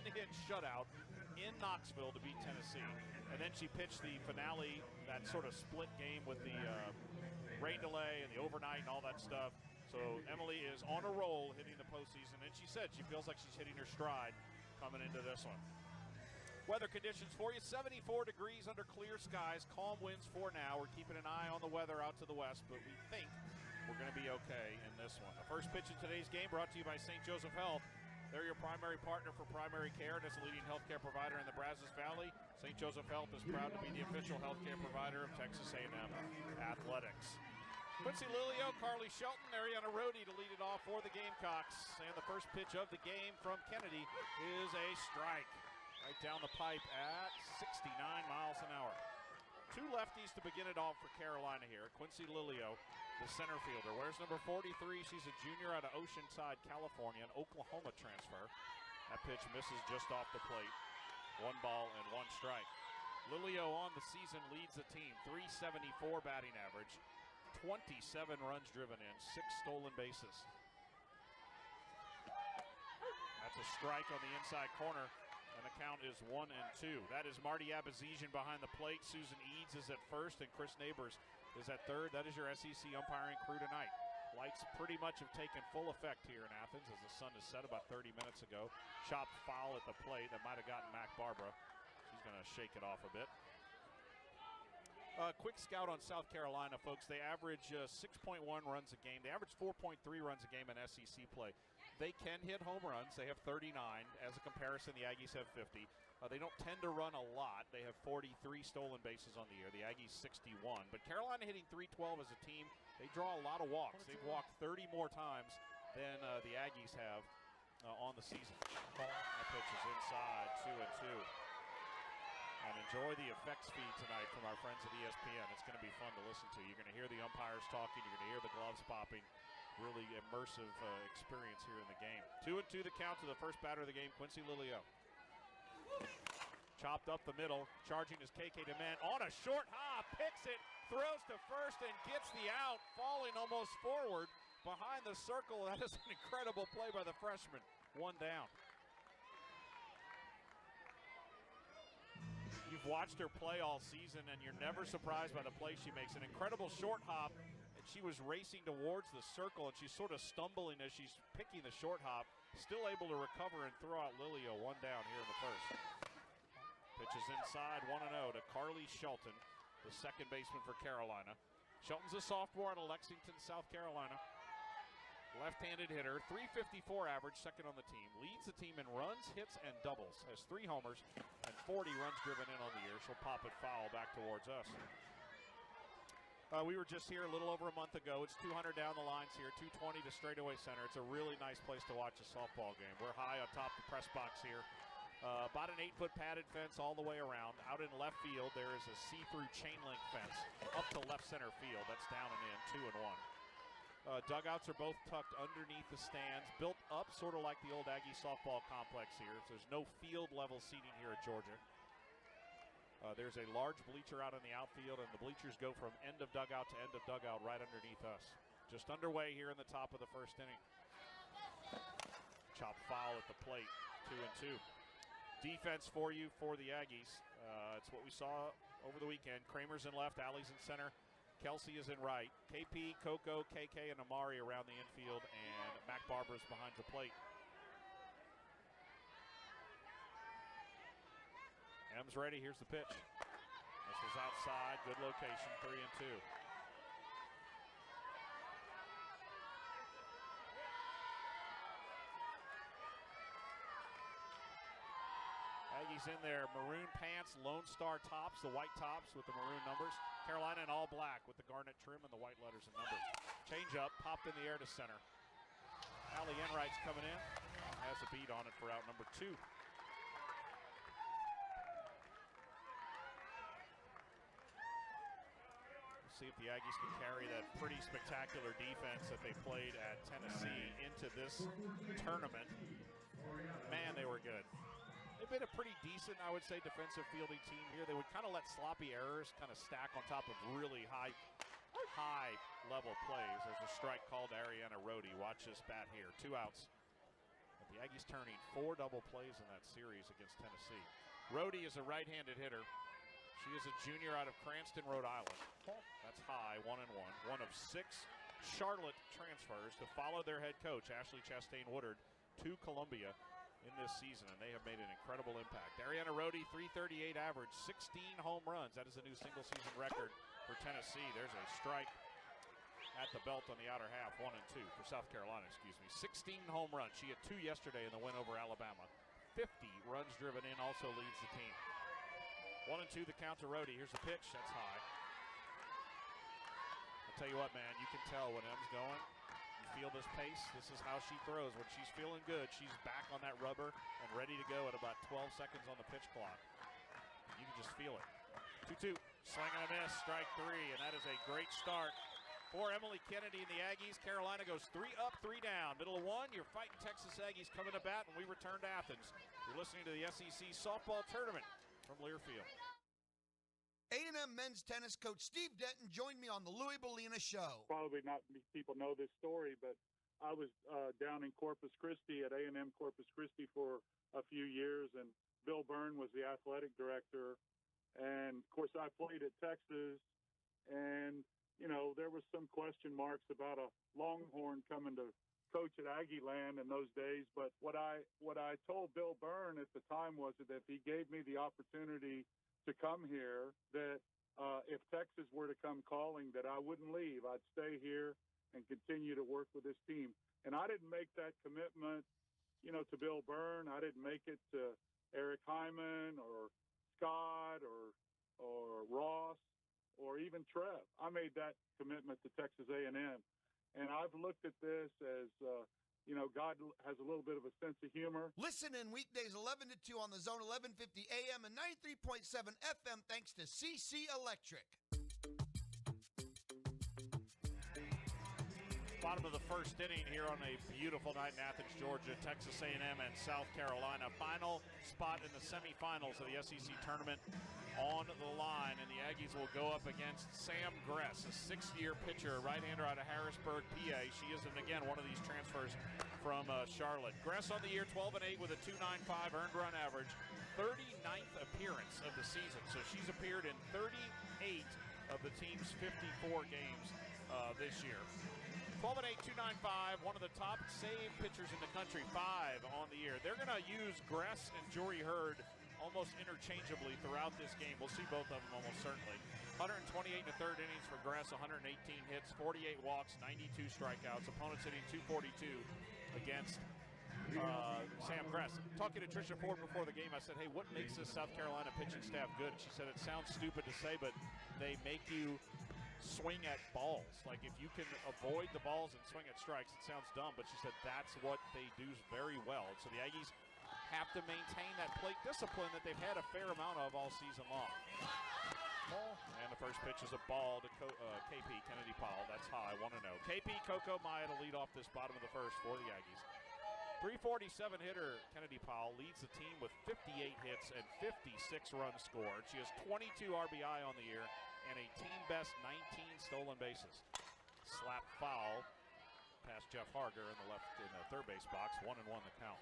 one-hit shutout in Knoxville to beat Tennessee. And then she pitched the finale, that sort of split game with the rain delay and the overnight and all that stuff. So Emily is on a roll hitting the postseason, and she said she feels like she's hitting her stride coming into this one. Weather conditions for you, 74 degrees under clear skies, calm winds for now. We're keeping an eye on the weather out to the west, but we think we're going to be okay in this one. The first pitch in today's game brought to you by St. Joseph Health. They're your primary partner for primary care and is a leading healthcare provider in the Brazos Valley. St. Joseph Health is proud to be the official healthcare provider of Texas A&M Athletics. Quincy Lilio, Carly Shelton, Ariana Rhodey to lead it off for the Gamecocks. And the first pitch of the game from Kennedy is a strike. Right down the pipe at 69 miles an hour. Two lefties to begin it off for Carolina here. Quincy Lilio, the center fielder. Where's number 43? She's a junior out of Oceanside, California, an Oklahoma transfer. That pitch misses just off the plate. 1 ball and 1 strike. Lilio on the season leads the team. 374 batting average. 27 runs driven in. 6 stolen bases. That's a strike on the inside corner. And the count is 1-2. That is Marty Abazizian behind the plate. Susan Eads is at first, and Chris Neighbors is at third. That is your SEC umpiring crew tonight. Lights pretty much have taken full effect here in Athens as the sun has set about 30 minutes ago. Chopped foul at the plate. That might have gotten Mac Barbara. She's going to shake it off a bit. Quick scout on South Carolina, folks. They average 6.1 runs a game. They average 4.3 runs a game in SEC play. They can hit home runs. They have 39. As a comparison, the Aggies have 50. They don't tend to run a lot. They have 43 stolen bases on the year. The Aggies 61. But Carolina hitting 312 as a team. They draw a lot of walks. They've walked 30 more times than the Aggies have on the season. That pitch is inside, 2-2. And enjoy the effects feed tonight from our friends at ESPN. It's going to be fun to listen to. You're going to hear the umpires talking. You're going to hear the gloves popping. Really immersive experience here in the game. 2-2 the count to the first batter of the game, Quincy Lilio. Chopped up the middle. Charging is KK DeMent on a short hop. Picks it, throws to first, and gets the out, falling almost forward behind the circle. That is an incredible play by the freshman. 1 down. You've watched her play all season, and you're never surprised by the play she makes. An incredible short hop, and she was racing towards the circle, and she's sort of stumbling as she's picking the short hop, still able to recover and throw out Lilio. 1 down here in the first. Pitches inside, 1-0 to Carly Shelton, the second baseman for Carolina. Shelton's a sophomore out of Lexington, South Carolina. Left-handed hitter, 354 average, second on the team. Leads the team in runs, hits, and doubles. Has 3 homers and 40 runs driven in on the year. She'll pop it foul back towards us. We were just here a little over a month ago. It's 200 down the lines here, 220 to straightaway center. It's a really nice place to watch a softball game. We're high on top the press box here. About an 8-foot padded fence all the way around. Out in left field, there is a see-through chain link fence up to left center field. That's down and in, 2-1. Dugouts are both tucked underneath the stands, built up sort of like the old Aggie softball complex here. So there's no field level seating here at Georgia. There's a large bleacher out in the outfield, and the bleachers go from end of dugout to end of dugout right underneath us. Just underway here in the top of the first inning. Chop foul at the plate, 2-2. Defense for you for the Aggies. It's what we saw over the weekend. Kramer's in left, Alley's in center. Kelsey is in right. KP, Coco, KK, and Amari around the infield, and Mac Barbara's behind the plate. M's ready. Here's the pitch. This is outside. Good location. 3-2. Aggies in their maroon pants, Lone Star tops, the white tops with the maroon numbers. Carolina in all black with the garnet trim and the white letters and numbers. Change up, popped in the air to center. Allie Enright's coming in. Has a beat on it for out number 2. We'll see if the Aggies can carry that pretty spectacular defense that they played at Tennessee into this tournament. Man, they were good. They've been a pretty decent, I would say, defensive fielding team here. They would kind of let sloppy errors kind of stack on top of really high-level plays. There's a strike called to Ariana Rhodey. Watch this bat here. 2 outs. The Aggies turning 4 double plays in that series against Tennessee. Rhodey is a right-handed hitter. She is a junior out of Cranston, Rhode Island. That's high, 1-1. One of 6 Charlotte transfers to follow their head coach, Ashley Chastain Woodard, to Columbia in this season, and they have made an incredible impact. Ariana Rhodey, .338 average, 16 home runs. That is a new single-season record for Tennessee. There's a strike at the belt on the outer half, 1-2 for South Carolina, 16 home runs. She had 2 yesterday in the win over Alabama. 50 runs driven in, also leads the team. 1-2 the count to Rhodey. Here's the pitch, that's high. I'll tell you what, man, you can tell when M's going. You feel this pace. This is how she throws. When she's feeling good, she's back on that rubber and ready to go at about 12 seconds on the pitch clock. You can just feel it. 2-2, swing and a miss, strike 3, and that is a great start for Emily Kennedy and the Aggies. Carolina goes 3 up, 3 down. Middle of 1, you're fighting Texas Aggies coming to bat, and we return to Athens. You're listening to the SEC softball tournament from Learfield. A&M men's tennis coach Steve Denton joined me on the Louie Bellina Show. Probably not many people know this story, but I was down in Corpus Christi at A&M Corpus Christi for a few years, and Bill Byrne was the athletic director. And, of course, I played at Texas, and you know, there was some question marks about a Longhorn coming to coach at Aggie Land in those days. But what I told Bill Byrne at the time was that if he gave me the opportunity to come here, that if Texas were to come calling, that I wouldn't leave. I'd stay here and continue to work with this team. And I didn't make that commitment, you know, to Bill Byrne. I didn't make it to Eric Hyman or Scott or Ross, or even Trev. I made that commitment to Texas A&M. And I've looked at this as, you know, God has a little bit of a sense of humor. Listen in weekdays 11 to 2 on the Zone, 1150 AM and 93.7 FM, thanks to CC Electric. Bottom of the first inning here on a beautiful night in Athens, Georgia. Texas A&M and South Carolina. Final spot in the semifinals of the SEC tournament on the line, and the Aggies will go up against Sam Gress, a 6th-year pitcher, a right-hander out of Harrisburg, PA. She is, again, one of these transfers from Charlotte. Gress on the year, 12-8 with a .295 earned run average, 39th appearance of the season. So she's appeared in 38 of the team's 54 games this year. 12-8, .295, one of the top save pitchers in the country, 5 on the year. They're going to use Gress and Jory Hurd almost interchangeably throughout this game. We'll see both of them almost certainly. 128 in the third innings for Gress, 118 hits, 48 walks, 92 strikeouts. Opponents hitting .242 against Sam Gress. Talking to Tricia Ford before the game, I said, hey, what makes this South Carolina pitching staff good? She said, it sounds stupid to say, but they make you swing at balls. Like, if you can avoid the balls and swing at strikes, it sounds dumb, but she said that's what they do very well. So the Aggies have to maintain that plate discipline that they've had a fair amount of all season long. And the first pitch is a ball to KP, Kennedy Powell. That's high, 1-0. KP Coco Maya to lead off this bottom of the first for the Aggies. 347 hitter Kennedy Powell leads the team with 58 hits and 56 runs scored. She has 22 RBI on the year and a team-best 19 stolen bases. Slap foul past Jeff Harger in the third base box. 1-1 the count.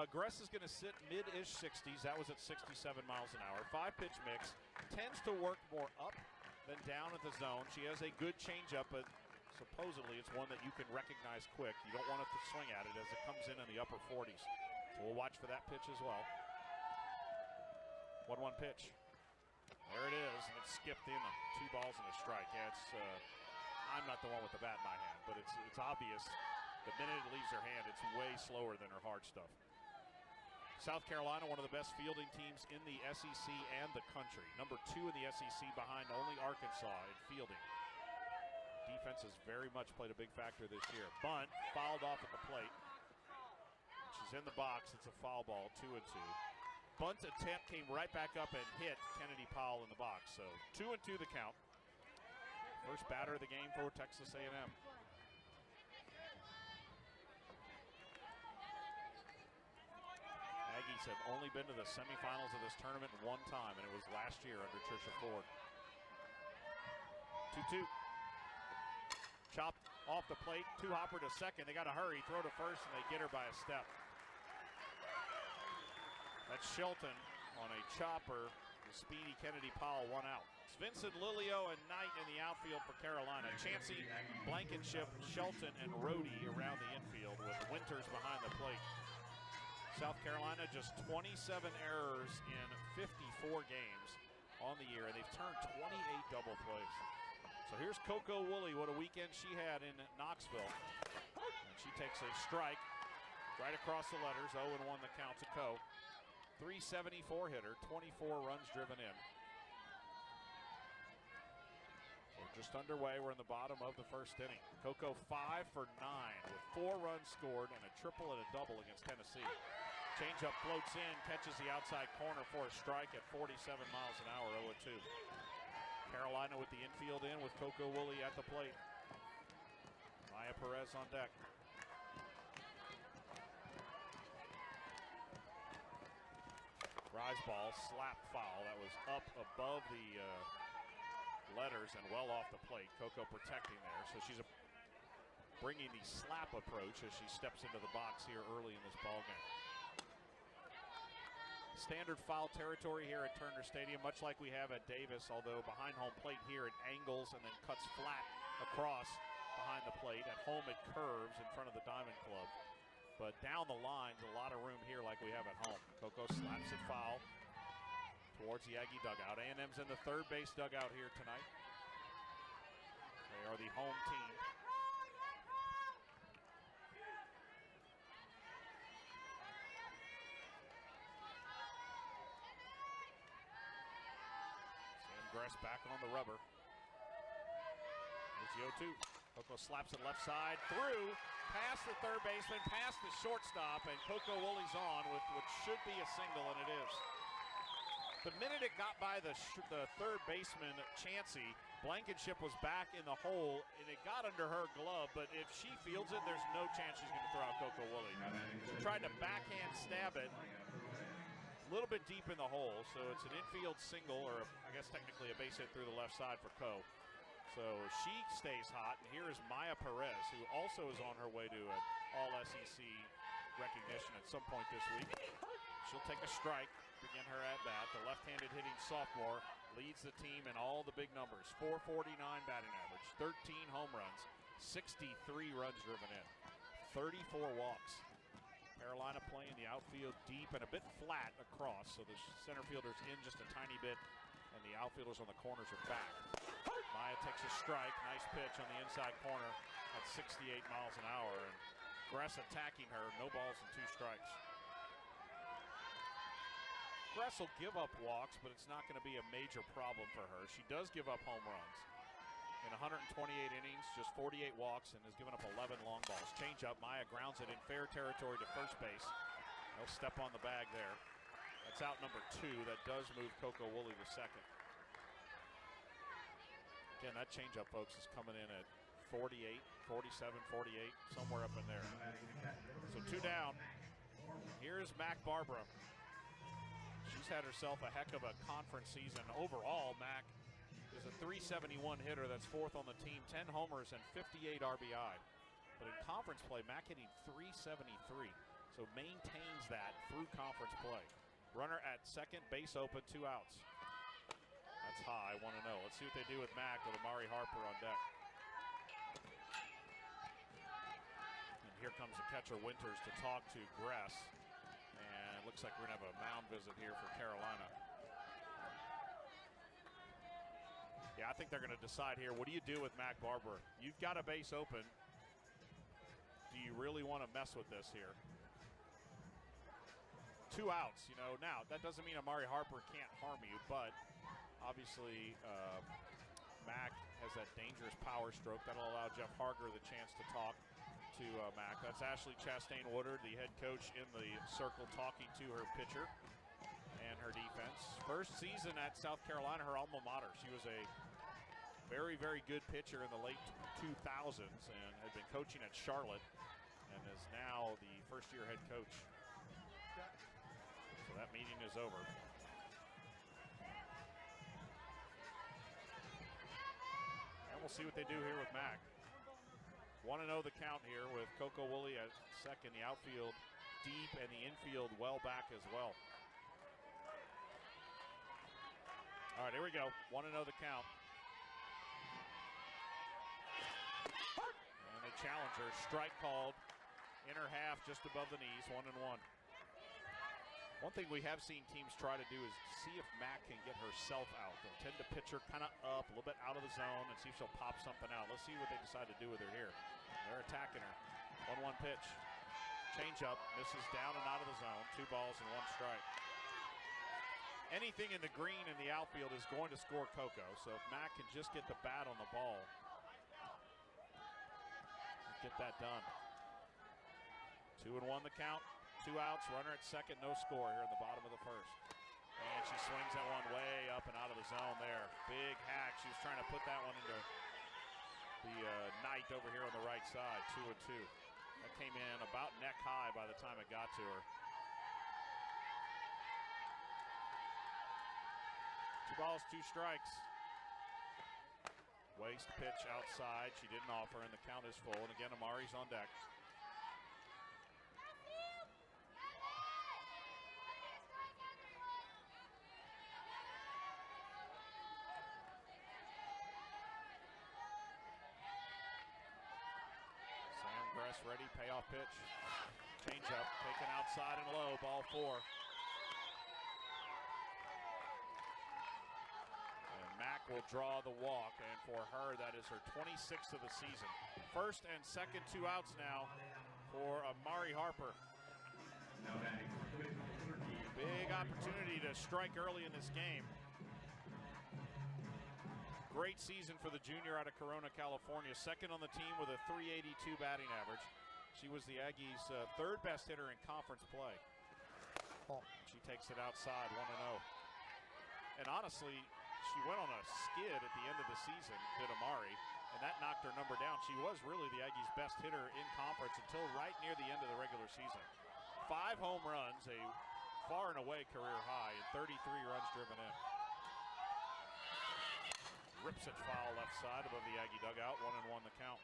Gress is going to sit mid-ish 60s. That was at 67 miles an hour. 5-pitch mix. Tends to work more up than down at the zone. She has a good changeup, but supposedly it's one that you can recognize quick. You don't want it to swing at it as it comes in the upper 40s. So we'll watch for that pitch as well. 1-1 pitch. There it is, and it's skipped in. 2 balls and a strike. Yeah, it's I'm not the one with the bat in my hand, but it's obvious the minute it leaves her hand, it's way slower than her hard stuff. South Carolina, one of the best fielding teams in the SEC and the country. Number 2 in the SEC behind only Arkansas in fielding. Defense has very much played a big factor this year. Bunt, fouled off at the plate. She's in the box. It's a foul ball, 2-2. Bunt attempt came right back up and hit Kennedy Powell in the box. So 2-2 the count. First batter of the game for Texas A&M. Aggies have only been to the semifinals of this tournament one time, and it was last year under Tricia Ford. 2-2. Chopped off the plate. 2-hopper to second. They got to hurry. Throw to first, and they get her by a step. gets Shelton on a chopper. The speedy Kennedy Powell 1 out. It's Vincent Lilio and Knight in the outfield for Carolina. Chansey, Blankenship, Shelton, and Rohde around the infield with Winters behind the plate. South Carolina just 27 errors in 54 games on the year, and they've turned 28 double plays. So here's Coco Woolley. What a weekend she had in Knoxville. And she takes a strike right across the letters. 0-1 the count to Co. 374 hitter, 24 runs driven in. So just underway. We're in the bottom of the first inning. Coco 5 for 9 with 4 runs scored and a triple and a double against Tennessee. Changeup floats in, catches the outside corner for a strike at 47 miles an hour, 0-2. Carolina with the infield in with Coco Woolley at the plate. Maya Perez on deck. Rise ball, slap foul. That was up above the letters and well off the plate. Coco protecting there. So she's bringing the slap approach as she steps into the box here early in this ball game. Standard foul territory here at Turner Stadium, much like we have at Davis, although behind home plate here it angles and then cuts flat across behind the plate. At home it curves in front of the Diamond Club. But down the lines, a lot of room here like we have at home. Coco slaps it foul towards the Aggie dugout. A&M's in the third base dugout here tonight. They are the home team. Gress back on the rubber. There's the 0-2. Coco slaps it left side, through, past the third baseman, past the shortstop, and Coco Woolley's on with what should be a single, and it is. The minute it got by the third baseman, Chansey, Blankenship was back in the hole, and it got under her glove, but if she fields it, there's no chance she's going to throw out Coco Woolley. She tried to backhand stab it. A little bit deep in the hole, so it's an infield single, or I guess technically a base hit through the left side for Co. So she stays hot, and here is Maya Perez, who also is on her way to an All-SEC recognition at some point this week. She'll take a strike, begin her at-bat. The left-handed hitting sophomore leads the team in all the big numbers. 449 batting average, 13 home runs, 63 runs driven in, 34 walks. Carolina playing the outfield deep and a bit flat across, so the center fielder's in just a tiny bit, and the outfielders on the corners are back. Maya takes a strike, nice pitch on the inside corner at 68 miles an hour, and Gress attacking her, no balls and 2 strikes. Gress will give up walks, but it's not going to be a major problem for her. She does give up home runs. In 128 innings, just 48 walks, and has given up 11 long balls. Change up, Maya grounds it in fair territory to first base. They'll step on the bag there. That's out number 2. That does move Coco Woolley to second. Again, that changeup, folks, is coming in at 48, 47, 48, somewhere up in there. So 2 down. Here's Mac Barbara. She's had herself a heck of a conference season. Overall, Mac is a 371 hitter. That's 4th on the team, 10 homers and 58 RBI. But in conference play, Mac hitting 373. So maintains that through conference play. Runner at second, base open, 2 outs. That's high, 1-0. Let's see what they do with Mac with Amari Harper on deck. And here comes the catcher Winters to talk to Gress. And it looks like we're going to have a mound visit here for Carolina. Yeah, I think they're going to decide here, what do you do with Mac Barber? You've got a base open. Do you really want to mess with this here? 2 outs, you know. Now, that doesn't mean Amari Harper can't harm you, but obviously Mac has that dangerous power stroke. That'll allow Jeff Harger the chance to talk to Mac. That's Ashley Chastain Woodard, the head coach in the circle, talking to her pitcher and her defense. First season at South Carolina, her alma mater. She was a very, very good pitcher in the late 2000s and had been coaching at Charlotte and is now the first-year head coach. So that meeting is over. And we'll see what they do here with Mac. 1-0 the count here with Coco Woolley at second, the outfield deep and the infield well back as well. All right, here we go. 1-0 the count. And they challenge her. Strike called. Inner half just above the knees. 1-1. One thing we have seen teams try to do is see if Mac can get herself out. They'll tend to pitch her kind of up, a little bit out of the zone, and see if she'll pop something out. Let's see what they decide to do with her here. They're attacking her. 1-1 pitch. Change up. Misses down and out of the zone. 2 balls and 1 strike. Anything in the green in the outfield is going to score Coco. So if Mac can just get the bat on the ball, get that done. 2-1 the count. 2 outs, runner at second, no score here in the bottom of the first. And she swings that one way up and out of the zone there. Big hack. She was trying to put that one into the night over here on the right side. 2-2. That came in about neck high by the time it got to her. 2 balls, 2 strikes. Waste pitch outside. She didn't offer, and the count is full. And again, Amari's on deck. Ready, payoff pitch. Change up, taken outside and low, ball 4. And Mac will draw the walk, and for her, that is her 26th of the season. First and second 2 outs now for Amari Harper. Big opportunity to strike early in this game. Great season for the junior out of Corona, California. Second on the team with a .382 batting average. She was the Aggies' 3rd best hitter in conference play. She takes it outside, 1-0. And honestly, she went on a skid at the end of the season, did Amari, and that knocked her number down. She was really the Aggies' best hitter in conference until right near the end of the regular season. 5 home runs, a far and away career high, and 33 runs driven in. Rips it foul left side above the Aggie dugout. 1-1 the count.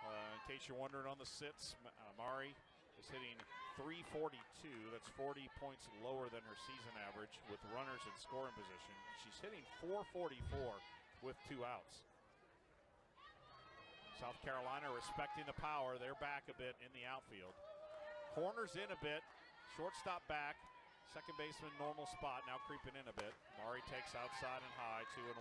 In case you're wondering on the sits, Amari is hitting .342. That's 40 points lower than her season average with runners in scoring position. She's hitting .444 with 2 outs. South Carolina respecting the power. They're back a bit in the outfield. Corners in a bit. Shortstop back. Second baseman normal spot. Now creeping in a bit. Amari takes outside and high. 2-1.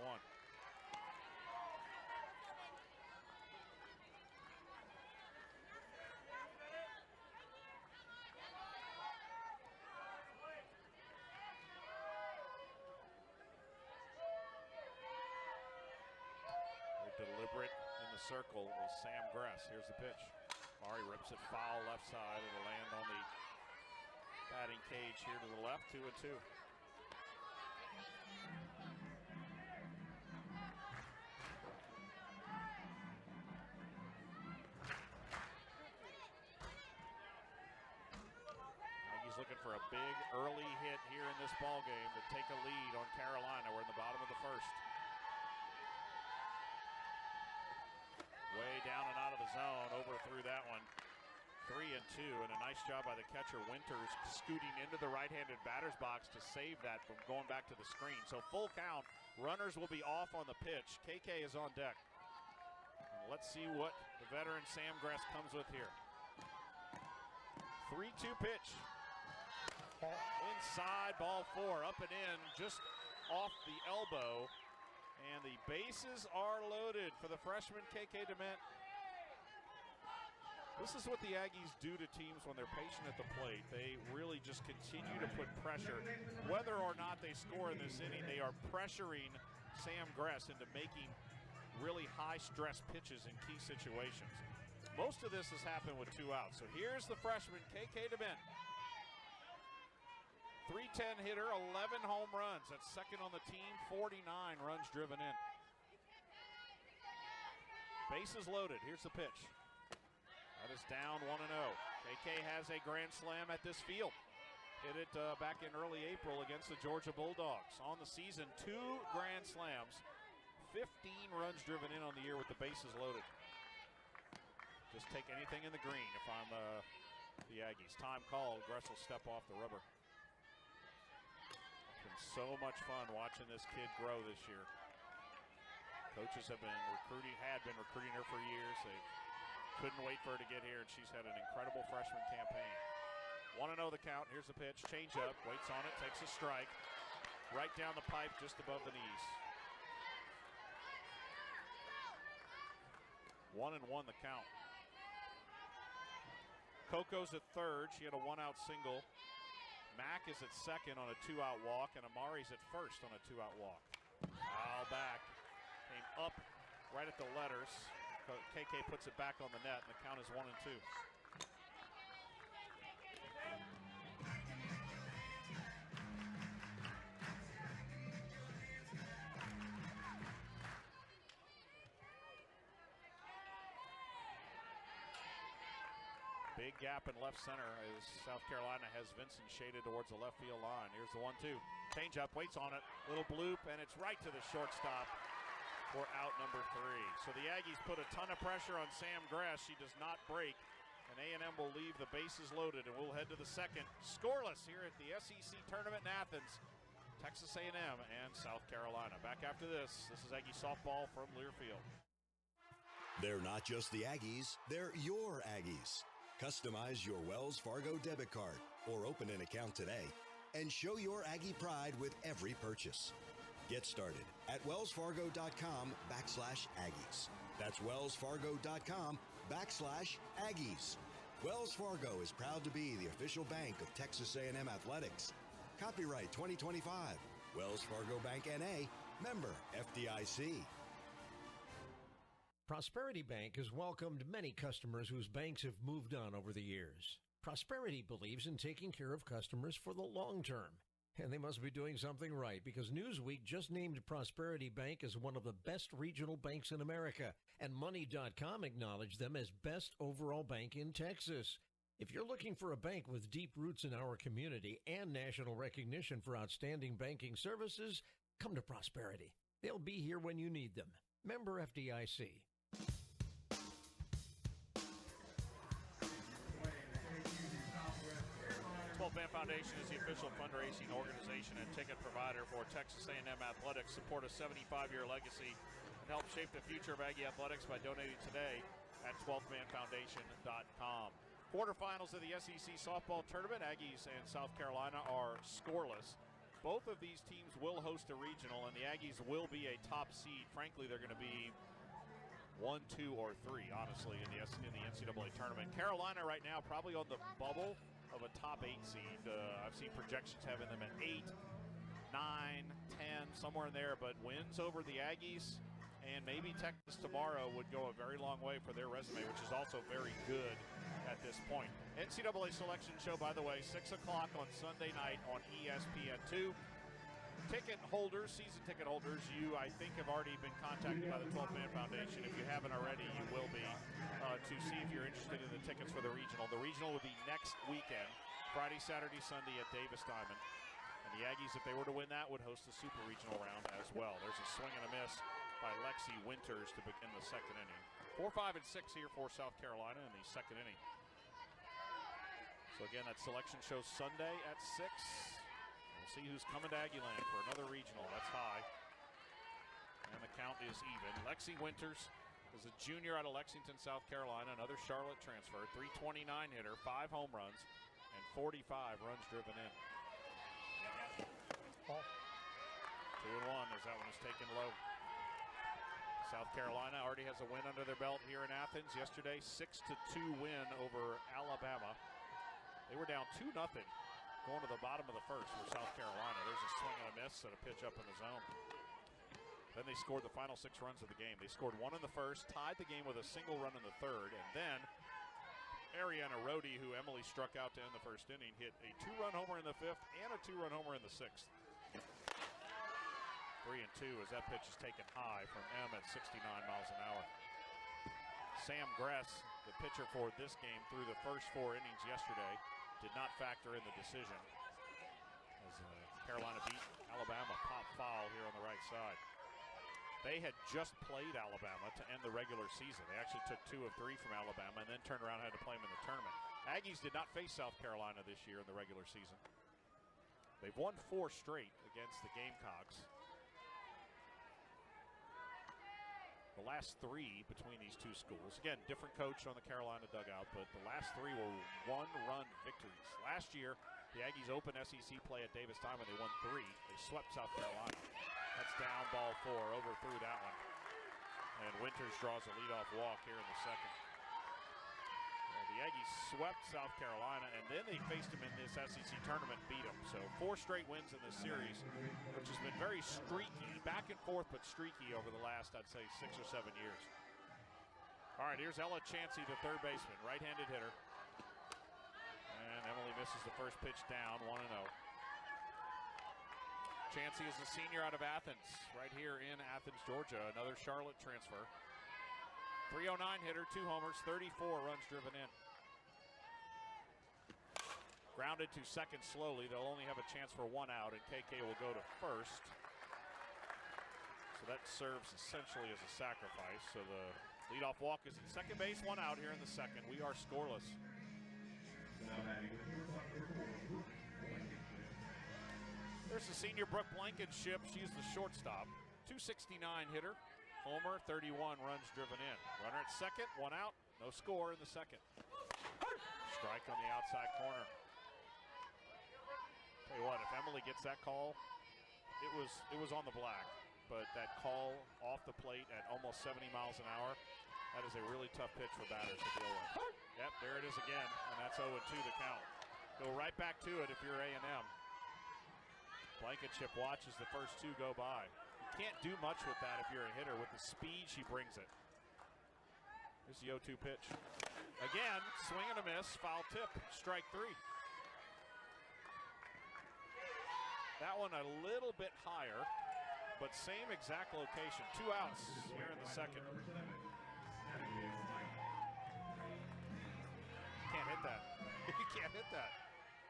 Deliberate in the circle is Sam Gress. Here's the pitch. Mari rips it foul left side. It'll land on the batting cage here to the left. 2-2. Aggies looking for a big early hit here in this ball game to take a lead on Carolina. We're in the bottom of the first. Way down and out of the zone, overthrew that one. 3-2, and a nice job by the catcher, Winters, scooting into the right-handed batter's box to save that from going back to the screen. So full count, runners will be off on the pitch. KK is on deck. And let's see what the veteran Sam Gress comes with here. 3-2 pitch. Inside, ball 4, up and in, just off the elbow. And the bases are loaded for the freshman KK DeMent. This is what the Aggies do to teams when they're patient at the plate. They really just continue to put pressure. Whether or not they score in this inning, they are pressuring Sam Gress into making really high-stress pitches in key situations. Most of this has happened with 2 outs. So here's the freshman KK DeMent. .310 hitter, 11 home runs. That's second on the team, 49 runs driven in. Bases loaded. Here's the pitch. That is down 1-0. KK has a grand slam at this field. Hit it back in early April against the Georgia Bulldogs. On the season, 2 grand slams, 15 runs driven in on the year with the bases loaded. Just take anything in the green if I'm the Aggies. Time called. Gress will step off the rubber. so much fun watching this kid grow this year. Coaches had been recruiting her for years. They couldn't wait for her to get here, and she's had an incredible freshman campaign. 1-0 the count. Here's the pitch. Change up. Waits on it. Takes a strike. Right down the pipe, just above the knees. 1-1 the count. Coco's at third. She had a one-out single. Mack is at second on a two-out walk, and Amari's at first on a two-out walk. Foul back. Came up right at the letters. KK puts it back on the net, and the count is 1-2. Big gap in left center as South Carolina has Vincent shaded towards the left field line. Here's the 1-2. Change up, waits on it. Little bloop, and it's right to the shortstop for out number 3. So the Aggies put a ton of pressure on Sam Grass. She does not break, and A&M will leave the bases loaded, and we'll head to the second. Scoreless here at the SEC tournament in Athens. Texas A&M and South Carolina. Back after this. This is Aggie softball from Learfield. They're not just the Aggies, they're your Aggies. Customize your Wells Fargo debit card or open an account today and show your Aggie pride with every purchase. Get started at wellsfargo.com/Aggies. That's wellsfargo.com/Aggies. Wells Fargo is proud to be the official bank of Texas A&M Athletics. Copyright 2025. Wells Fargo Bank N.A. Member FDIC. Prosperity Bank has welcomed many customers whose banks have moved on over the years. Prosperity believes in taking care of customers for the long term. And they must be doing something right, because Newsweek just named Prosperity Bank as one of the best regional banks in America, and Money.com acknowledged them as best overall bank in Texas. If you're looking for a bank with deep roots in our community and national recognition for outstanding banking services, come to Prosperity. They'll be here when you need them. Member FDIC. 12-Man Foundation is the official fundraising organization and ticket provider for Texas A&M Athletics. Support a 75-year legacy and help shape the future of Aggie Athletics by donating today at 12manfoundation.com. Quarterfinals of the SEC softball tournament. Aggies and South Carolina are scoreless. Both of these teams will host a regional, and the Aggies will be a top seed. Frankly, they're going to be 1, 2, or 3, honestly, in the NCAA tournament. Carolina right now probably on the bubble of a top 8 seed. I've seen projections having them at 8, 9, 10, somewhere in there, but wins over the Aggies and maybe Texas tomorrow would go a very long way for their resume, which is also very good at this point. NCAA selection show, by the way, 6 o'clock on Sunday night on ESPN2. Ticket holders, season ticket holders, you, I think, have already been contacted by the 12-Man Foundation. If you haven't already, you will be, to see if you're interested in the tickets for the regional. The regional will be next weekend, Friday, Saturday, Sunday at Davis Diamond. And the Aggies, if they were to win that, would host the Super Regional round as well. There's a swing and a miss by Lexi Winters to begin the second inning. 4, 5, and 6 here for South Carolina in the second inning. So again, that selection show Sunday at 6. We'll see who's coming to Aggie Land for another regional. That's high. And the count is even. Lexi Winters is a junior out of Lexington, South Carolina, another Charlotte transfer, 329 hitter, 5 home runs, and 45 runs driven in. 2-1 as that one is taken low. South Carolina already has a win under their belt here in Athens. Yesterday, 6-2 win over Alabama. They were down 2-0 going to the bottom of the first for South Carolina. There's a swing and a miss and a pitch up in the zone. Then they scored the final 6 runs of the game. They scored 1 in the first, tied the game with a single run in the third, and then Ariana Rhodey, who Emily struck out to end the first inning, hit a 2-run homer in the 5th and a 2-run homer in the 6th. 3-2 as that pitch is taken high from M at 69 miles an hour. Sam Gress, the pitcher for this game through the first 4 innings yesterday, did not factor in the decision as Carolina beat Alabama pop foul here on the right side. They had just played Alabama to end the regular season. They actually took 2 of 3 from Alabama and then turned around and had to play them in the tournament. Aggies did not face South Carolina this year in the regular season. They've won 4 straight against the Gamecocks. The last 3 between these two schools. Again, different coach on the Carolina dugout, but the last 3 were one-run victories. Last year, the Aggies opened SEC play at Davis-Time and they won 3. They swept South Carolina. That's down ball 4, overthrew that one. And Winters draws a leadoff walk here in the second. The Aggies swept South Carolina, and then they faced them in this SEC tournament and beat them. So 4 straight wins in this series, which has been very streaky, back and forth, but streaky over the last, I'd say, 6 or 7 years. All right, here's Ella Chansey, the third baseman, right-handed hitter. And Emily misses the first pitch down, 1-0. Chansey is a senior out of Athens, right here in Athens, Georgia, another Charlotte transfer. 309 hitter, 2 homers, 34 runs driven in. Grounded to second slowly. They'll only have a chance for 1 out, and KK will go to first. So that serves essentially as a sacrifice. So the leadoff walk is at second base, 1 out here in the second. We are scoreless. There's the senior Brooke Blankenship. She's the shortstop. 269 hitter. Homer, 31 runs driven in. Runner at second, 1 out. No score in the second. Strike on the outside corner. Tell you what, if Emily gets that call, it was on the black, but that call off the plate at almost 70 miles an hour, that is a really tough pitch for batters to deal with. Yep, there it is again, and that's 0-2 the count. Go right back to it if you're A&M. Blankenship watches the first 2 go by. You can't do much with that if you're a hitter. With the speed, she brings it. Here's the 0-2 pitch. Again, swing and a miss, foul tip, strike 3. That one a little bit higher, but same exact location. 2 outs here in the second. Can't hit that. You can't hit that.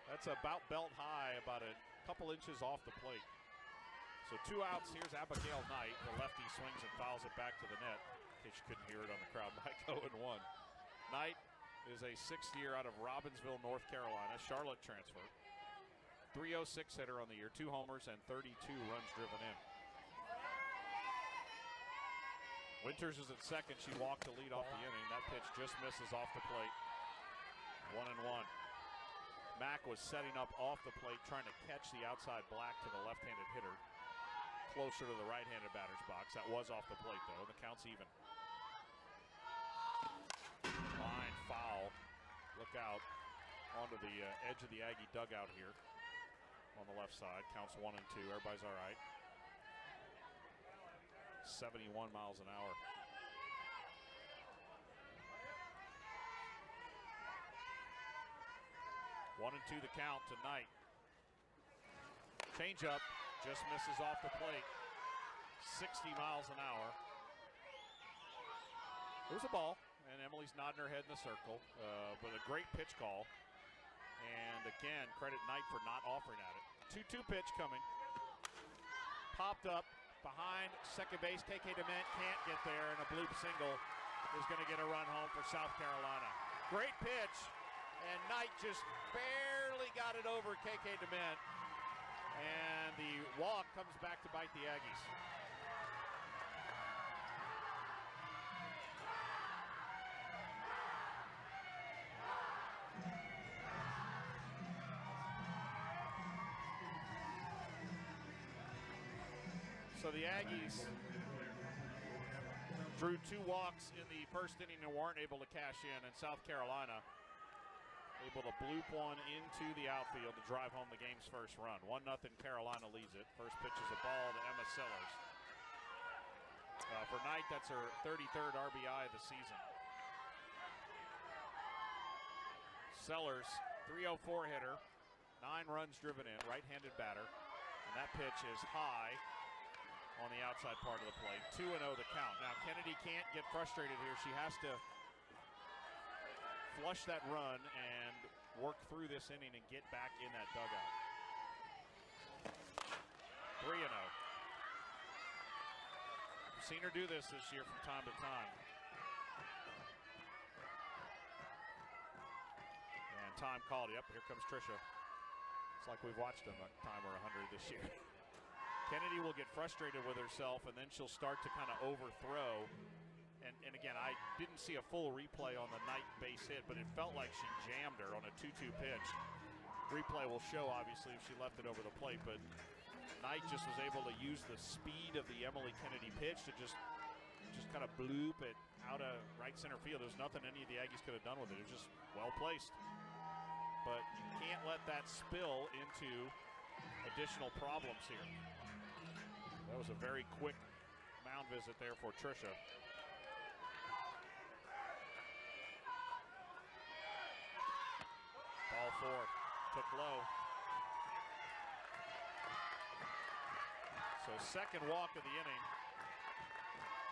That's about belt high, about a couple inches off the plate. So 2 outs. Here's Abigail Knight. The lefty swings and fouls it back to the net. In case you couldn't hear it on the crowd mic, 0-1. Knight is a 6th year out of Robbinsville, North Carolina, Charlotte transfer. 306 hitter on the year, 2 homers and 32 runs driven in. Winters is at second. She walked to lead off the inning. That pitch just misses off the plate. 1-1. Mack was setting up off the plate, trying to catch the outside black to the left-handed hitter, closer to the right-handed batter's box. That was off the plate, though. The count's even. Line foul. Look out onto the edge of the Aggie dugout here. On the left side, counts 1 and 2. Everybody's all right. 71 miles an hour. One and 2 the count tonight. Changeup just misses off the plate. 60 miles an hour. It was a ball, and Emily's nodding her head in the circle, but a great pitch call. And again, credit Knight for not offering at it. 2-2 pitch coming. Popped up behind second base. KK DeMent can't get there, and a bloop single is going to get a run home for South Carolina. Great pitch, and Knight just barely got it over KK DeMent. And the walk comes back to bite the Aggies. So the Aggies drew 2 walks in the first inning and weren't able to cash in, and South Carolina able to bloop one into the outfield to drive home the game's first run. 1-0 Carolina leads it. First pitch is a ball to Emma Sellers. For Knight, that's her 33rd RBI of the season. Sellers, 304 hitter, 9 runs driven in, right-handed batter, and that pitch is high on the outside part of the plate. 2-0 the count. Now Kennedy can't get frustrated here. She has to flush that run and work through this inning and get back in that dugout. 3-0. We've seen her do this year from time to time. And time called. Yep, here comes Trisha. It's like we've watched them a time or 100 this year. Kennedy will get frustrated with herself, and then she'll start to kind of overthrow. And again, I didn't see a full replay on the Knight base hit, but it felt like she jammed her on a 2-2 pitch. Replay will show, obviously, if she left it over the plate, but Knight just was able to use the speed of the Emily Kennedy pitch to just kind of bloop it out of right center field. There's nothing any of the Aggies could have done with it. It was just well placed. But you can't let that spill into additional problems here. That was a very quick mound visit there for Tricia. Ball four, took low. So second walk of the inning.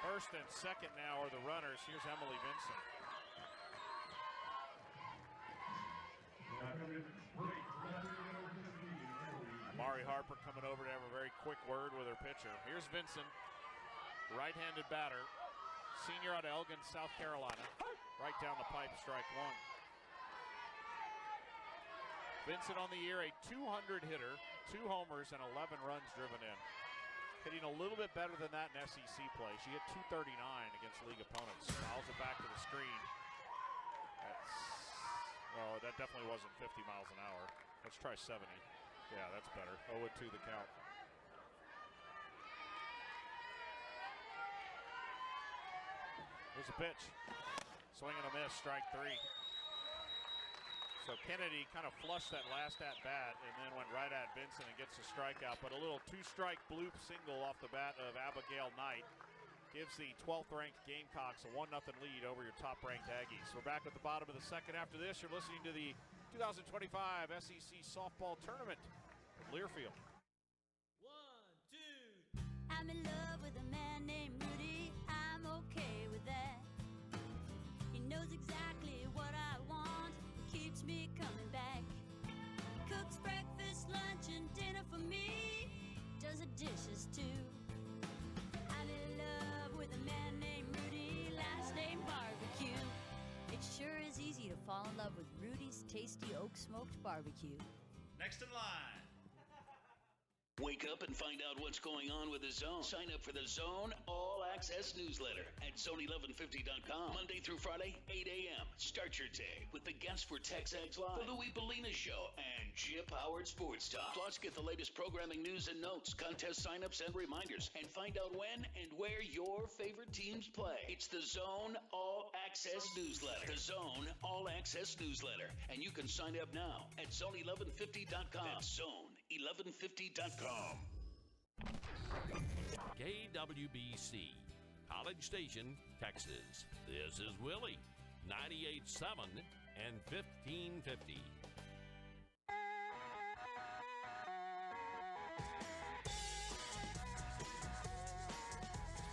First and second now are the runners. Here's Emily Vincent. Amari Harper coming over to have a very quick word with her pitcher. Here's Vincent, right-handed batter, senior out of Elgin, South Carolina. Right down the pipe, strike one. Vincent on the year, a 200 hitter, 2 homers, and 11 runs driven in. Hitting a little bit better than that in SEC play. She hit 239 against league opponents. Fouls it back to the screen. Well, that definitely wasn't 50 miles an hour. Let's try 70. Yeah, that's better. 0-2 the count. Here's a pitch. Swing and a miss, strike 3. So Kennedy kind of flushed that last at-bat and then went right at Vincent and gets a strikeout. But a little 2-strike bloop single off the bat of Abigail Knight gives the 12th-ranked Gamecocks a 1-0 lead over your top-ranked Aggies. We're back at the bottom of the second. After this, you're listening to the 2025 SEC Softball Tournament at Learfield. 1, 2. I'm in love with a man named Rudy. I'm okay with that. He knows exactly what I want. Keeps me coming back. Cooks breakfast, lunch, and dinner for me. Does the dishes too. I'm in love with a man named Rudy. Last name Barbecue. It sure is easy to fall in love with Rudy's tasty oak smoked barbecue. Next in line. Wake up and find out what's going on with the Zone. Sign up for the Zone All Access newsletter at zone1150.com. Monday through Friday, 8 a.m. Start your day with the guests for TexAgs Live, the Louis Bellina Show, and Chip Howard Sports Talk. Plus, get the latest programming news and notes, contest signups, and reminders, and find out when and where your favorite teams play. It's the Zone All Access newsletter. The Zone All Access newsletter. And you can sign up now at zone1150.com. That's zone1150.com. KWBC, College Station, Texas. This is Willie, 98.7 and 1550.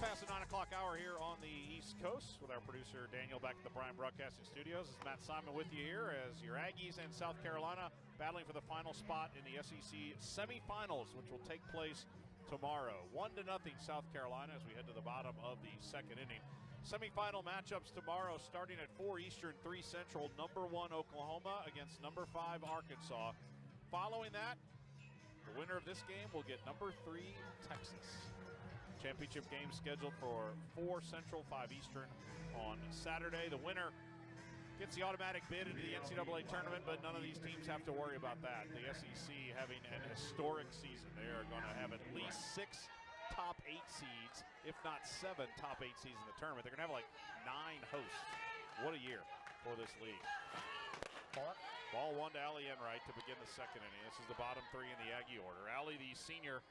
Past the 9 o'clock hour here on the East Coast with our producer Daniel back at the Bryan Broadcasting Studios. This is Matt Simon with you here as your Aggies and South Carolina battling for the final spot in the SEC semifinals, which will take place tomorrow. 1-0 South Carolina as we head to the bottom of the second inning. Semifinal matchups tomorrow starting at 4 Eastern, 3 Central. Number 1 Oklahoma against number 5 Arkansas. Following that, the winner of this game will get number 3 Texas. Championship game scheduled for 4 Central, 5 Eastern on Saturday. The winner gets the automatic bid into the NCAA tournament, but none of these teams have to worry about that. The SEC having an historic season. They are going to have at least 6 top 8 seeds, if not 7 top 8 seeds in the tournament. They're going to have like 9 hosts. What a year for this league. Ball 1 to Allie Enright to begin the second inning. This is the bottom 3 in the Aggie order. Allie, the senior,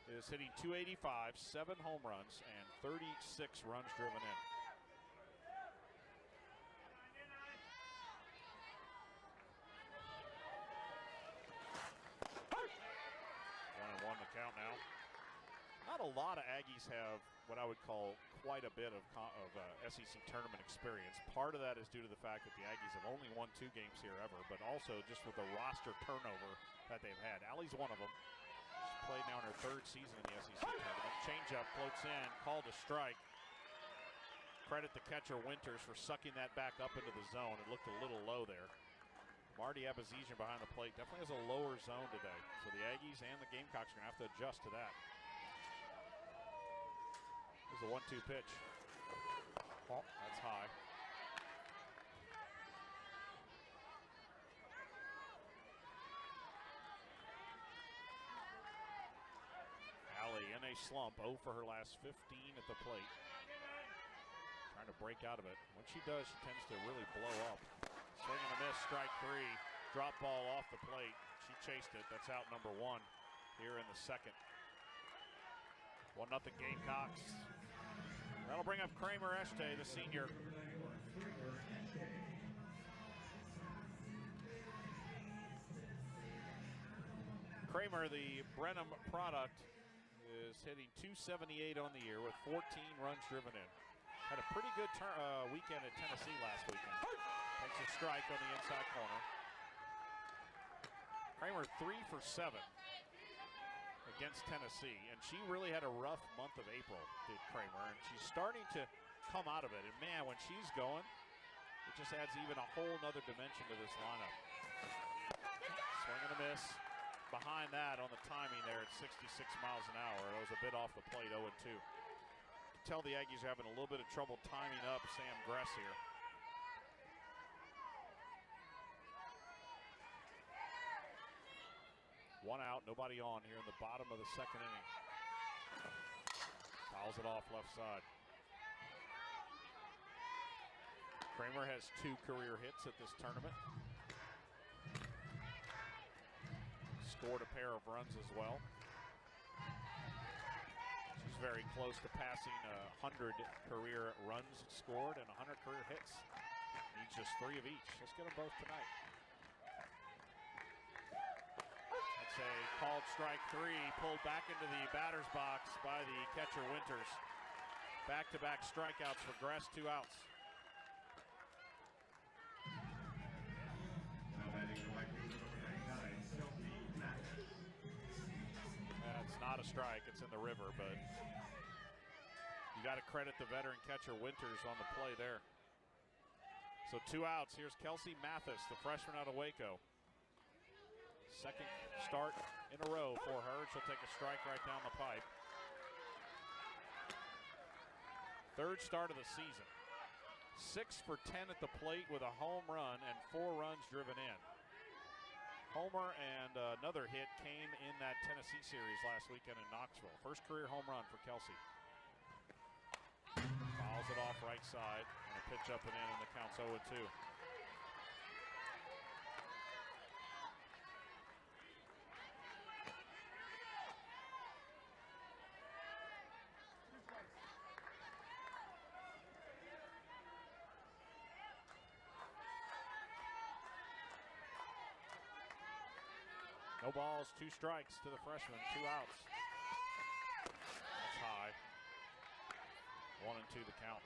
is hitting .285, 7 home runs, and 36 runs driven in. One to count now. Not a lot of Aggies have what I would call quite a bit of SEC tournament experience. Part of that is due to the fact that the Aggies have only won 2 games here ever, but also just with the roster turnover that they've had. Allie's one of them. Played now in her 3rd season in the SEC tournament. Changeup floats in, called a strike. Credit the catcher Winters for sucking that back up into the zone. It looked a little low there. Marty Abazizian behind the plate definitely has a lower zone today. So the Aggies and the Gamecocks are going to have to adjust to that. Here's a 1-2 pitch. Oh, that's high. Allie in a slump, 0 for her last 15 at the plate. Trying to break out of it. When she does, she tends to really blow up. Swing and a miss, strike 3. Drop ball off the plate. She chased it. That's out number 1 here in the second. 1-0 Gamecocks. That'll bring up Kramer Eshte, the senior. Kramer, the Brenham product, is hitting .278 on the year with 14 runs driven in. Had a pretty good weekend at Tennessee last weekend. Takes a strike on the inside corner. Kramer 3 for 7 against Tennessee, and she really had a rough month of April, did Kramer, and she's starting to come out of it. And man, when she's going, it just adds even a whole nother dimension to this lineup. Swing and a miss. Behind that on the timing there at 66 miles an hour. It was a bit off the plate, 0-2. Tell the Aggies are having a little bit of trouble timing up Sam Gress here. 1 out, nobody on here in the bottom of the second inning. Fouls it off left side. Kramer has 2 career hits at this tournament. Scored a pair of runs as well. She's very close to passing 100 career runs scored and 100 career hits. Needs just 3 of each. Let's get them both tonight. That's a called strike 3, pulled back into the batter's box by the catcher Winters. Back-to-back strikeouts for Gress, 2 outs. That's not a strike, it's in the river, but you got to credit the veteran catcher Winters on the play there. So 2 outs. Here's Kelsey Mathis, the freshman out of Waco. Second start in a row for her. She'll take a strike right down the pipe. 3rd start of the season. 6 for 10 at the plate with a home run and 4 runs driven in. Homer and another hit came in that Tennessee series last weekend in Knoxville. First career home run for Kelsey. Fouls it off right side, and a pitch up and in, and the count's 0-2. No balls, 2 strikes to the freshman, 2 outs. That's high. 1-2 the count.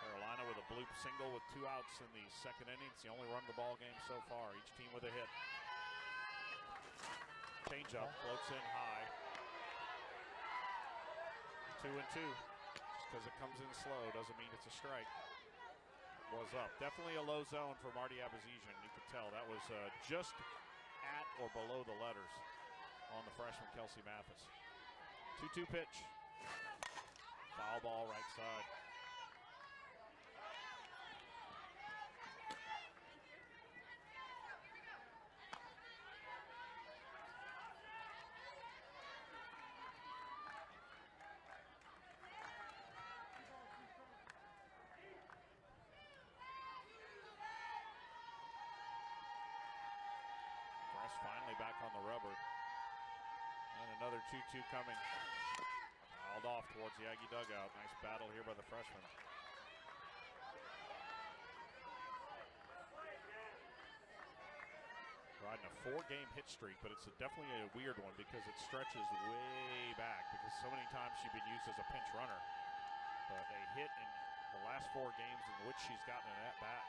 Carolina with a bloop single with 2 outs in the second inning. It's the only run of the ball game so far. Each team with a hit. Changeup, floats in high. 2-2. Because it comes in slow doesn't mean it's a strike. Was up. Definitely a low zone for Marty Abazizian. You could tell that was just at or below the letters on the freshman Kelsey Mathis. 2-2 pitch. Foul ball right side. Finally back on the rubber. And another 2-2 coming. Fouled off towards the Aggie dugout. Nice battle here by the freshman. Riding a 4-game hit streak, but it's definitely a weird one because it stretches way back because so many times she's been used as a pinch runner. But a hit in the last 4 games in which she's gotten an at-bat.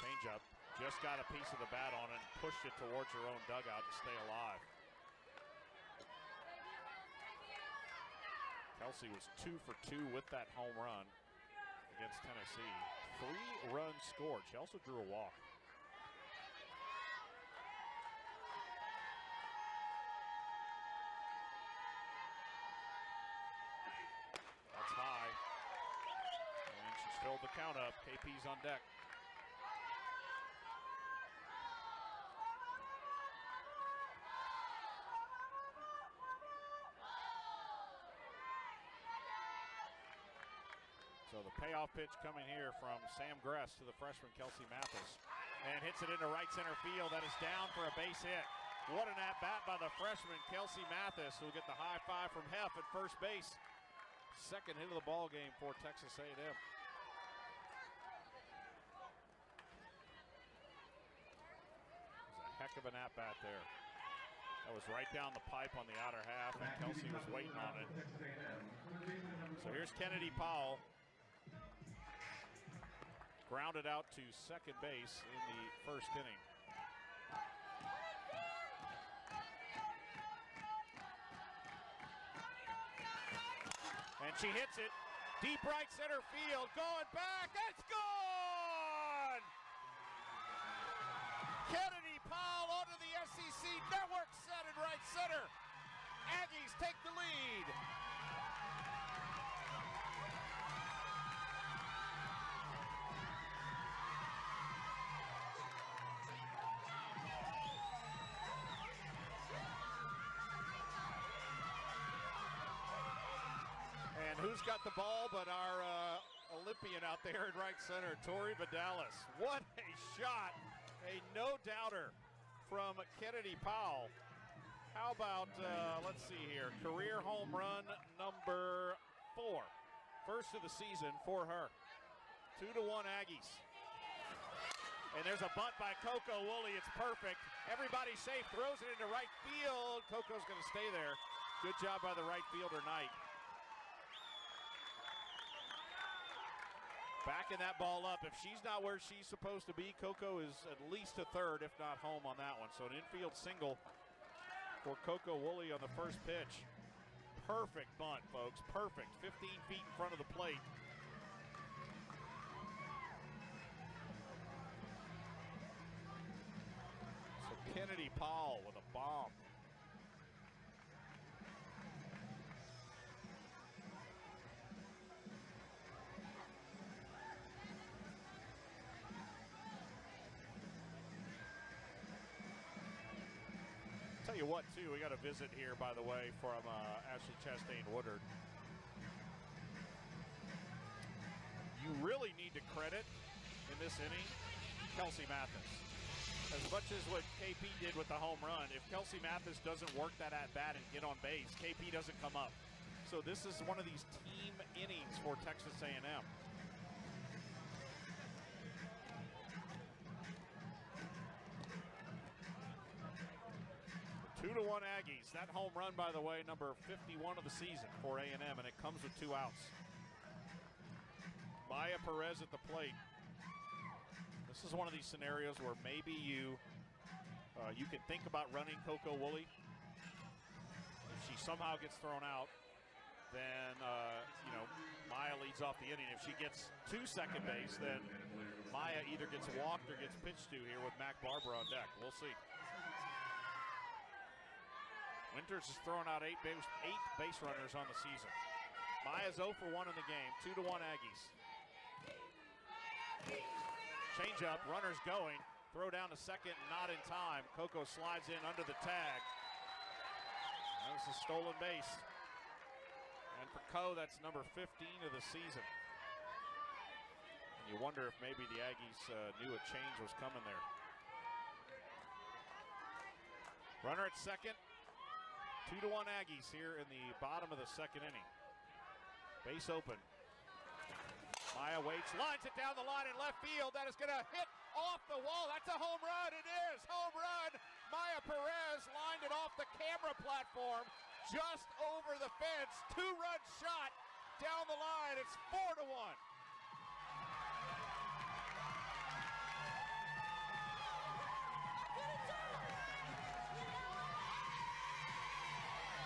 Changeup, just got a piece of the bat on it and pushed it towards her own dugout to stay alive. Kelsey was 2 for 2 with that home run against Tennessee. 3 runs scored. She also drew a walk. That's high. And she's filled the count up. KP's on deck. So the payoff pitch coming here from Sam Gress to the freshman Kelsey Mathis. And hits it into right center field. That is down for a base hit. What an at-bat by the freshman Kelsey Mathis, who will get the high five from Heff at first base. Second hit of the ball game for Texas A&M. It was a heck of an at-bat there. That was right down the pipe on the outer half, and Kelsey was waiting on it. So here's Kennedy Powell. Grounded out to second base in the first inning. And she hits it deep right center field, going back, it's gone! Kennedy Powell onto the SEC Network set in right center. Aggies take the lead. And who's got the ball but our Olympian out there in right center, Tori Vidalis. What a shot, a no-doubter from Kennedy Powell. How about, let's see here, career home run number 4. First of the season for her. 2-1 Aggies. And there's a bunt by Coco Woolley. It's perfect. Everybody safe, throws it into right field. Coco's going to stay there. Good job by the right fielder, Knight. Backing that ball up. If she's not where she's supposed to be, Coco is at least a third, if not home on that one. So an infield single for Coco Woolley on the first pitch. Perfect bunt, folks. Perfect. 15 feet in front of the plate. So Kennedy Powell with a bomb. Tell you what, too, we got a visit here, by the way, from Ashley Chastain Woodard. You really need to credit in this inning Kelsey Mathis. As much as what KP did with the home run, if Kelsey Mathis doesn't work that at-bat and get on base, KP doesn't come up. So this is one of these team innings for Texas A&M. 2-1 Aggies. That home run, by the way, number 51 of the season for A&M, and it comes with 2 outs. Maya Perez at the plate. This is one of these scenarios where maybe you can think about running Coco Woolley. If she somehow gets thrown out, then Maya leads off the inning. If she gets to second base, then Maya either gets walked or gets pitched to here with Mac Barber on deck. We'll see. Winters has thrown out 8 base runners on the season. Maya's 0 for 1 in the game. 2-1 Aggies. Change up, runners going. Throw down to second, not in time. Coco slides in under the tag. That was a stolen base. And for Co, that's number 15 of the season. And you wonder if maybe the Aggies knew a change was coming there. Runner at second. 2-1 Aggies here in the bottom of the second inning. Base open. Maya waits, lines it down the line in left field. That is going to hit off the wall. That's a home run. It is. Home run. Maya Perez lined it off the camera platform just over the fence. 2-run shot down the line. It's 4-1.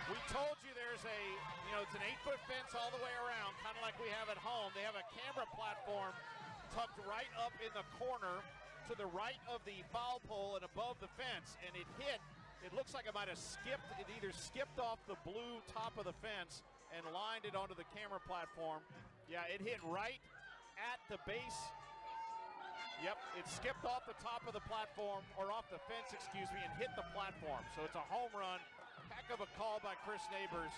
We told you there's it's an 8-foot fence all the way around, kind of like we have at home. They have a camera platform tucked right up in the corner to the right of the foul pole and above the fence, and it looks like it might have skipped. It either skipped off the blue top of the fence and lined it onto the camera platform. Yeah, it hit right at the base. Yep, it skipped off the top of the platform, or off the fence, excuse me, and hit the platform. So it's a home run. Heck of a call by Chris Neighbors,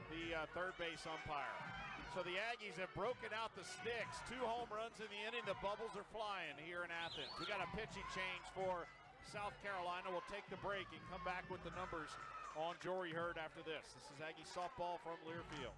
the third base umpire. So the Aggies have broken out the sticks. 2 home runs in the inning. The bubbles are flying here in Athens. We got a pitching change for South Carolina. We'll take the break and come back with the numbers on Jory Hurd after this. This is Aggie softball from Learfield.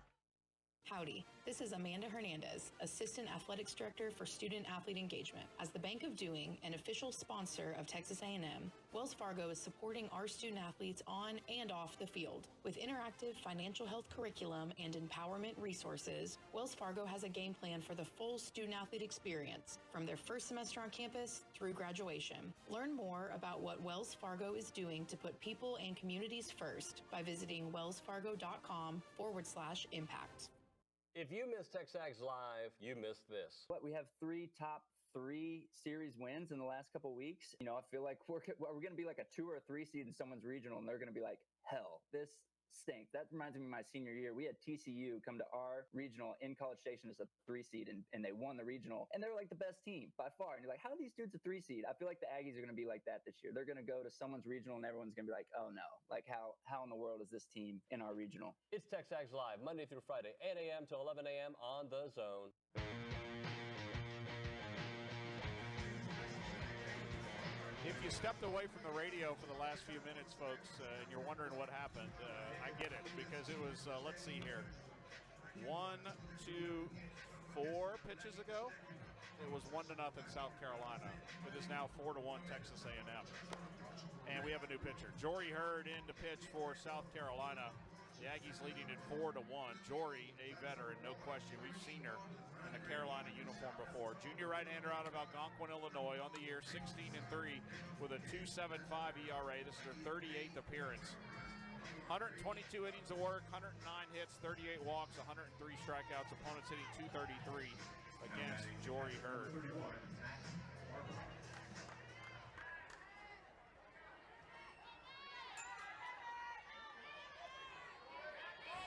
Howdy, this is Amanda Hernandez, Assistant Athletics Director for Student Athlete Engagement. As the Bank of Doing, an official sponsor of Texas A&M, Wells Fargo is supporting our student athletes on and off the field. With interactive financial health curriculum and empowerment resources, Wells Fargo has a game plan for the full student athlete experience, from their first semester on campus through graduation. Learn more about what Wells Fargo is doing to put people and communities first by visiting wellsfargo.com/impact. If you missed TexAgs Live, you missed this. But we have 3 top 3 series wins in the last couple of weeks. I feel like we're going to be like a 2 or 3 seed in someone's regional, and they're going to be like, hell, this stinks. That reminds me of my senior year. We had TCU come to our regional in College Station as a 3 seed, and they won the regional, and they were like the best team by far. And you're like, how are these dudes a 3 seed? I feel like the Aggies are going to be like that this year. They're going to go to someone's regional, and everyone's going to be like, oh no, like how in the world is this team in our regional? It's TexAgs Live, Monday through Friday, 8 a.m. to 11 a.m. on The Zone. If you stepped away from the radio for the last few minutes, folks, and you're wondering what happened, I get it, because it was, let's see here, 1, 2, 4 pitches ago, it was 1-0 South Carolina. It is now 4-1 Texas A&M. And we have a new pitcher. Jory Hurd in to pitch for South Carolina. The Aggies leading at 4-1. Jory, a veteran, no question. We've seen her in a Carolina uniform before. Junior right-hander out of Algonquin, Illinois, on the year, 16-3 with a 2.75 ERA. This is her 38th appearance. 122 innings of work, 109 hits, 38 walks, 103 strikeouts. Opponents hitting 233 against Jory Hurd.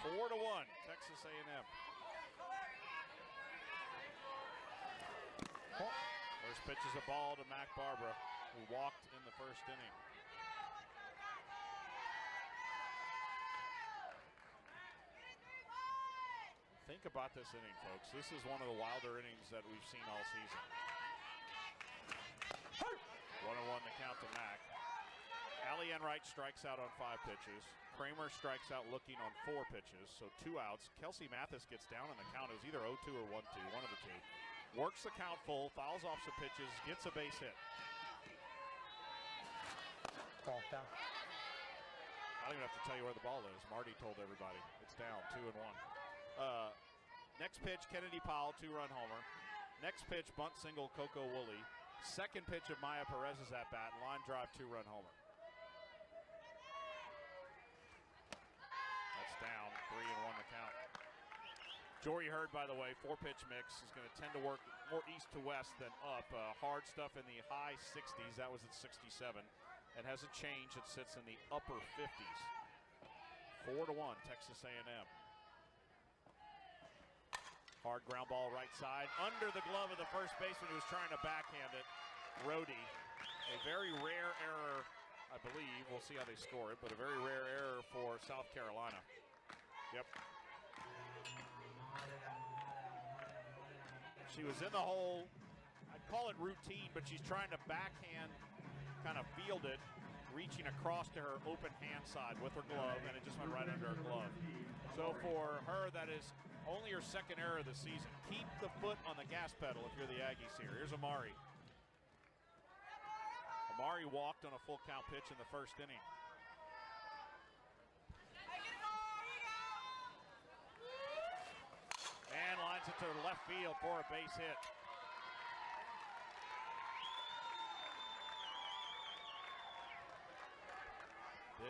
4-1, Texas A&M. First pitch is a ball to Mac Barbara, who walked in the first inning. Think about this inning, folks. This is one of the wilder innings that we've seen all season. 1-1 the count to Mac. Allie Enright strikes out on 5 pitches. Kramer strikes out looking on 4 pitches, so 2 outs. Kelsey Mathis gets down on the count. It was either 0-2 or 1-2, one of the two. Works the count full, fouls off some pitches, gets a base hit. Ball down. I don't even have to tell you where the ball is. Marty told everybody. It's down, 2-1. Next pitch, Kennedy Powell, 2-run homer. Next pitch, bunt single, Coco Woolley. Second pitch of Maya Perez's at bat, line drive, 2-run homer. That's down, 3-1 the count. Jory Hurd, by the way, 4-pitch mix, is going to tend to work more east to west than up. Hard stuff in the high 60s. That was at 67. And has a change. It sits in the upper 50s. 4-1, Texas A&M. Hard ground ball right side. Under the glove of the first baseman who was trying to backhand it. Rhodey. A very rare error, I believe. We'll see how they score it, but a very rare error for South Carolina. Yep. She was in the hole. I'd call it routine, but she's trying to backhand, kind of field it, reaching across to her open hand side with her glove, and it just went right under her glove. So for her, that is only her second error of the season. Keep the foot on the gas pedal if you're the Aggies here. Here's Amari. Amari walked on a full count pitch in the first inning. And lines it to left field for a base hit.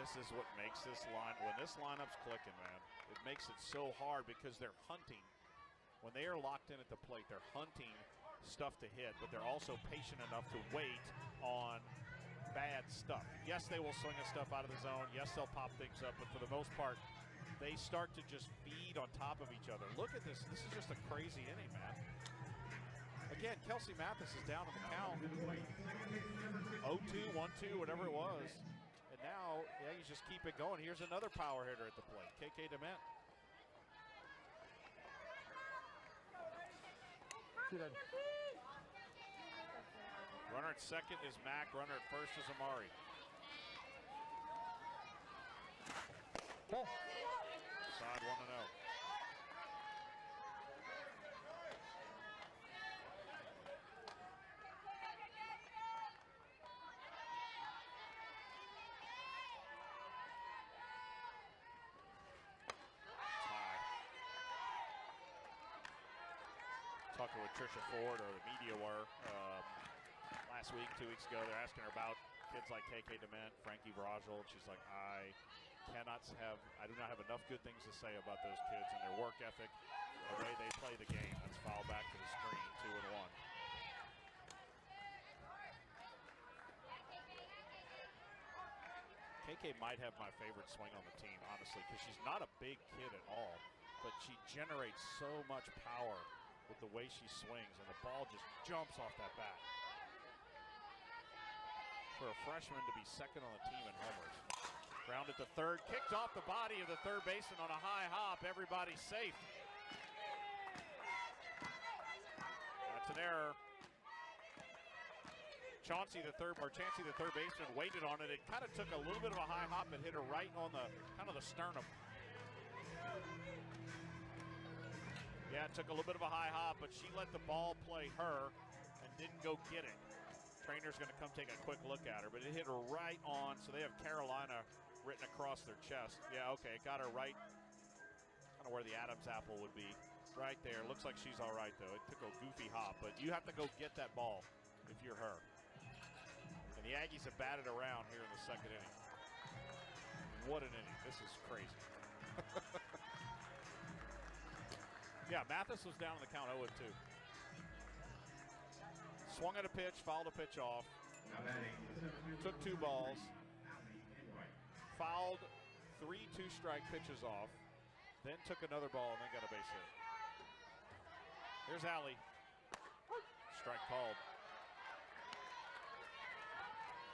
This is what makes this line, when this lineup's clicking, man, it makes it so hard because they're hunting. When they are locked in at the plate, they're hunting stuff to hit, but they're also patient enough to wait on bad stuff. Yes, they will swing at stuff out of the zone. Yes, they'll pop things up, but for the most part, they start to just feed on top of each other. Look at this. This is just a crazy inning, man. Again, Kelsey Mathis is down on the count. 0-2, 1-2, whatever it was. And now, yeah, you just keep it going. Here's another power hitter at the plate, Kei Dement. Runner at second is Mack. Runner at first is Amari. Side 1-0. Talking with Trisha Ford, or the media were, last week, 2 weeks ago. They're asking her about kids like Kei Dement, Frankie Brajol. She's like, I do not have enough good things to say about those kids and their work ethic, the way they play the game. Let's foul back to the screen, 2-1. KK might have my favorite swing on the team, honestly, because she's not a big kid at all, but she generates so much power with the way she swings, and the ball just jumps off that bat. For a freshman to be second on the team in homers. Ground at the third, kicked off the body of the third baseman on a high hop. Everybody's safe. That's an error. Chancey, the third baseman, waited on it. It kind of took a little bit of a high hop and hit her right on the kind of the sternum. Yeah, it took a little bit of a high hop, but she let the ball play her and didn't go get it. Trainer's going to come take a quick look at her, but it hit her right on, so they have Carolina written across their chest. Yeah, okay, it got her right, kind of where the Adam's apple would be. Right there. Looks like she's all right, though. It took a goofy hop, but you have to go get that ball if you're her. And the Aggies have batted around here in the second inning. What an inning. This is crazy. Yeah, Mathis was down on the count 0-2. Swung at a pitch, fouled a pitch off. Took 2 balls. Fouled 3 2-strike pitches off. Then took another ball and then got a base hit. Here's Allie. Strike called.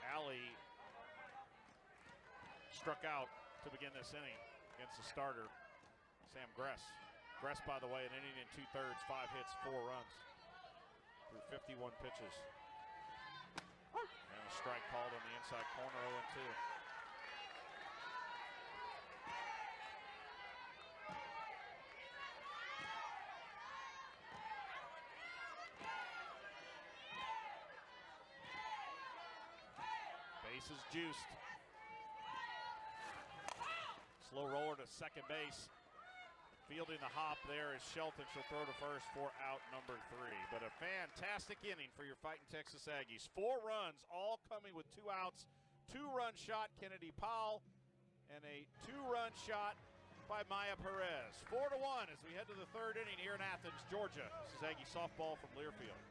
Allie struck out to begin this inning against the starter, Sam Gress. Gress, by the way, an inning and 2/3, 5 hits, 4 runs through 51 pitches. And a strike called on the inside corner, 0-2. Base is juiced. Slow roller to second base. Fielding the hop there is Shelton. She'll throw to first for out number 3. But a fantastic inning for your Fighting Texas Aggies. 4 runs, all coming with 2 outs. 2-run shot, Kennedy Powell, and a 2-run shot by Maya Perez. 4-1 as we head to the 3rd inning here in Athens, Georgia. This is Aggie softball from Learfield.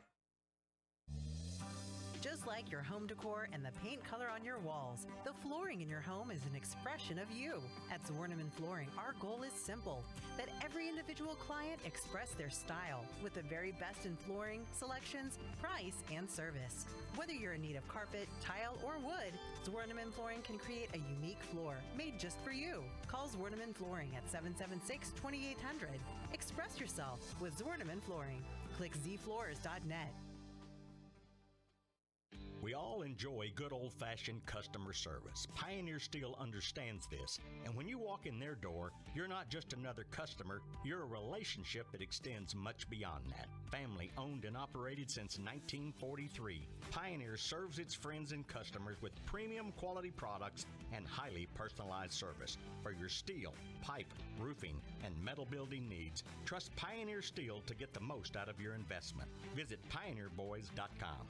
Just like your home decor and the paint color on your walls, the flooring in your home is an expression of you. At Zwerneman Flooring, our goal is simple, that every individual client express their style with the very best in flooring, selections, price, and service. Whether you're in need of carpet, tile, or wood, Zwerneman Flooring can create a unique floor made just for you. Call Zwerneman Flooring at 776-2800. Express yourself with Zwerneman Flooring. Click zfloors.net. We all enjoy good old-fashioned customer service. Pioneer Steel understands this, and when you walk in their door, you're not just another customer, you're a relationship that extends much beyond that. Family owned and operated since 1943, Pioneer serves its friends and customers with premium quality products and highly personalized service. For your steel, pipe, roofing, and metal building needs, trust Pioneer Steel to get the most out of your investment. Visit pioneerboys.com.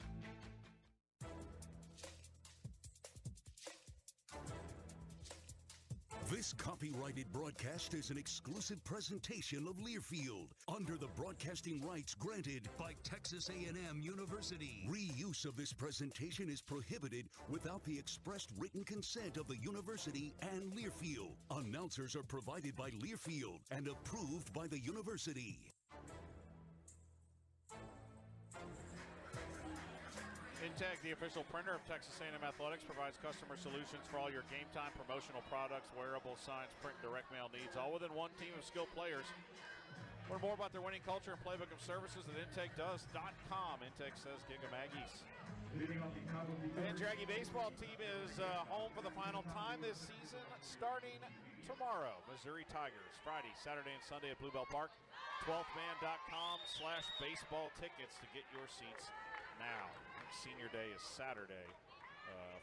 This copyrighted broadcast is an exclusive presentation of Learfield under the broadcasting rights granted by Texas A&M University. Reuse of this presentation is prohibited without the expressed written consent of the university and Learfield. Announcers are provided by Learfield and approved by the university. Integ, the official printer of Texas A&M Athletics, provides customer solutions for all your game time promotional products, wearables, signs, print, and direct mail needs, all within one team of skilled players. Learn more about their winning culture and playbook of services at integdoes.com. Integ says Giga Maggies. And your Aggie baseball team is home for the final time this season, starting tomorrow. Missouri Tigers, Friday, Saturday, and Sunday at Bluebell Park. 12thman.com/baseball tickets to get your seats now. Senior Day is Saturday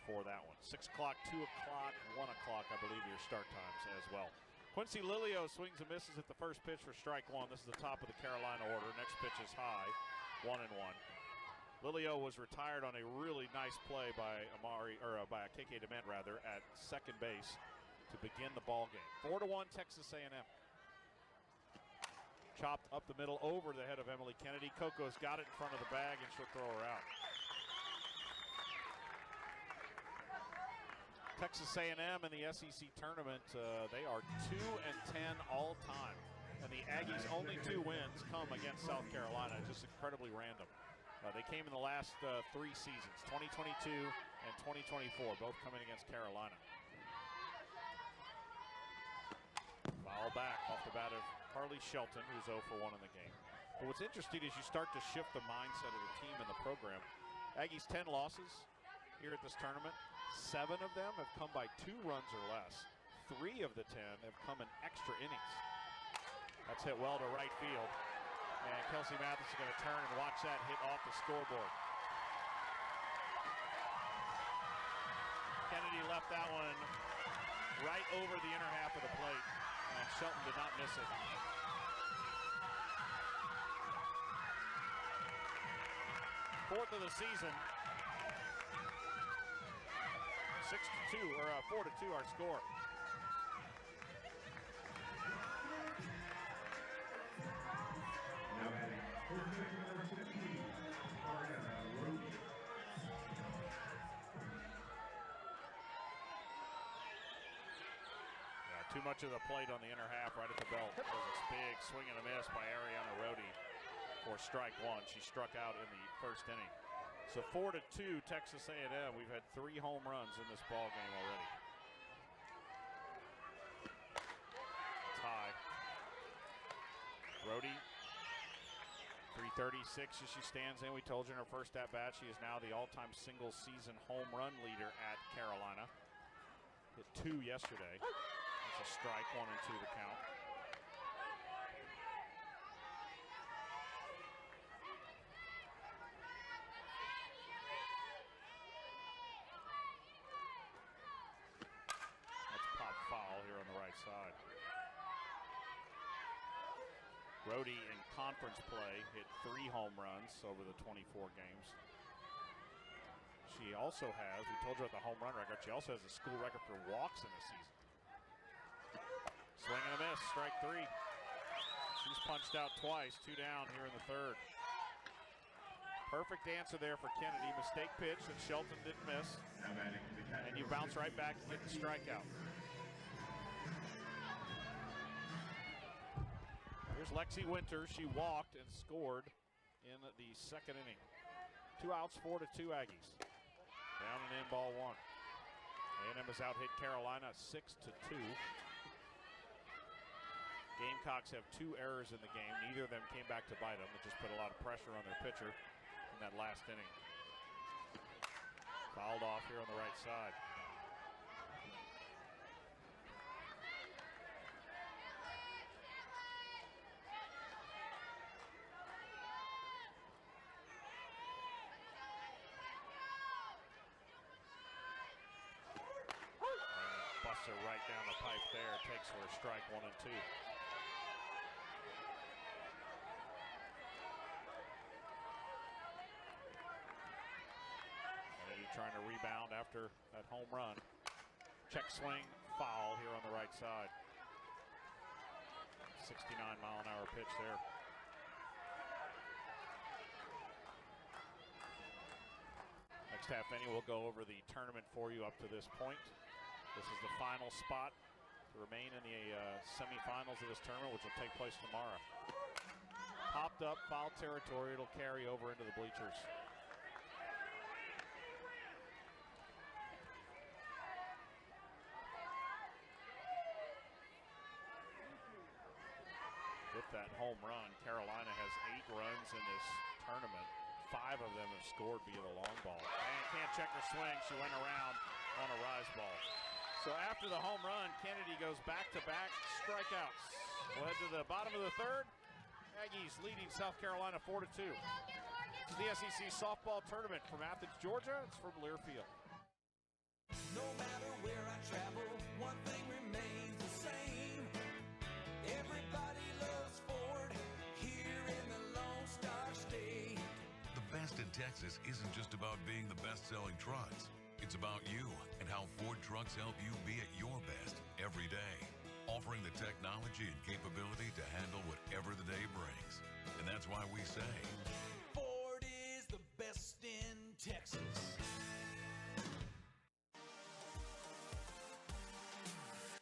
for that one. 6 o'clock, 2 o'clock, 1 o'clock, I believe, your start times as well. Quincy Lilio swings and misses at the first pitch for strike one. This is the top of the Carolina order. Next pitch is high, 1-1. Lilio was retired on a really nice play by by KK Dement rather at second base to begin the ball game. 4-1 Texas A&M. Chopped up the middle over the head of Emily Kennedy. Coco's got it in front of the bag, and she'll throw her out. Texas A&M in the SEC tournament, they are 2-10 all time. And the Aggies' only 2 wins come against South Carolina. Just incredibly random. They came in the last 3 seasons, 2022 and 2024, both coming against Carolina. Foul back off the bat of Carly Shelton, who's 0 for 1 in the game. But what's interesting is you start to shift the mindset of the team and the program. Aggies 10 losses here at this tournament. 7 of them have come by 2 runs or less. 3 of the 10 have come in extra innings. That's hit well to right field. And Kelsey Mathis is going to turn and watch that hit off the scoreboard. Kennedy left that one right over the inner half of the plate. And Shelton did not miss it. Fourth of the season. 6-2 or 4-2 our score. Too much of the plate on the inner half right at the belt. It was a big swing and a miss by Ariana Rhodey for strike one. She struck out in the first inning. So 4-2 Texas A&M. We've had 3 home runs in this ball game already. Tie. Rhodey, 336 as she stands in. We told you in her first at bat, she is now the all-time single season home run leader at Carolina. Hit 2 yesterday. That's a strike, 1 and 2 the count. Side. Rhodey in conference play hit 3 home runs over the 24 games. She also has, we told you about the home run record, she also has a school record for walks in the season. Swing and a miss, strike 3. She's punched out twice, 2 down here in the third. Perfect answer there for Kennedy. Mistake pitch that Shelton didn't miss. And you bounce right back and get the strikeout. Here's Lexi Winters. She walked and scored in the second inning. 2 outs, 4-2 Aggies. Down and in, ball 1. A&M has out-hit Carolina 6-2. Gamecocks have 2 errors in the game. Neither of them came back to bite them. It just put a lot of pressure on their pitcher in that last inning. Fouled off here on the right side. Busts her right down the pipe there. Takes her a strike, 1 and 2. Trying to rebound after that home run. Check swing, foul here on the right side. 69-mile-an-hour pitch there. Next half inning, we'll go over the tournament for you up to this point. This is the final spot to remain in the semifinals of this tournament, which will take place tomorrow. Popped up, foul territory. It'll carry over into the bleachers. With that home run, Carolina has 8 runs in this tournament. 5 of them have scored via the long ball. And can't check her swing. She went around on a rise ball. So after the home run, Kennedy goes back-to-back strikeouts. Led to the bottom of the third. Aggies leading South Carolina 4-2. This is the SEC softball tournament from Athens, Georgia. It's from Learfield. No matter where I travel, one thing remains the same. Everybody loves Ford here in the Lone Star State. The best in Texas isn't just about being the best-selling trucks. It's about you and how Ford trucks help you be at your best every day, offering the technology and capability to handle whatever the day brings. And that's why we say, Ford is the best in Texas.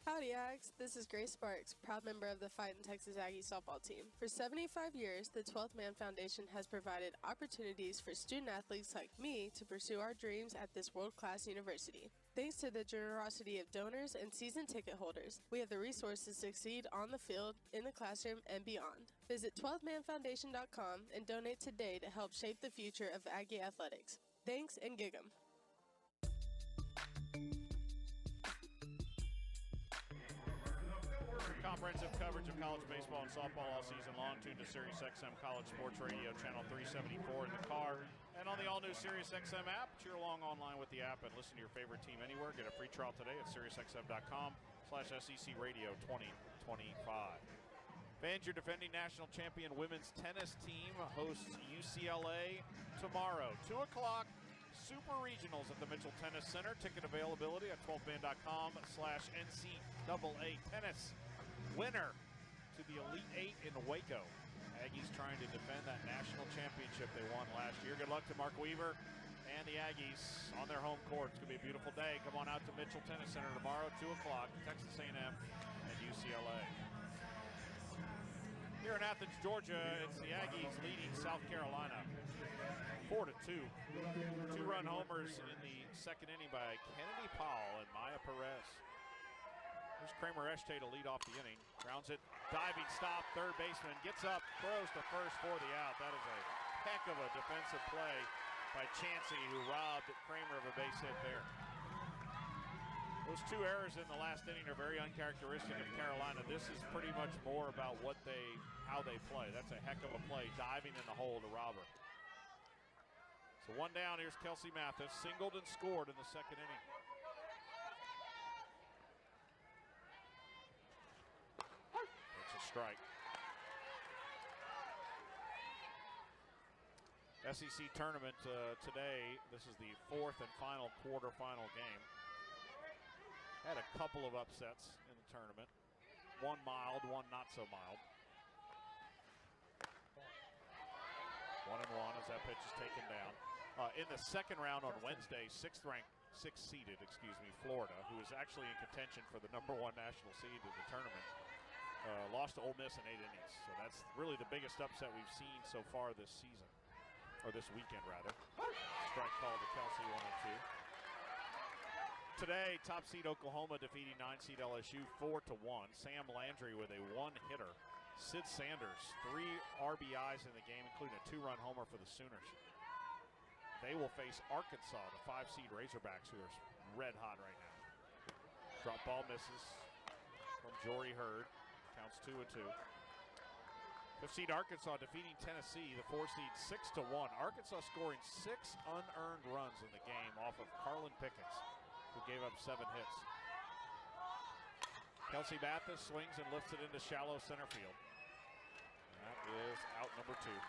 Howdy, Ags. This is Grace Sparks, proud member of the Fightin' Texas Aggie softball team. For 75 years, the 12th Man Foundation has provided opportunities for student athletes like me to pursue our dreams at this world-class university. Thanks to the generosity of donors and season ticket holders, we have the resources to succeed on the field, in the classroom, and beyond. Visit 12thmanfoundation.com and donate today to help shape the future of Aggie athletics. Thanks, and gig 'em. Comprehensive coverage of college baseball and softball all season long. Tune to Sirius XM College Sports Radio, channel 374 in the car, and on the all-new Sirius XM app. Cheer along online with the app and listen to your favorite team anywhere. Get a free trial today at SiriusXM.com/SEC Radio 2025. Fans, your defending national champion women's tennis team hosts UCLA tomorrow, 2 o'clock. Super Regionals at the Mitchell Tennis Center. Ticket availability at 12man.com/NCAA Tennis. Winner to the Elite 8 in Waco. Aggies trying to defend that national championship they won last year. Good luck to Mark Weaver and the Aggies on their home court. It's going to be a beautiful day. Come on out to Mitchell Tennis Center tomorrow, 2 o'clock, Texas A&M and UCLA. Here in Athens, Georgia, it's the Aggies leading South Carolina 4-2. 2-run homers in the second inning by Kennedy Powell and Maya Perez. Here's Kramer Eshte to lead off the inning. Grounds it, diving stop, third baseman gets up, throws to first for the out. That is a heck of a defensive play by Chansey, who robbed Kramer of a base hit there. Those 2 errors in the last inning are very uncharacteristic of Carolina. This is pretty much more about how they play. That's a heck of a play, diving in the hole to rob her. So 1 down, here's Kelsey Mathis, singled and scored in the second inning. It's a strike. SEC tournament today. This is the 4th and final quarterfinal game. Had a couple of upsets in the tournament. One mild, one not so mild. 1-1 as that pitch is taken down. In the second round on Wednesday, 6th-seeded, Florida, who is actually in contention for the #1 national seed of the tournament, lost to Ole Miss in 8 innings. So that's really the biggest upset we've seen so far this season, or this weekend rather. Strike call to Kelsey, 1-2. Today, top seed Oklahoma defeating 9-seed LSU 4-1. Sam Landry with a 1-hitter. Sid Sanders, 3 RBIs in the game, including a 2-run homer for the Sooners. They will face Arkansas, the 5-seed Razorbacks, who are red hot right now. Drop ball misses from Jory Hurd. Counts 2-2. 5th-seed Arkansas defeating Tennessee, the 4-seed 6-1. Arkansas scoring 6 unearned runs in the game off of Carlin Pickens, who gave up 7 hits. Kelsey Mathis swings and lifts it into shallow center field. That is out number 2.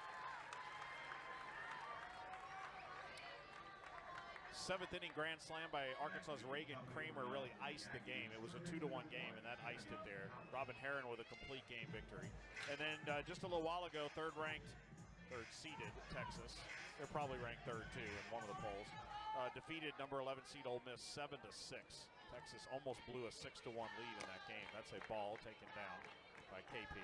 seventh inning grand slam by Arkansas's Reagan Kramer really iced the game. It was a 2-1 game, and that iced it there. Robin Herron with a complete game victory. And then just a little while ago, third-seeded Texas. They're probably ranked third, too, in one of the polls. Defeated number 11 seed Ole Miss 7-6. Texas almost blew a 6-1 lead in that game. That's a ball taken down by KP.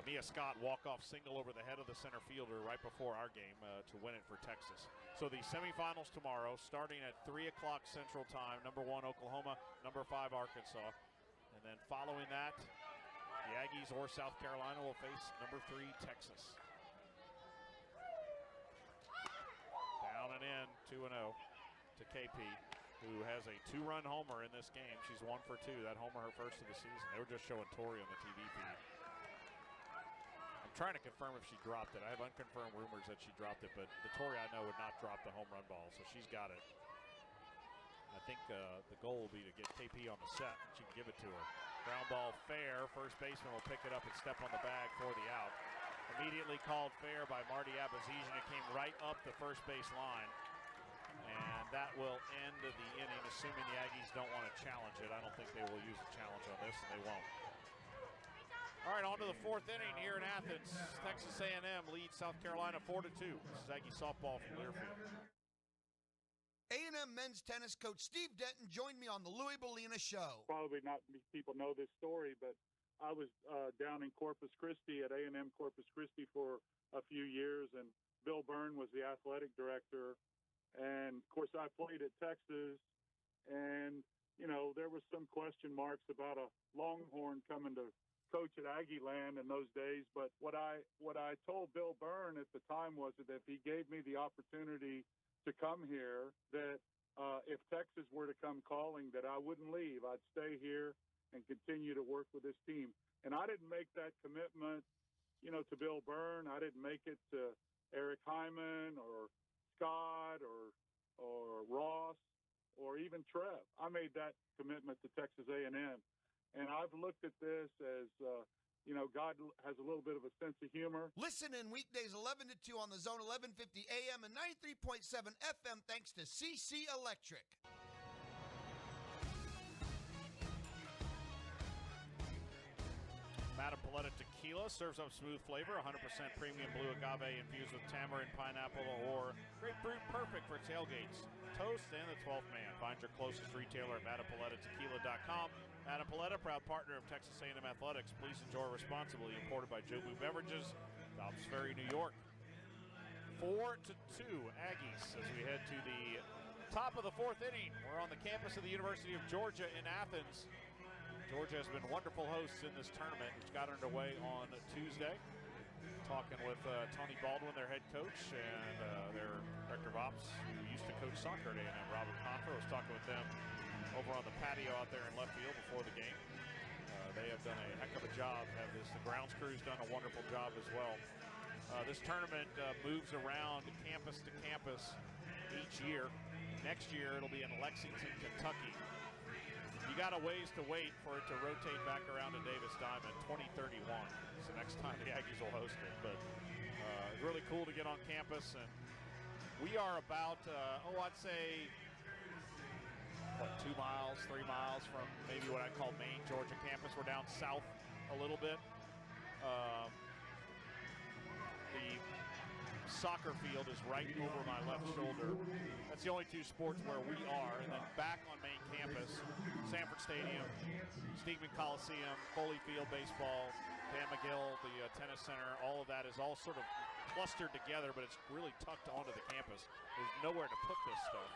Mia Scott walk-off single over the head of the center fielder right before our game to win it for Texas. So the semifinals tomorrow, starting at 3 o'clock Central Time. Number 1 Oklahoma, number 5 Arkansas. And then following that, the Aggies or South Carolina will face number 3 Texas. Down and in, 2-0 to KP, who has a 2-run homer in this game. She's 1 for 2. That homer her first of the season. They were just showing Tori on the TV feed. I'm trying to confirm if she dropped it. I have unconfirmed rumors that she dropped it, but the Tori I know would not drop the home run ball, so she's got it. I think the goal will be to get KP on the set. She can give it to her. Ground ball fair. First baseman will pick it up and step on the bag for the out. Immediately called fair by Marty Abazizian. It came right up the first base line. And that will end the inning, assuming the Aggies don't want to challenge it. I don't think they will use a challenge on this, and they won't. All right, on to the 4th inning here in Athens. Texas A&M leads South Carolina 4-2. This is Aggie softball from Learfield. A&M men's tennis coach Steve Denton joined me on the Louis Bellina Show. Probably not many people know this story, but I was down in Corpus Christi at A&M Corpus Christi for a few years, and Bill Byrne was the athletic director. And, of course, I played at Texas, and, you know, there was some question marks about a Longhorn coming to coach at Aggie Land in those days. But what I told Bill Byrne at the time was that if he gave me the opportunity to come here, that if Texas were to come calling, that I wouldn't leave. I'd stay here and continue to work with this team. And I didn't make that commitment, you know, to Bill Byrne. I didn't make it to Eric Hyman or Scott or Ross or even Trev. I made that commitment to Texas A&M. And I've looked at this as, you know, God has a little bit of a sense of humor. Listen in weekdays 11 to 2 on the Zone, 1150 AM and 93.7 FM thanks to CC Electric. Madame Paletta Tequila serves up smooth flavor, 100% premium blue agave infused with tamarind, pineapple, or grapefruit, perfect for tailgates, toast, and the 12th man. Find your closest retailer at MadamePalettaTequila.com. Madame Paletta, proud partner of Texas A&M Athletics. Please enjoy responsibly. Imported by Jobu Beverages, Dobbs Ferry, New York. 4-2 Aggies as we head to the top of the 4th inning. We're on the campus of the University of Georgia in Athens. Georgia has been wonderful hosts in this tournament, which got underway on Tuesday. Talking with Tony Baldwin, their head coach, and their director of ops, who used to coach soccer at A&M, Robert Confer. I was talking with them over on the patio out there in left field before the game. They have done a heck of a job. The grounds crew's done a wonderful job as well. This tournament moves around campus to campus each year. Next year, it'll be in Lexington, Kentucky. You got a ways to wait for it to rotate back around to Davis Diamond, 2031. So next time the Aggies will host it. But it's really cool to get on campus. And we are about, I'd say, 2 miles, 3 miles from maybe what I call main Georgia campus. We're down south a little bit. The soccer field is right over my left shoulder. That's the only 2 sports where we are. And then back on main campus, Sanford Stadium, Stegeman Coliseum, Foley Field baseball, Dan McGill, the tennis center, all of that is all sort of clustered together, but it's really tucked onto the campus. There's nowhere to put this stuff.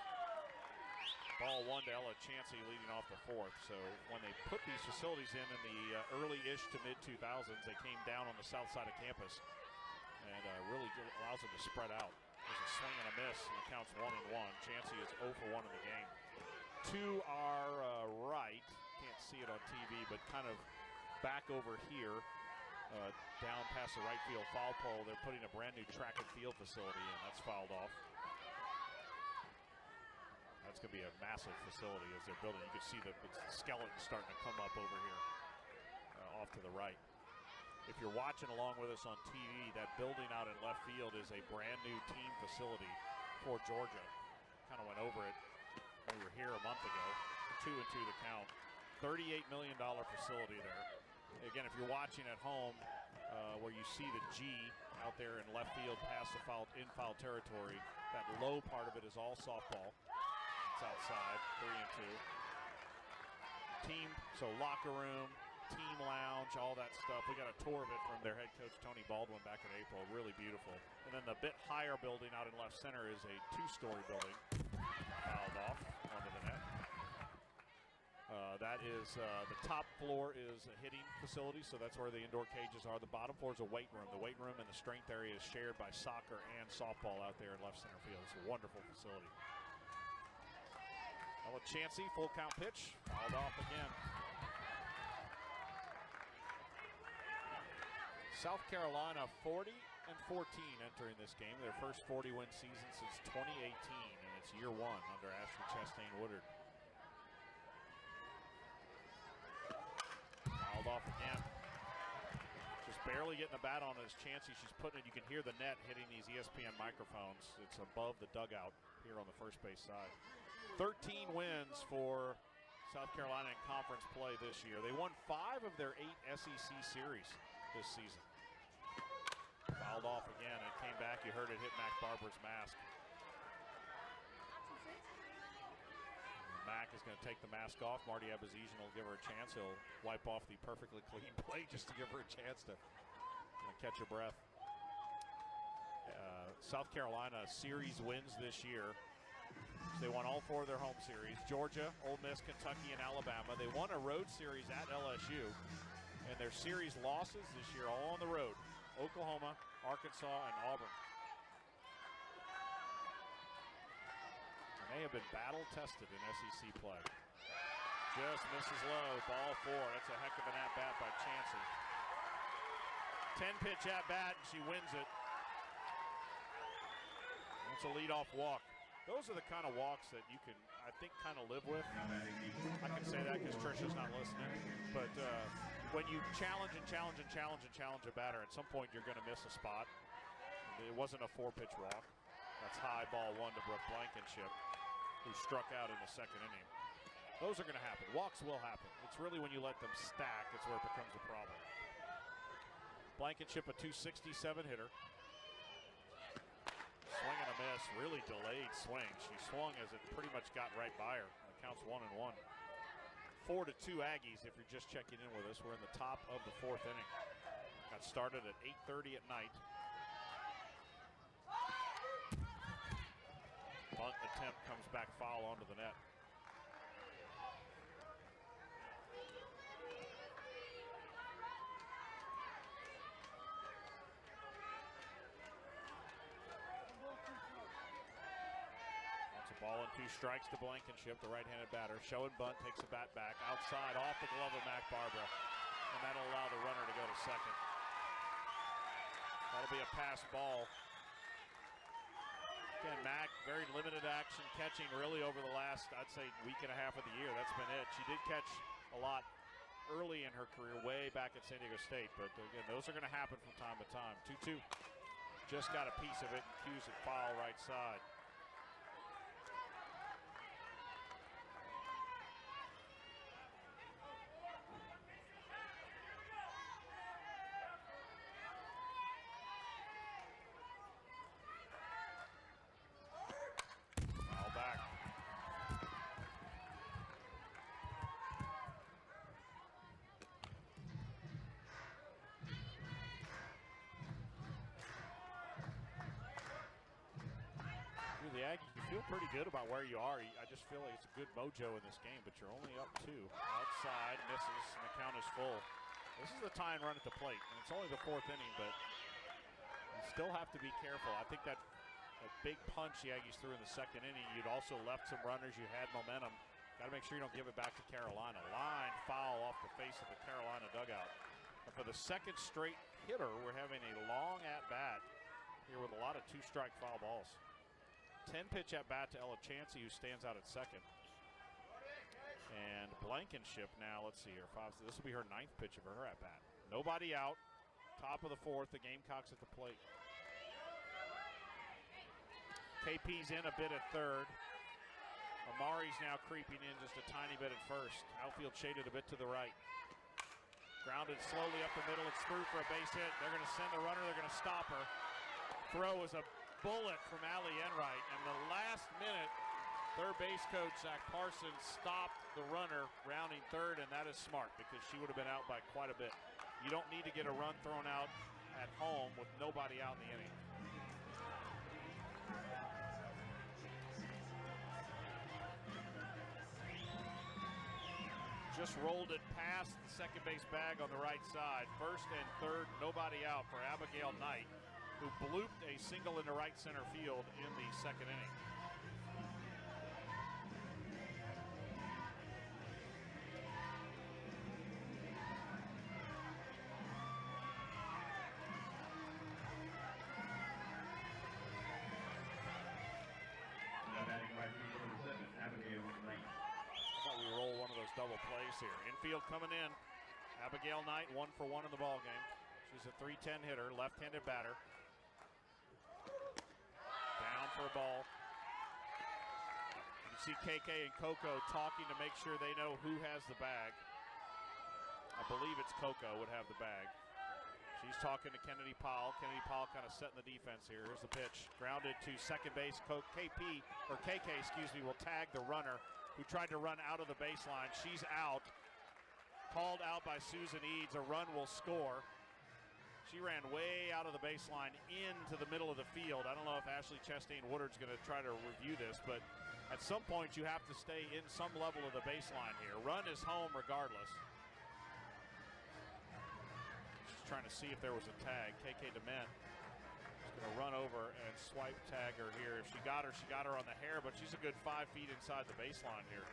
Ball 1 to Ella Chansey leading off the 4th. So when they put these facilities in the early-ish to mid-2000s, they came down on the south side of campus. And really allows them to spread out. There's a swing and a miss, and it counts 1-1. Chansey is 0 for 1 in the game. To our right, can't see it on TV, but kind of back over here, down past the right field foul pole, they're putting a brand new track and field facility in. That's fouled off. That's going to be a massive facility as they're building. You can see the skeleton starting to come up over here, off to the right. If you're watching along with us on TV, that building out in left field is a brand new team facility for Georgia. kind of went over it when we were here a month ago. 2-2 the count. $38 million facility there. Again, if you're watching at home, where you see the G out there in left field past the in foul territory, that low part of it is all softball. It's outside, 3-2. Team, so locker room, team lounge, all that stuff. We got a tour of it from their head coach, Tony Baldwin, back in April. Really beautiful. And then the bit higher building out in left center is a 2-story building. Fouled off onto the net. That is, the top floor is a hitting facility, so that's where the indoor cages are. The bottom floor is a weight room. The weight room and the strength area is shared by soccer and softball out there in left center field. It's a wonderful facility. Ella Chansey, full count pitch, fouled off again. South Carolina 40-14 entering this game. Their first 40-win season since 2018, and it's year one under Ashley Chastain Woodard. Fouled off again. Just barely getting the bat on it as Chansey. She's putting it. You can hear the net hitting these ESPN microphones. It's above the dugout here on the first base side. 13 wins for South Carolina in conference play this year. They won 5 of their 8 SEC series this season. Fouled off again and came back. You heard it hit Mac Barber's mask. Mac is going to take the mask off. Marty Abazizian will give her a chance. He'll wipe off the perfectly clean plate just to give her a chance to catch her breath. South Carolina series wins this year. They won all 4 of their home series. Georgia, Ole Miss, Kentucky, and Alabama. They won a road series at LSU. And their series losses this year all on the road. Oklahoma, Arkansas, and Auburn. And they have been battle-tested in SEC play. Just misses low, ball 4. That's a heck of an at-bat by Chansey. 10-pitch at-bat, and she wins it. It's a leadoff walk. Those are the kind of walks that you can, I think, kind of live with. I can say that because Trisha's not listening. But when you challenge and challenge and challenge and challenge a batter, at some point you're going to miss a spot. It wasn't a 4-pitch walk. That's high, ball 1 to Brooke Blankenship, who struck out in the second inning. Those are going to happen. Walks will happen. It's really when you let them stack, it's where it becomes a problem. Blankenship, a 267 hitter. Swing and a miss, really delayed swing. She swung as it pretty much got right by her. The count's 1-1. 4-2 Aggies if you're just checking in with us. We're in the top of the 4th inning. Got started at 8:30 at night. Bunt attempt comes back foul onto the net. Ball and 2 strikes to Blankenship, the right-handed batter. Show and bunt, takes a bat back. Outside, off the glove of Mac Barbara. And that'll allow the runner to go to second. That'll be a pass ball. Again, Mac, very limited action catching really over the last, I'd say, week and a half of the year. That's been it. She did catch a lot early in her career, way back at San Diego State. But again, those are going to happen from time to time. 2-2. Just got a piece of it and cues it foul right side. The Aggies, you feel pretty good about where you are. I just feel like it's a good mojo in this game, but you're only up 2. Outside, misses, and the count is full. This is the tying run at the plate, and it's only the 4th inning, but you still have to be careful. I think that big punch the Aggies threw in the second inning, you'd also left some runners, you had momentum. Got to make sure you don't give it back to Carolina. Line foul off the face of the Carolina dugout. And for the second straight hitter, we're having a long at-bat here with a lot of 2-strike foul balls. 10-pitch at-bat to Ella Chansey, who stands out at second. And Blankenship now, let's see here, this will be her 9th pitch of her at-bat. Nobody out, top of the 4th, the Gamecocks at the plate. KP's in a bit at 3rd. Amari's now creeping in just a tiny bit at first. Outfield shaded a bit to the right. Grounded slowly up the middle. It's through for a base hit. They're going to send the runner. They're going to stop her. Throw is a bullet from Allie Enright. And the last minute, third base coach Zach Parsons stopped the runner rounding third, and that is smart because she would have been out by quite a bit. You don't need to get a run thrown out at home with nobody out in the inning. Just rolled it past the second base bag on the right side. First and third, nobody out for Abigail Knight, who blooped a single into right center field in the second inning. Double plays here. Infield coming in. Abigail Knight 1 for 1 in the ball game. She's a .310 hitter, left-handed batter. Down for a ball. You see KK and Coco talking to make sure they know who has the bag. I believe it's Coco would have the bag. She's talking to Kennedy Powell. Kennedy Powell kind of setting the defense here. Here's the pitch. Grounded to second base. KK, will tag the runner who tried to run out of the baseline. She's out. Called out by Susan Eads. A run will score. She ran way out of the baseline into the middle of the field. I don't know if Ashley Chastain Woodard's going to try to review this, but at some point you have to stay in some level of the baseline here. Run is home regardless. She's trying to see if there was a tag. KK DeMent is going to run over and swipe tag her here. If she got her on the hair, but she's a good 5 feet inside the baseline here.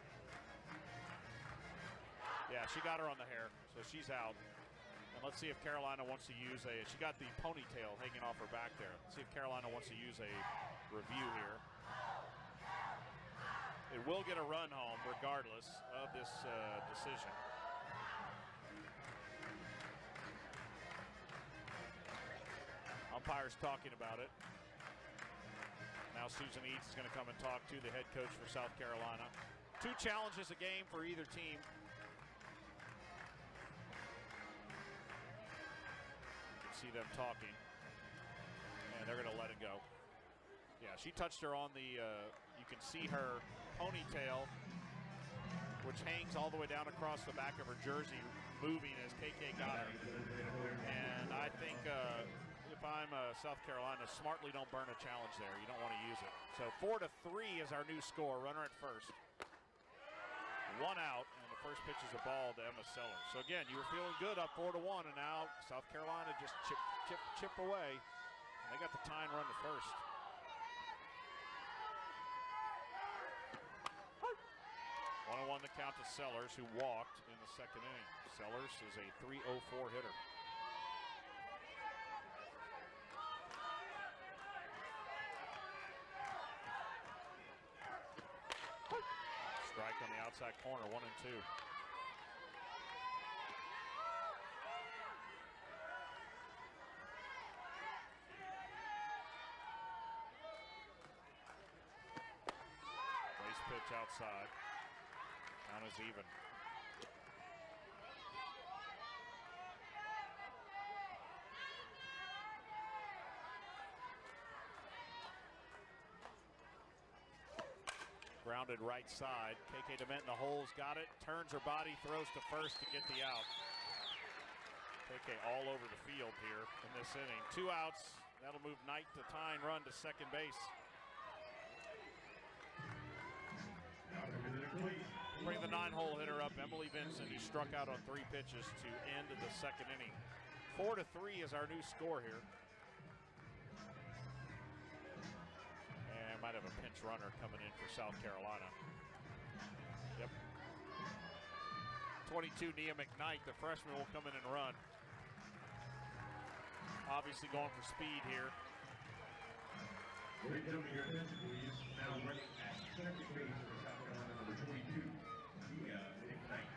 Yeah, she got her on the hair, so she's out. And let's see if Carolina wants to use she got the ponytail hanging off her back there. Let's see if Carolina wants to use a review here. It will get a run home regardless of this decision. Umpires talking about it. Now Susan Eads is going to come and talk to the head coach for South Carolina. 2 challenges a game for either team. You can see them talking. And they're going to let it go. Yeah, she touched her on the, you can see her ponytail, which hangs all the way down across the back of her jersey, moving as KK got her. And I think if I'm South Carolina, smartly don't burn a challenge there. You don't want to use it. So 4-3 is our new score. Runner at first. 1 out, and the first pitch is a ball to Emma Sellers. So again, you were feeling good up 4-1, and now South Carolina just chip away. And they got the tying run to first. 1-1 the count to Sellers, who walked in the second inning. Sellers is a .304 hitter. Strike on the outside corner, 1-2. Base pitch outside. Count is even. Grounded right side. KK DeMent in the holes, got it, turns her body, throws to first to get the out. KK all over the field here in this inning. 2 outs. That'll move Knight to tying run to second base. Bring the 9-hole hitter up, Emily Vincent, who struck out on 3 pitches to end the second inning. 4-3 is our new score here. And might have a pinch runner coming in for South Carolina. Yep. 22, Nia McKnight, the freshman, will come in and run. Obviously going for speed here. Your attention, please. Now running at second base for South Carolina, number 22, Nia McKnight.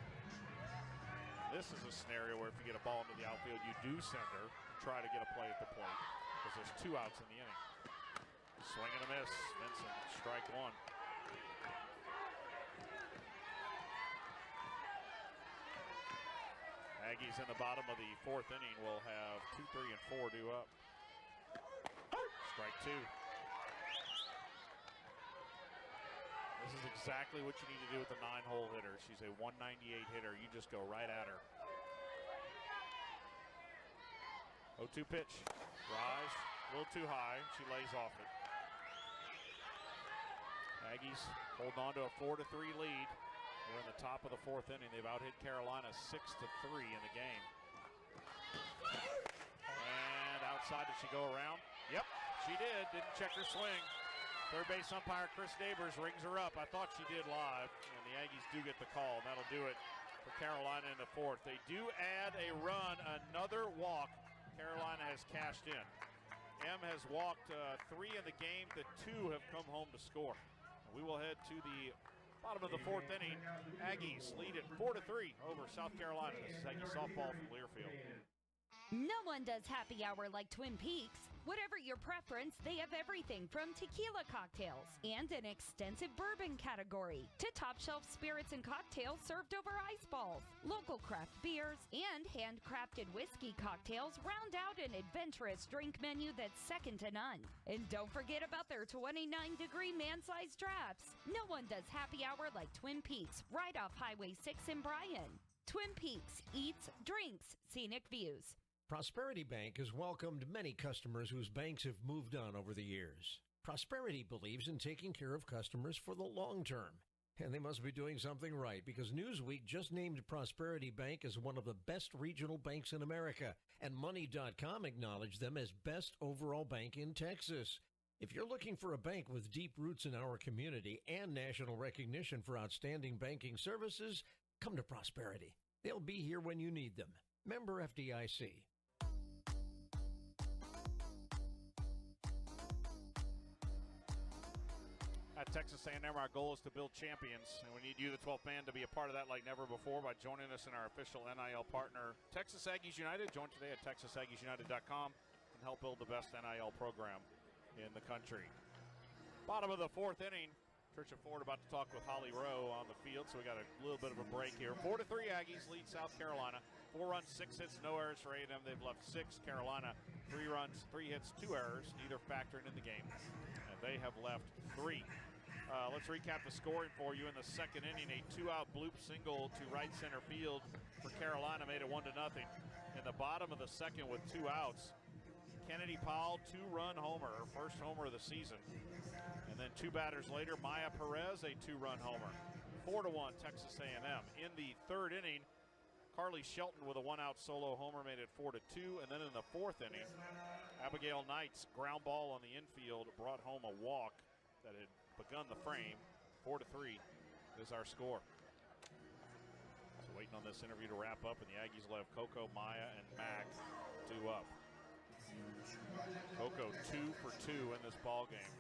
This is a scenario where if you get a ball into the outfield, you do send her and try to get a play at the plate because there's 2 outs in the inning. Swing and a miss. Vincent, strike 1. Aggies in the bottom of the fourth inning will have 2, 3, and 4 due up. Strike 2. This is exactly what you need to do with a 9-hole hitter. She's a 198 hitter. You just go right at her. 0-2 pitch. Rise. A little too high. She lays off it. Aggies holding on to a 4-3 lead. We're in the top of the fourth inning. They've out-hit Carolina 6-3 in the game. And outside, did she go around? Yep, she did. Didn't check her swing. Third base umpire Chris Neighbors rings her up. I thought she did live, and the Aggies do get the call. And that'll do it for Carolina in the fourth. They do add a run, another walk. Carolina has cashed in. M has walked 3 in the game. The 2 have come home to score. We will head to the bottom of the fourth inning. Aggies lead it 4-3 over South Carolina. This is Aggie softball from Learfield. No one does happy hour like Twin Peaks. Whatever your preference, they have everything from tequila cocktails and an extensive bourbon category to top shelf spirits and cocktails served over ice balls. Local craft beers and handcrafted whiskey cocktails round out an adventurous drink menu that's second to none. And don't forget about their 29-degree man-sized drafts. No one does happy hour like Twin Peaks right off Highway 6 in Bryan. Twin Peaks eats, drinks, scenic views. Prosperity Bank has welcomed many customers whose banks have moved on over the years. Prosperity believes in taking care of customers for the long term. And they must be doing something right because Newsweek just named Prosperity Bank as one of the best regional banks in America, and Money.com acknowledged them as best overall bank in Texas. If you're looking for a bank with deep roots in our community and national recognition for outstanding banking services, come to Prosperity. They'll be here when you need them. Member FDIC. At Texas A&M, our goal is to build champions, and we need you, the 12th man, to be a part of that like never before by joining us in our official NIL partner, Texas Aggies United. Join today at TexasAggiesUnited.com and help build the best NIL program in the country. Bottom of the fourth inning. Tricia Ford about to talk with Holly Rowe on the field, so we got a little bit of a break here. 4-3 Aggies lead South Carolina. 4 runs, 6 hits, no errors for A&M. They've left 6. Carolina, 3 runs, 3 hits, 2 errors, neither factoring in the game. And they have left 3. Let's recap the scoring for you. In the second inning, a 2-out bloop single to right center field for Carolina made it 1-0. In the bottom of the second with 2 outs, Kennedy Powell, 2-run homer, her first homer of the season. And then 2 batters later, Maya Perez, a 2-run homer. 4-1 Texas A&M. In the third inning, Carly Shelton with a 1-out solo homer made it 4-2. And then in the fourth inning, Abigail Knight's ground ball on the infield brought home a walk that had begun the frame. 4-3 is our score. So waiting on this interview to wrap up, and the Aggies will have Coco, Maya, and Mac 2 up. Coco 2 for 2 in this ball game.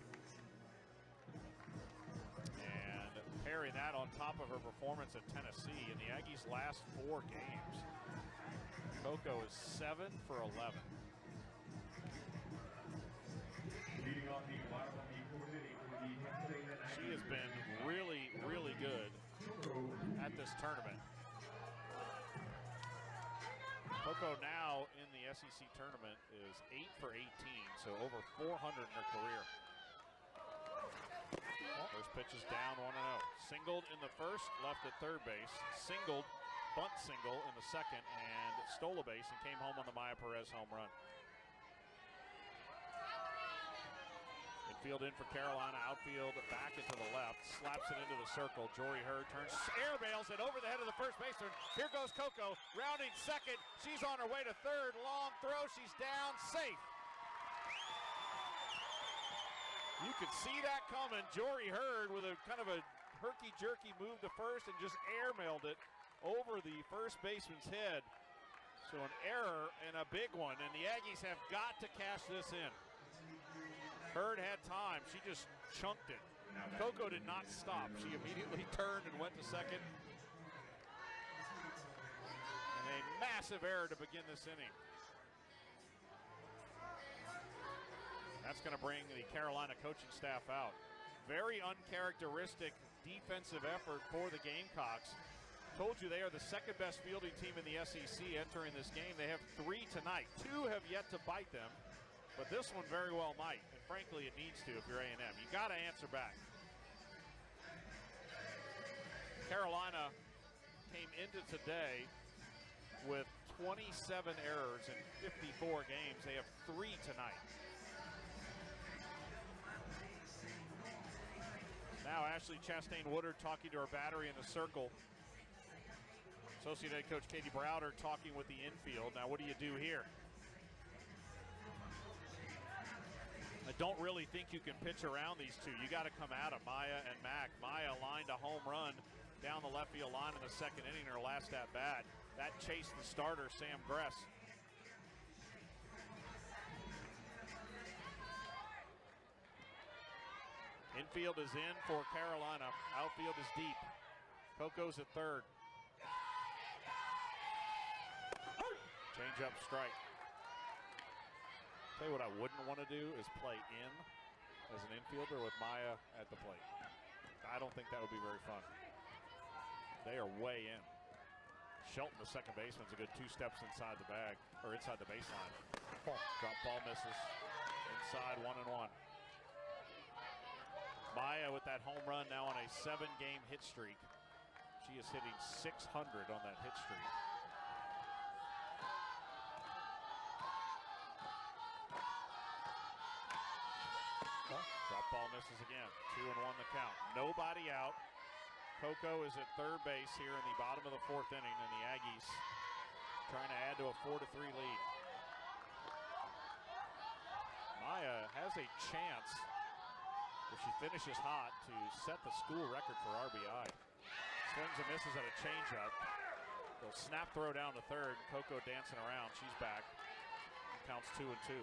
And pairing that on top of her performance at Tennessee in the Aggies' last 4 games, Coco is 7 for 11. Leading on the bottom of the fourth inning for the Texas A&M. She has been really, really good at this tournament. Coco now in the SEC tournament is 8 for 18, so over 400 in her career. First pitch is down 1-0. Singled in the first, left at third base. Singled, bunt single in the second, and stole a base and came home on the Maya Perez home run. Infield in for Carolina, outfield back into the left, slaps it into the circle. Jory Hurd turns, airmails it over the head of the first baseman. Here goes Coco, rounding second. She's on her way to third. Long throw, she's down, safe. You could see that coming. Jory Hurd with a kind of a herky-jerky move to first and just airmailed it over the first baseman's head. So an error and a big one, and the Aggies have got to cash this in. Hurd had time. She just chunked it. Coco did not stop. She immediately turned and went to second. And a massive error to begin this inning. That's going to bring the Carolina coaching staff out. Very uncharacteristic defensive effort for the Gamecocks. Told you they are the second best fielding team in the SEC entering this game. They have 3 tonight. 2 have yet to bite them, but this one very well might. And frankly, it needs to if you're A&M. You got to answer back. Carolina came into today with 27 errors in 54 games. They have 3 tonight. Now Ashley Chastain-Woodard talking to her battery in the circle. Associate head coach Katie Browder talking with the infield. Now what do you do here? I don't really think you can pitch around these two. You got to come at them, Maya and Mac. Maya lined a home run down the left field line in the second inning, her last at bat. That chased the starter, Sam Gress. Infield is in for Carolina. Outfield is deep. Coco's at third. Change up strike. Tell you what I wouldn't want to do is play in as an infielder with Maya at the plate. I don't think that would be very fun. They are way in. Shelton, the second baseman, is a good 2 steps inside the bag, or inside the baseline. Drop ball misses. Inside 1-1. Maya with that home run now on a 7-game hit streak. She is hitting .600 on that hit streak. Drop ball misses again. 2-1 the count. Nobody out. Coco is at third base here in the bottom of the 4th inning, and the Aggies trying to add to a 4-3 lead. Maya has a chance, if she finishes hot, to set the school record for RBI. Swings and misses at a changeup. They'll snap throw down to third. Coco dancing around. She's back. Counts 2-2.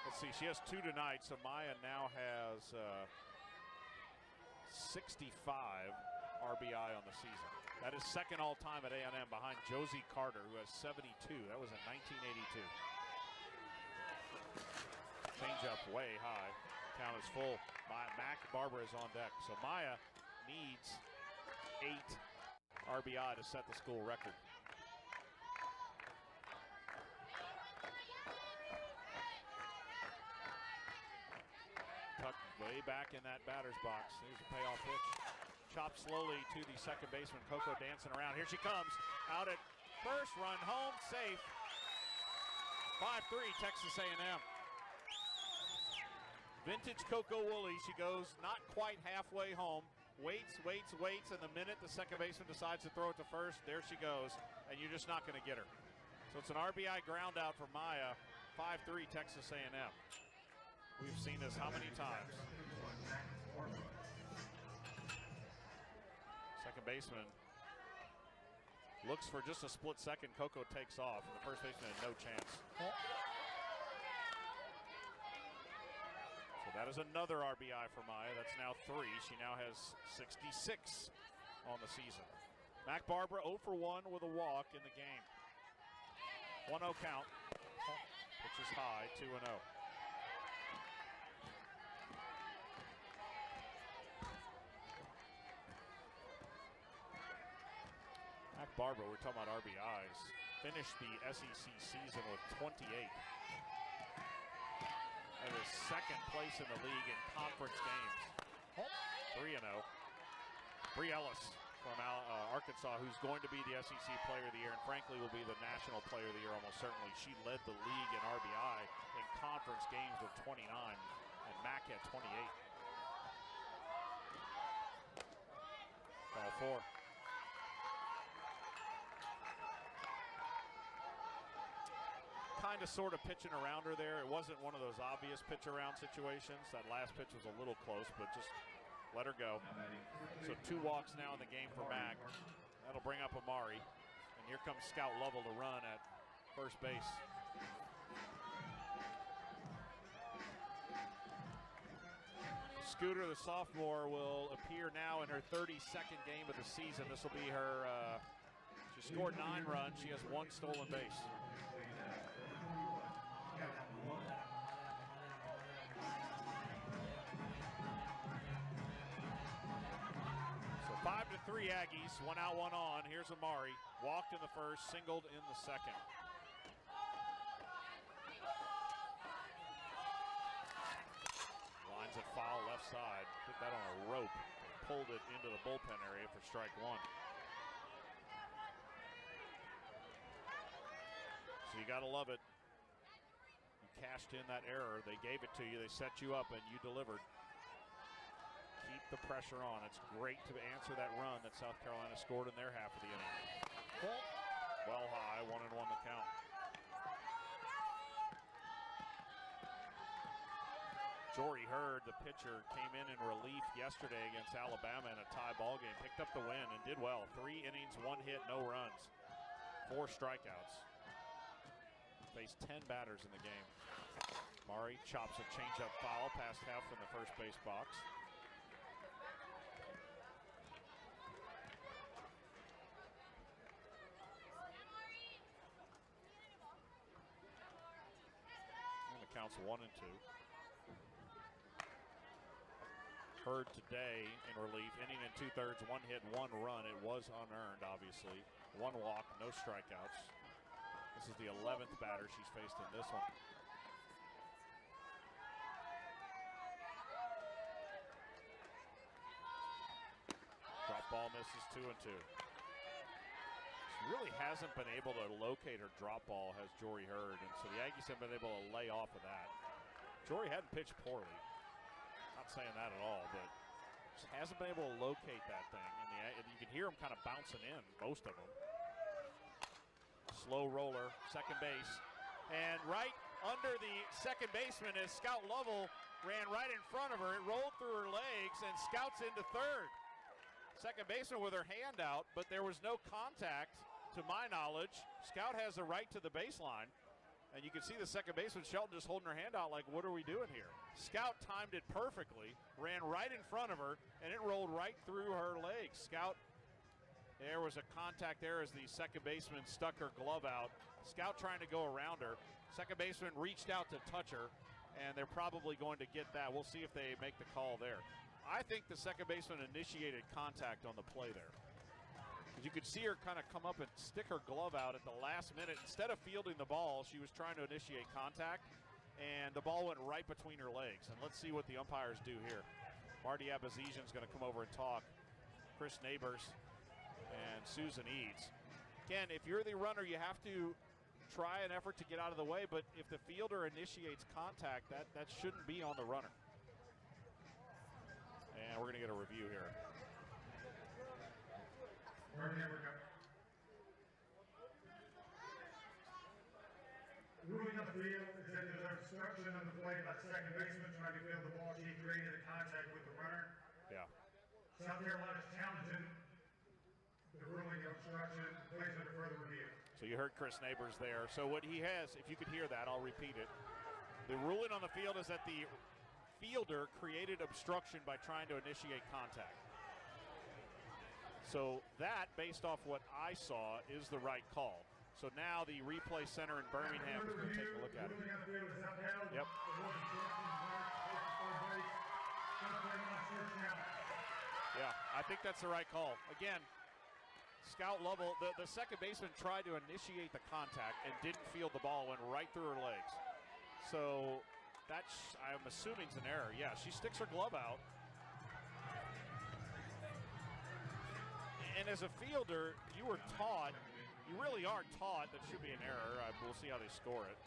Let's see, she has 2 tonight, so Maya now has 65 RBI on the season. That is second all-time at A&M behind Josie Carter, who has 72. That was in 1982. Change-up way high. Count is full. Mac Barbara is on deck. So Maya needs 8 RBI to set the school record. Tucked way back in that batter's box. Here's a payoff pitch. Chopped slowly to the second baseman. Coco dancing around. Here she comes. Out at first. Run home. Safe. 5-3 Texas A&M. Vintage Coco Woolley. She goes not quite halfway home. Waits, and the minute the second baseman decides to throw it to first, there she goes, and you're just not going to get her. So it's an RBI ground out for Maya. 5-3 Texas A&M. We've seen this how many times? Second baseman looks for just a split second. Coco takes off, and the first baseman had no chance. So that is another RBI for Maya. That's now 3. She now has 66 on the season. Mac Barbara 0 for 1 with a walk in the game. 1-0 count. Pitch is high, 2-0. Mac Barbara, we're talking about RBIs, finished the SEC season with 28. That is second place in the league in conference games. 3-0. Bree Ellis from Arkansas, who's going to be the SEC Player of the Year and frankly will be the National Player of the Year almost certainly. She led the league in RBI in conference games with 29, and Mac had 28. Ball 4. Kind of sort of pitching around her there. It wasn't one of those obvious pitch around situations. That last pitch was a little close, but just let her go. So 2 walks now in the game for Mac. That'll bring up Amari. And here comes Scout Lovell to run at first base. Scooter, the sophomore, will appear now in her 32nd game of the season. This will be her, she scored 9 runs. She has 1 stolen base. So 5-3 Aggies, 1 out, 1 on. Here's Amari. Walked in the first, singled in the second. Lines at foul left side. Put that on a rope. Pulled it into the bullpen area for strike one. So you got to love it. You cashed in that error. They gave it to you. They set you up, and you delivered. Keep the pressure on. It's great to answer that run that South Carolina scored in their half of the inning. Well high, 1-1 the count. Jory Hurd, the pitcher, came in relief yesterday against Alabama in a tie ball game. Picked up the win and did well. 3 innings, 1 hit, no runs. 4 strikeouts. Faced 10 batters in the game. Murray chops a changeup foul past half in the first base box. And the count's 1-2. Hurd today in relief, inning and 2/3, 1 hit, 1 run. It was unearned, obviously. 1 walk, no strikeouts. This is the 11th batter she's faced in this one. Drop ball misses 2-2. She really hasn't been able to locate her drop ball, has Jory Hurd, and so the Aggies have been able to lay off of that. Jory hadn't pitched poorly. Not saying that at all, but just hasn't been able to locate that thing. And you can hear them kind of bouncing in, most of them. Slow roller, second base. And right under the second baseman is Scout Lovell, ran right in front of her. It rolled through her legs and Scout's into third. Second baseman with her hand out, but there was no contact to my knowledge. Scout has the right to the baseline. And you can see the second baseman, Shelton, just holding her hand out like, what are we doing here? Scout timed it perfectly, ran right in front of her, and it rolled right through her legs. Scout, there was a contact there as the second baseman stuck her glove out. Scout trying to go around her. Second baseman reached out to touch her, and they're probably going to get that. We'll see if they make the call there. I think the second baseman initiated contact on the play there. You could see her kind of come up and stick her glove out at the last minute. Instead of fielding the ball, she was trying to initiate contact, and the ball went right between her legs. And let's see what the umpires do here. Marty Abazizian's going to come over and talk. Chris Neighbors and Susan Eads. Again, if you're the runner, you have to try an effort to get out of the way, but if the fielder initiates contact, that shouldn't be on the runner. And we're going to get a review here. Ruling on the field is that there's obstruction on the play by the second baseman trying to field the ball. She created a contact with the runner. Yeah. South Carolina's challenging the ruling of obstruction. Plays under further review. So you heard Chris Neighbors there. So what he has, if you could hear that, I'll repeat it. The ruling on the field is that the fielder created obstruction by trying to initiate contact. So that, based off what I saw, is the right call. So now the replay center in Birmingham is going to take a look at it. Yep. Yeah, I think that's the right call. Again, Scout Lovell, the second baseman tried to initiate the contact and didn't field the ball, went right through her legs. So that's, I'm assuming, is an error. Yeah, she sticks her glove out. And as a fielder, you were taught, you really are taught that should be an error. We'll see how they score it.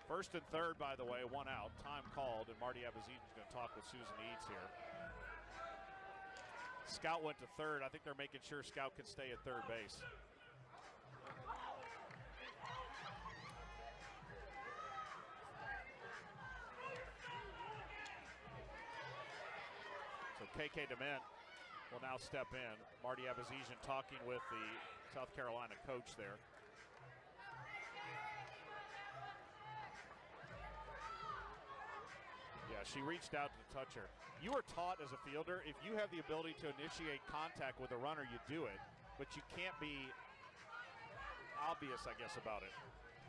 First and third, by the way, 1 out. Time called, and Marty Abazizian is going to talk with Susan Eads here. Scout went to third. I think they're making sure Scout can stay at third base. So KK DeMint will now step in. Marty Abazizian talking with the South Carolina coach there. Yeah, she reached out to touch her. You were taught as a fielder, if you have the ability to initiate contact with a runner, you do it. But you can't be obvious, I guess, about it.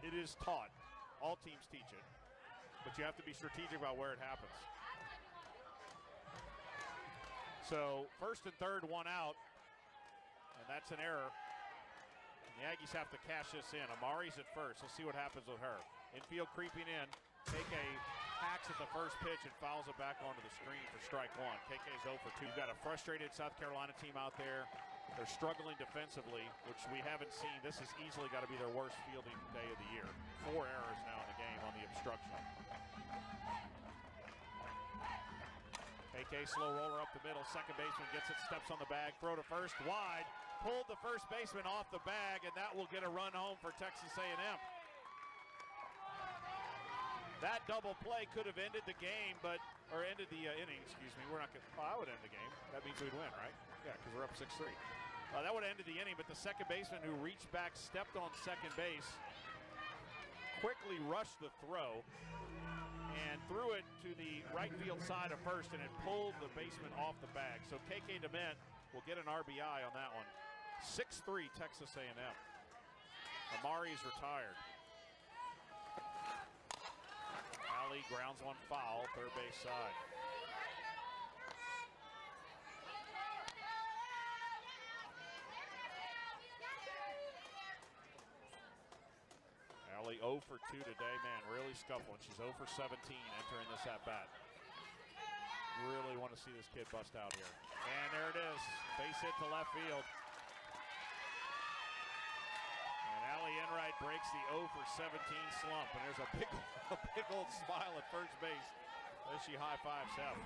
It is taught. All teams teach it. But you have to be strategic about where it happens. So first and third, 1 out. and that's an error. The Aggies have to cash this in. Amari's at first. Let's see what happens with her. Infield creeping in. KK hacks at the first pitch and fouls it back onto the screen for strike one. KK's 0 for 2. You've got a frustrated South Carolina team out there. They're struggling defensively, which we haven't seen. This has easily got to be their worst fielding day of the year. 4 errors now in the game on the obstruction. KK slow roller up the middle. Second baseman gets it, steps on the bag, throw to first, wide. Pulled the first baseman off the bag, and that will get a run home for Texas A&M. That double play could have ended the game, or ended the inning, excuse me. We're not going to, I would end the game. That means we'd win, right? Yeah, because we're up 6-3. That would have ended the inning, but the second baseman who reached back, stepped on second base, quickly rushed the throw, and threw it to the right field side of first, and it pulled the baseman off the bag. So KK DeMint will get an RBI on that one. 6-3 Texas A&M. Amari's retired. Alley grounds one foul, third base side. Alley 0 for 2 today, man, really scuffling. She's 0 for 17 entering this at-bat. Really want to see this kid bust out here. And there it is, base hit to left field. And Allie Enright breaks the 0 for 17 slump, and there's a big old smile at first base as she high-fives Hef.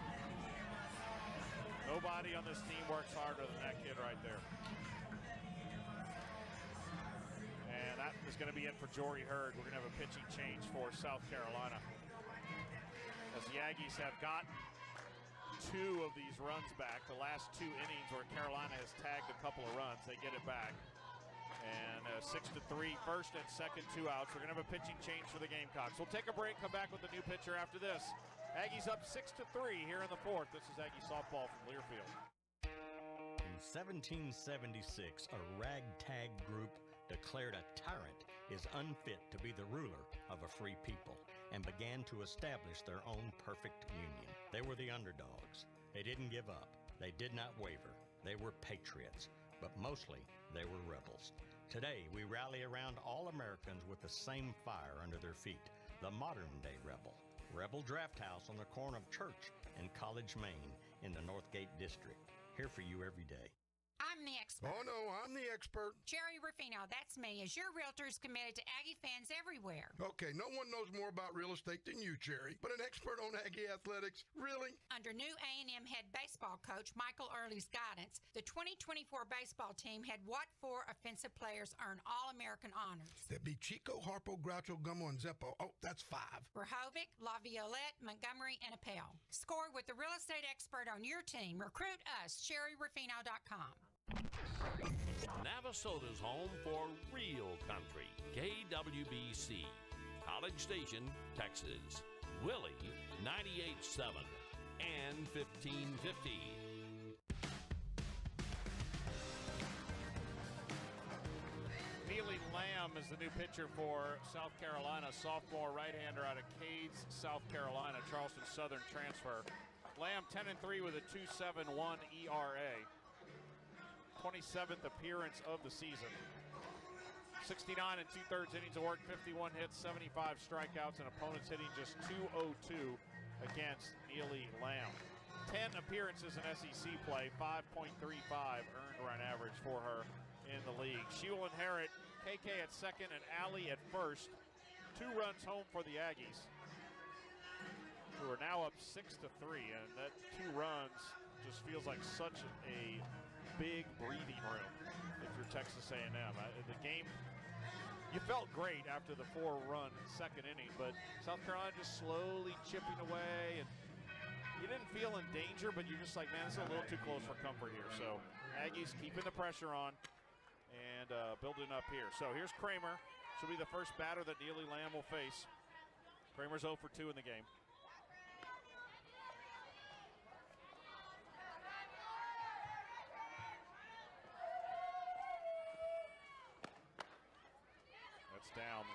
Nobody on this team works harder than that kid right there. And that is going to be it for Jory Hurd. We're going to have a pitching change for South Carolina, as the Aggies have gotten 2 of these runs back. The last 2 innings where Carolina has tagged a couple of runs, they get it back. And 6-3, first and second, 2 outs. We're going to have a pitching change for the Gamecocks. We'll take a break, come back with a new pitcher after this. Aggies up 6-3 here in the 4th. This is Aggie softball from Learfield. In 1776, a ragtag group declared a tyrant is unfit to be the ruler of a free people and began to establish their own perfect union. They were the underdogs. They didn't give up. They did not waver. They were patriots, but mostly they were rebels. Today, we rally around all Americans with the same fire under their feet, the modern-day rebel. Rebel Draft House on the corner of Church and College, Maine in the Northgate District. Here for you every day. I'm the expert. Oh, no, I'm the expert. Jerry Ruffino, that's me, as your realtor is committed to Aggie fans everywhere. Okay, no one knows more about real estate than you, Jerry, but an expert on Aggie athletics? Really? Under new A&M head baseball coach Michael Early's guidance, the 2024 baseball team had what 4 offensive players earn All-American honors? That'd be Chico, Harpo, Groucho, Gummo, and Zeppo. Oh, that's 5. Rehovic, LaViolette, Montgomery, and Appel. Score with the real estate expert on your team. Recruit us, SherryRuffino.com. Navasota's home for real country. KWBC, College Station, Texas. Willie, 98.7 and 1550. Neely Lamb is the new pitcher for South Carolina, sophomore right-hander out of Cades, South Carolina, Charleston Southern transfer. Lamb 10-3 with a 2.71 ERA. 27th appearance of the season. 69 2/3 innings of work, 51 hits, 75 strikeouts, and opponents hitting just .202 against Neely Lamb. 10 appearances in SEC play, 5.35 earned run average for her in the league. She will inherit KK at second and Allie at first. 2 runs home for the Aggies, who are now up 6-3, and that 2 runs just feels like such a big breathing room if you're Texas A&M. The game, you felt great after the 4-run second inning, but South Carolina just slowly chipping away, and you didn't feel in danger, but you're just like, man, this is a little too close for comfort here. So Aggies keeping the pressure on and building up here. So here's Kramer. She'll be the first batter that Neely Lamb will face. Kramer's 0 for 2 in the game. Down 1-0.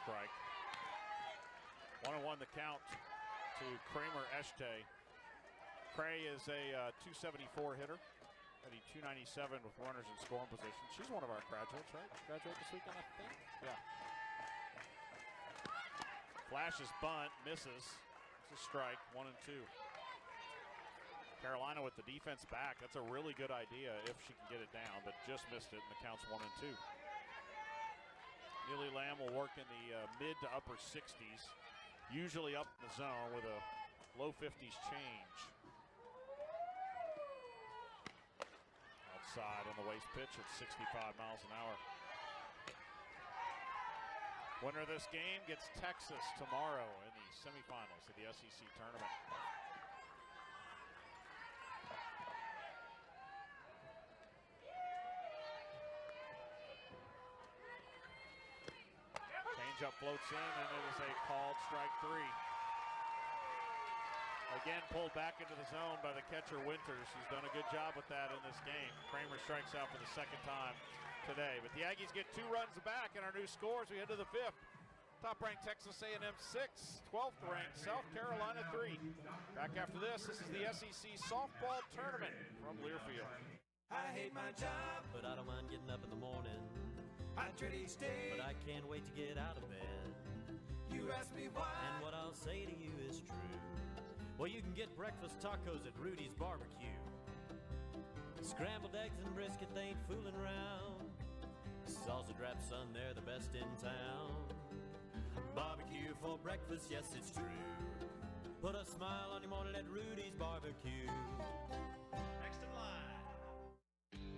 strike. 1-1 the count to Kramer Eshte. Cray is a 274 hitter, hitting 297 with runners in scoring position. She's one of our graduates, right? Graduate this weekend, I think. Yeah. Flashes bunt, misses. It's a strike, 1-2. Carolina with the defense back. That's a really good idea if she can get it down, but just missed it, and the count's 1-2. Neely Lamb will work in the mid to upper 60s, usually up in the zone with a low 50s change. Outside on the waist pitch at 65 miles an hour. Winner of this game gets Texas tomorrow in the semifinals of the SEC tournament. Changeup floats in, and it is a called strike 3. Again, pulled back into the zone by the catcher Winters, who's done a good job with that in this game. Kramer strikes out for the second time today. But the Aggies get 2 runs back in our new scores. We head to the 5th. Top-ranked Texas A&M 6, 12th ranked South Carolina 3. Back after this is the SEC softball tournament from Learfield. I hate my job, but I don't mind getting up in the morning. I dread each day, but I can't wait to get out of bed. You ask me why, and what I'll say to you is true. Well, you can get breakfast tacos at Rudy's Barbecue. Scrambled eggs and brisket, they ain't fooling around. Sausage wrap, son, they're the best in town. Barbecue for breakfast, yes, it's true. Put a smile on your morning at Rudy's Barbecue. Next in line.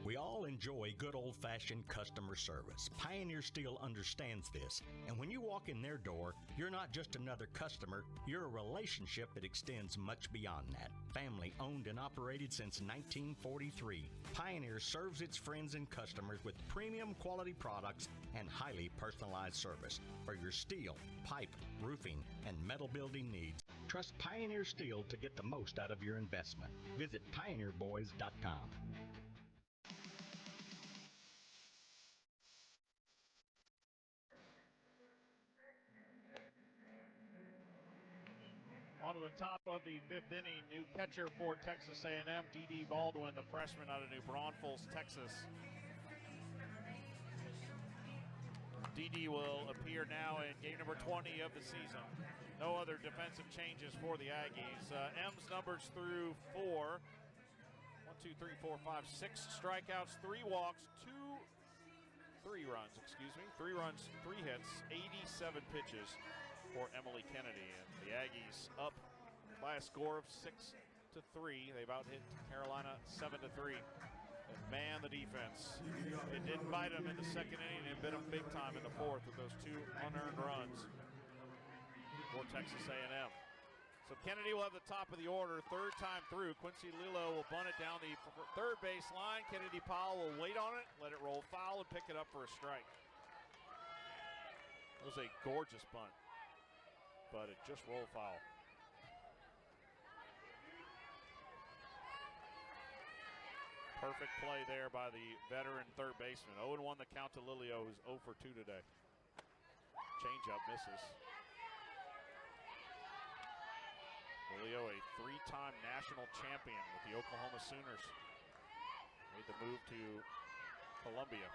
We all enjoy good old-fashioned customer service. Pioneer Steel understands this, and when you walk in their door, you're not just another customer, you're a relationship that extends much beyond that. Family owned and operated since 1943, Pioneer serves its friends and customers with premium quality products and highly personalized service for your steel, pipe, roofing, and metal building needs. Trust Pioneer Steel to get the most out of your investment. Visit pioneerboys.com. On to the top of the 5th inning, new catcher for Texas A&M, D.D. Baldwin, the freshman out of New Braunfels, Texas. D.D. will appear now in game number 20 of the season. No other defensive changes for the Aggies. M's numbers through 4. 1, 2, 3, 4, 5, 6 strikeouts, 3 walks, 3 runs, 3 runs, 3 hits, 87 pitches for Emily Kennedy. And the Aggies up by a score of 6-3. They've out-hit Carolina 7-3. And man, the defense. It didn't bite them in the second inning. It bit them big time in the 4th with those 2 unearned runs for Texas A&M. So Kennedy will have the top of the order, 3rd time through. Quincy Lilo will bunt it down the 3rd base line. Kennedy Powell will wait on it, let it roll foul, and pick it up for a strike. It was a gorgeous bunt, but it just rolled foul. Perfect play there by the veteran 3rd baseman. 0-1 the count to Lilio, who's 0 for 2 today. Changeup misses. Lilio, a 3-time national champion with the Oklahoma Sooners. Made the move to Columbia.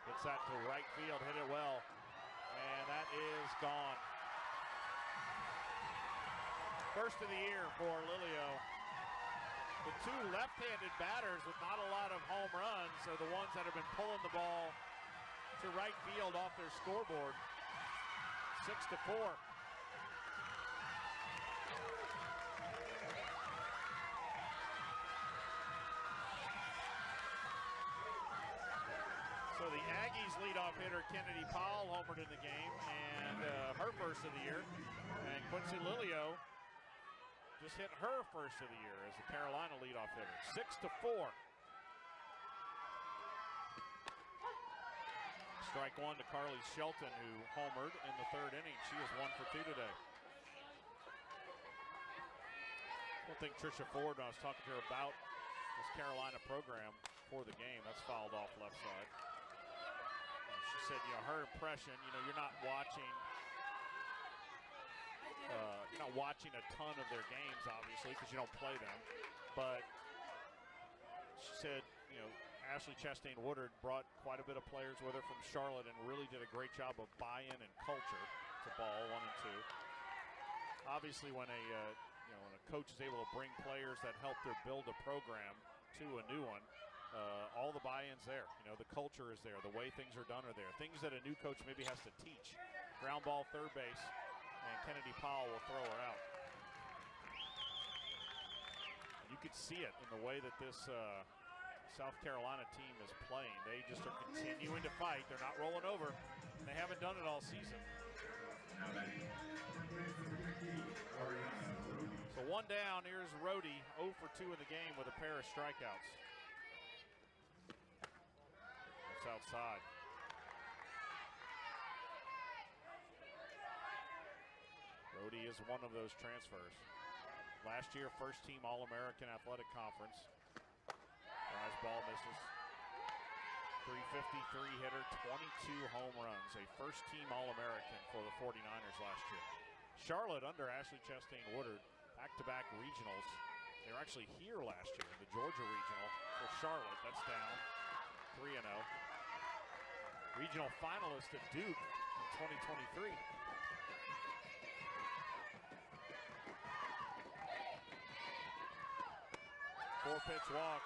Hits that to right field, hit it well. And that is gone. First of the year for Lilio. The 2 left-handed batters with not a lot of home runs are the ones that have been pulling the ball to right field off their scoreboard. 6-4. So the Aggies leadoff hitter Kennedy Powell homered in the game, and her first of the year. And Quincy Lilio just hit her first of the year as the Carolina leadoff hitter. 6-4. Strike 1 to Carly Shelton, who homered in the 3rd inning. She is 1 for 2 today. I don't think Tricia Ford, when I was talking to her about this Carolina program for the game, that's fouled off left side. She said, her impression, you're not watching a ton of their games, obviously, because you don't play them. But she said, Ashley Chastain Woodard brought quite a bit of players with her from Charlotte and really did a great job of buy-in and culture to ball 1 and 2. Obviously, when a coach is able to bring players that help to build a program to a new one, all the buy-in's there. The culture is there. The way things are done are there. Things that a new coach maybe has to teach. Ground ball, third base, and Kennedy Powell will throw her out. You could see it in the way that this South Carolina team is playing. They just are continuing to fight. They're not rolling over. They haven't done it all season. So 1 down. Here's Rhodey, 0 for 2 in the game with a pair of strikeouts. That's outside. Rhodey is one of those transfers. Last year, first team All-American Athletic Conference. Rise ball misses. 353 hitter, 22 home runs. A first team All-American for the 49ers last year. Charlotte under Ashley Chastain Woodard, back-to-back regionals. They were actually here last year, the Georgia Regional for Charlotte. That's down 3-0. Regional finalist at Duke in 2023. Four-pitch walk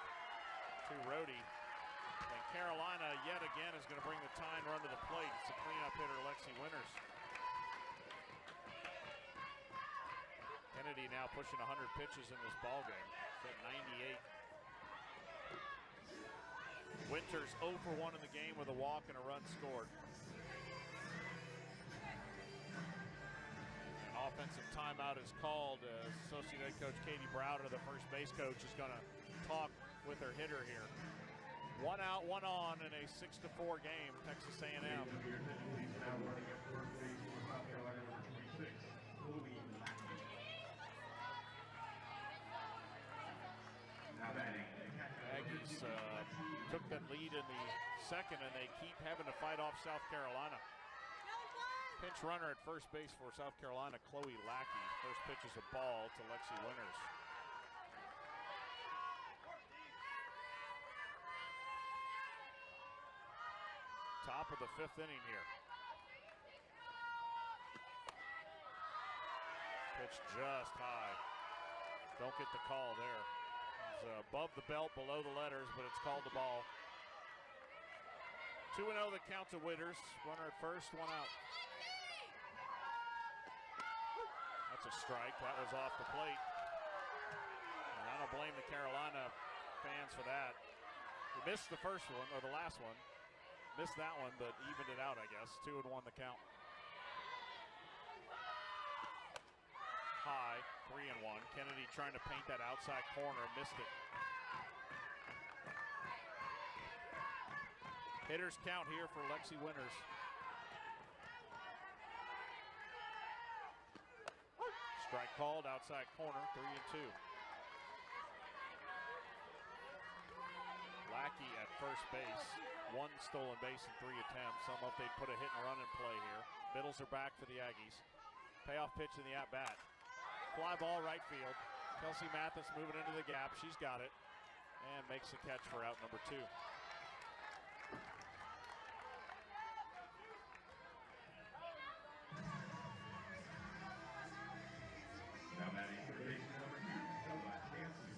to Rhodey. And Carolina, yet again, is going to bring the tying run to the plate. It's a cleanup hitter, Lexi Winters. Kennedy now pushing 100 pitches in this ballgame. It's at 98. Winters 0 for 1 in the game with a walk and a run scored. An offensive timeout is called as Associate Head Coach Katie Browder, the first base coach, is going to talk with her hitter here. 1 out, 1 on in a 6-4 game, Texas A&M. Aggies took that lead in the second, and they keep having to fight off South Carolina. Pinch runner at first base for South Carolina, Chloe Lackey. First pitch is a ball to Lexi Winters. Top of the 5th inning here. Pitch just high. Don't get the call there. It's above the belt, below the letters, but it's called the ball. 2-0 the count to Winters. Runner at first, 1 out. That's a strike. That was off the plate. And I don't blame the Carolina fans for that. We missed the first one, or the last one. Missed that one, but evened it out, I guess. 2-1 the count. High, 3-1. Kennedy trying to paint that outside corner, missed it. Hitters count here for Lexi Winters. Strike called, outside corner, 3-2. Lackey at first base. 1 stolen base in 3 attempts. Some hope they'd put a hit and run in play here. Middles are back for the Aggies. Payoff pitch in the at-bat. Fly ball right field. Kelsey Mathis moving into the gap. She's got it. And makes the catch for out number 2. Now batting for base number 2, Ella Hansen.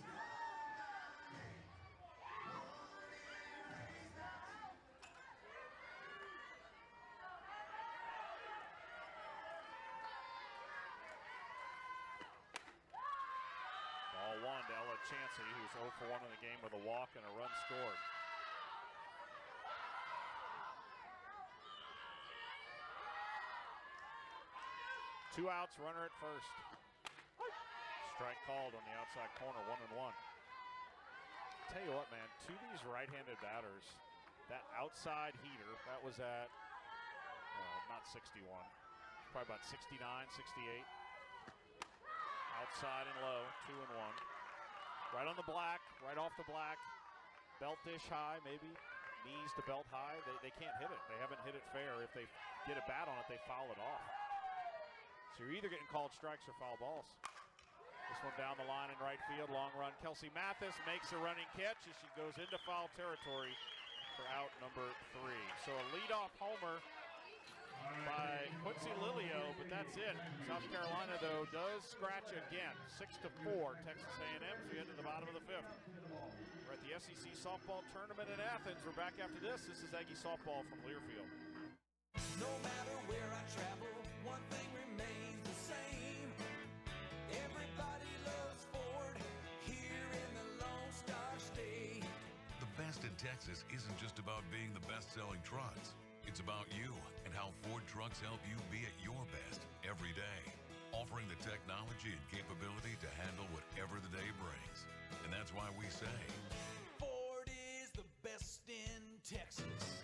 Ball 1 to Ella Chansey, who's 0 for 1 in the game with a walk and a run scored. Two outs, runner at first. Strike called on the outside corner, 1-1. Tell you what, man, to these right-handed batters, that outside heater, that was at, not 61, probably about 69, 68. Outside and low, 2-1. Right on the black, right off the black. Belt dish high, maybe knees to belt high, they can't hit it. They haven't hit it fair. If they get a bat on it, they foul it off. So you're either getting called strikes or foul balls. This one down the line in right field, long run. Kelsey Mathis makes a running catch as she goes into foul territory for out number 3. So a leadoff homer by Quincy Lilio, but that's it. South Carolina, though, does scratch again. 6-4, Texas A&M as we head to the bottom of the 5th. We're at the SEC softball tournament in Athens. We're back after this. This is Aggie softball from Learfield. No matter where I travel, one thing remains the same. Everybody loves Ford here in the Lone Star State. The best in Texas isn't just about being the best-selling trucks. It's about you and how Ford trucks help you be at your best every day, offering the technology and capability to handle whatever the day brings. And that's why we say, Ford is the best in Texas.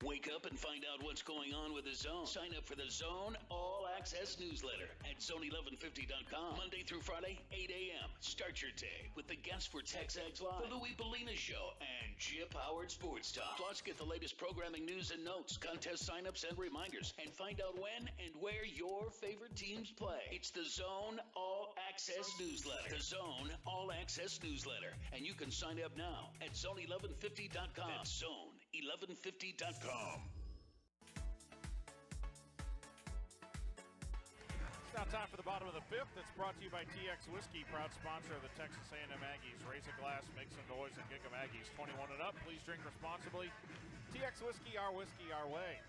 Wake up and find out what's going on with the Zone. Sign up for the Zone All Access newsletter at zone1150.com. Monday through Friday, 8 a.m. Start your day with the guests for TexAgs Live, the Louis Bellina Show, and Chip Howard Sports Talk. Plus, get the latest programming news and notes, contest signups and reminders, and find out when and where your favorite teams play. It's the Zone All Access newsletter. The Zone All Access newsletter. And you can sign up now at zone1150.com. That's zone1150.com. It's now time for the bottom of the 5th. It's brought to you by TX Whiskey, proud sponsor of the Texas A&M Aggies. Raise a glass, make some noise, and kick 'em Aggies. 21 and up. Please drink responsibly. TX Whiskey, our way.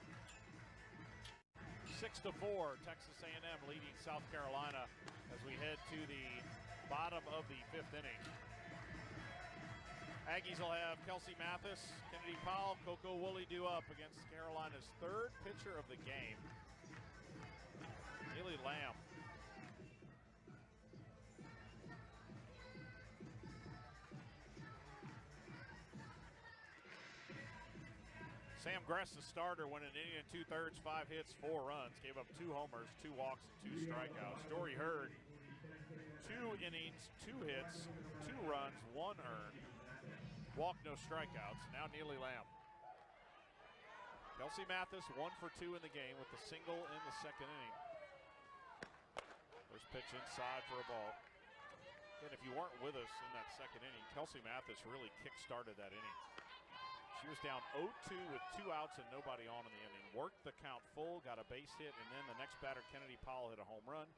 6-4, Texas A&M leading South Carolina as we head to the bottom of the 5th inning. Aggies will have Kelsey Mathis, Kennedy Powell, Coco Woolley due up against Carolina's 3rd pitcher of the game, Neely Lamb. Sam Gress, the starter, went an inning and 2/3, 5 hits, 4 runs, gave up 2 homers, 2 walks, and 2 strikeouts. Dory Hurd, 2 innings, 2 hits, 2 runs, 1 earned. Walk, no strikeouts. Now Neely Lamb. Kelsey Mathis 1 for 2 in the game with the single in the 2nd inning. First pitch inside for a ball. And if you weren't with us in that 2nd inning, Kelsey Mathis really kick-started that inning. She was down 0-2 with 2 outs and nobody on in the inning. Worked the count full, got a base hit, and then the next batter, Kennedy Powell, hit a home run.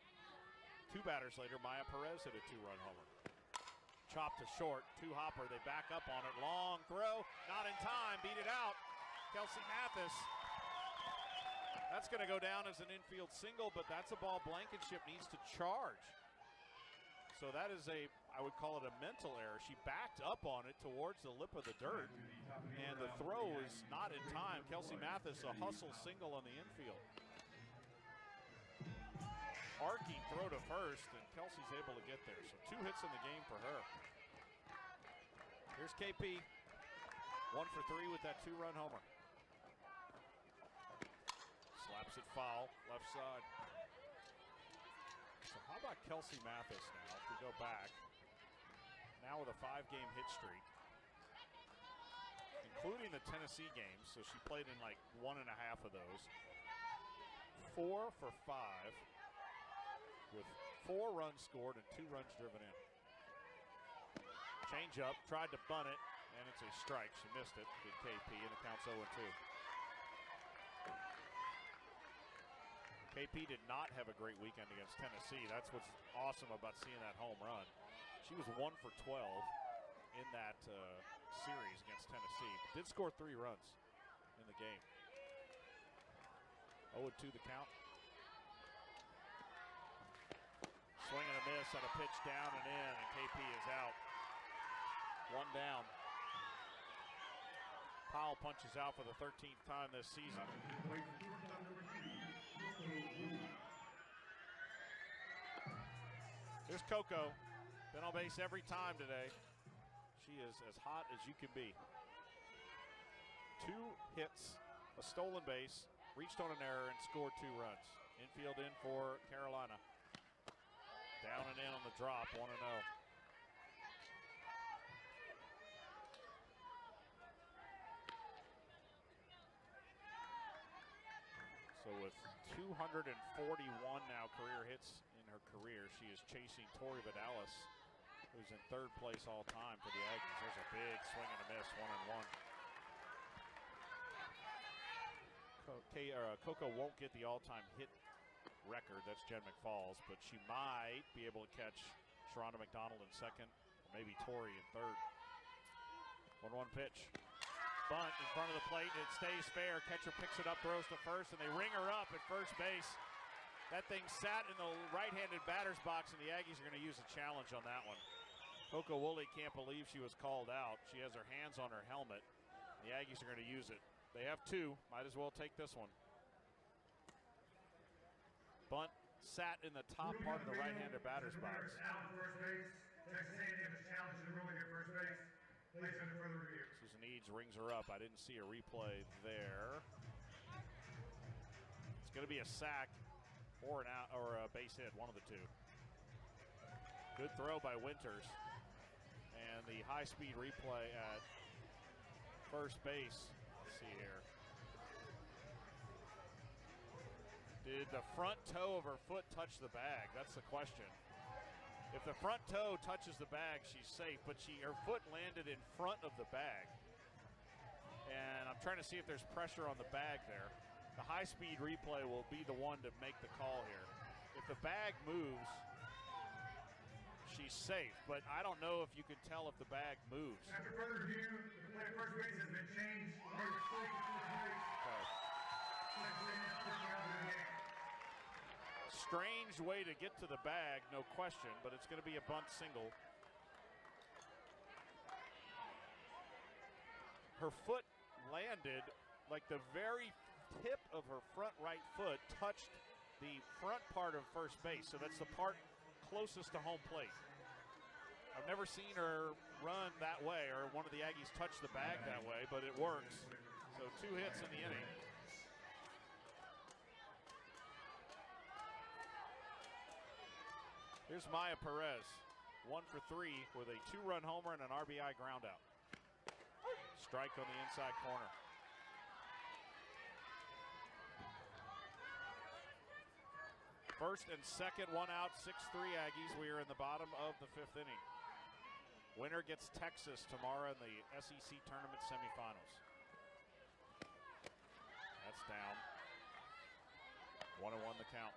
2 batters later, Maya Perez hit a 2-run homer. Chopped to short, 2-hopper, they back up on it, long throw, not in time, beat it out. Kelsey Mathis. That's going to go down as an infield single, but that's a ball Blankenship needs to charge. So that is I would call it a mental error. She backed up on it towards the lip of the dirt, and the throw is not in time. Kelsey Mathis, a hustle single on the infield. Arcing throw to first, and Kelsey's able to get there. So 2 hits in the game for her. Here's KP, 1 for 3 with that 2-run homer. Slaps it foul, left side. So how about Kelsey Mathis now, if we go back. Now with a 5-game hit streak, including the Tennessee games. So she played in like 1.5 of those. 4 for 5. With 4 runs scored and 2 runs driven in. Change up, tried to bunt it, and it's a strike. She missed it, did KP, and the count's 0-2. KP did not have a great weekend against Tennessee. That's what's awesome about seeing that home run. She was 1 for 12 in that series against Tennessee, but did score 3 runs in the game. 0-2 the count. Swing and a miss on a pitch down and in, and KP is out. 1 down. Powell punches out for the 13th time this season. Here's Coco. Been on base every time today. She is as hot as you can be. 2 hits, a stolen base, reached on an error, and scored 2 runs. Infield in for Carolina. Down and in on the drop, 1-0. So with 241 now career hits in her career, she is chasing Tori Vidalis, who's in third place all time for the Aggies. There's a big swing and a miss, 1-1. Coco won't get the all-time hit record. That's Jen McFalls, but she might be able to catch Sharonda McDonald in second, or maybe Tori in third. 1-1 pitch. Bunt in front of the plate, and it stays fair. Catcher picks it up, throws to first, and they ring her up at first base. That thing sat in the right-handed batter's box, and the Aggies are going to use a challenge on that one. Coco Woolley can't believe she was called out. She has her hands on her helmet. The Aggies are going to use it. They have two. Might as well take this one. Bunt sat in the top part of the right-handed batter's box. First base. Texas A&M is challenging the ruling at first base. Please under further review. Susan Eads rings her up. I didn't see a replay there. It's going to be a sack or an out or a base hit, one of the two. Good throw by Winters. And the high-speed replay at first base. Let's see here. Did the front toe of her foot touch the bag? That's the question. If the front toe touches the bag, she's safe, but her foot landed in front of the bag. And I'm trying to see if there's pressure on the bag there. The high-speed replay will be the one to make the call here. If the bag moves, she's safe, but I don't know if you can tell if the bag moves. After further review, the play at first base has been changed. Strange way to get to the bag, no question, but it's going to be a bunt single. Her foot landed, like the very tip of her front right foot touched the front part of first base, so that's the part closest to home plate. I've never seen her run that way or one of the Aggies touch the bag that way, but it works. So 2 hits in the inning. Here's Maya Perez, 1 for 3 with a 2-run homer and an RBI groundout. Strike on the inside corner. First and second, 1 out, 6-3 Aggies. We are in the bottom of the 5th inning. Winner gets Texas tomorrow in the SEC tournament semifinals. That's down. 1-1 the count.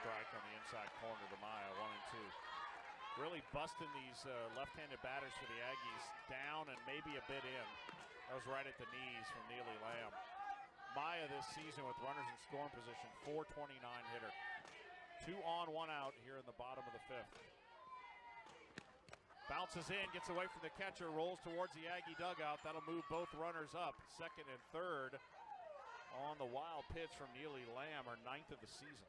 Strike on the inside corner to Maya, 1-2. Really busting these left-handed batters for the Aggies down and maybe a bit in. That was right at the knees from Neely Lamb. Maya this season with runners in scoring position, 429 hitter. 2 on, 1 out here in the bottom of the 5th. Bounces in, gets away from the catcher, rolls towards the Aggie dugout. That'll move both runners up. Second and third on the wild pitch from Neely Lamb, our 9th of the season.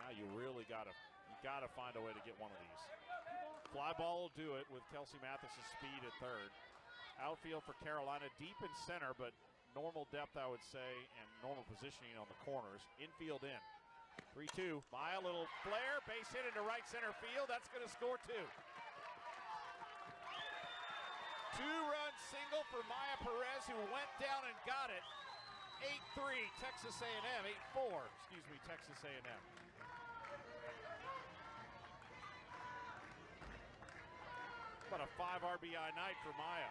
Now you really gotta find a way to get one of these. Fly ball will do it with Kelsey Mathis's speed at third. Outfield for Carolina, deep in center, but normal depth, I would say, and normal positioning on the corners. Infield in. 3-2. Maya, little flare, base hit into right center field. That's going to score 2. 2-run single for Maya Perez, who went down and got it. 8-3, Texas A&M. 8-4, excuse me, Texas A&M. About a 5 RBI night for Maya.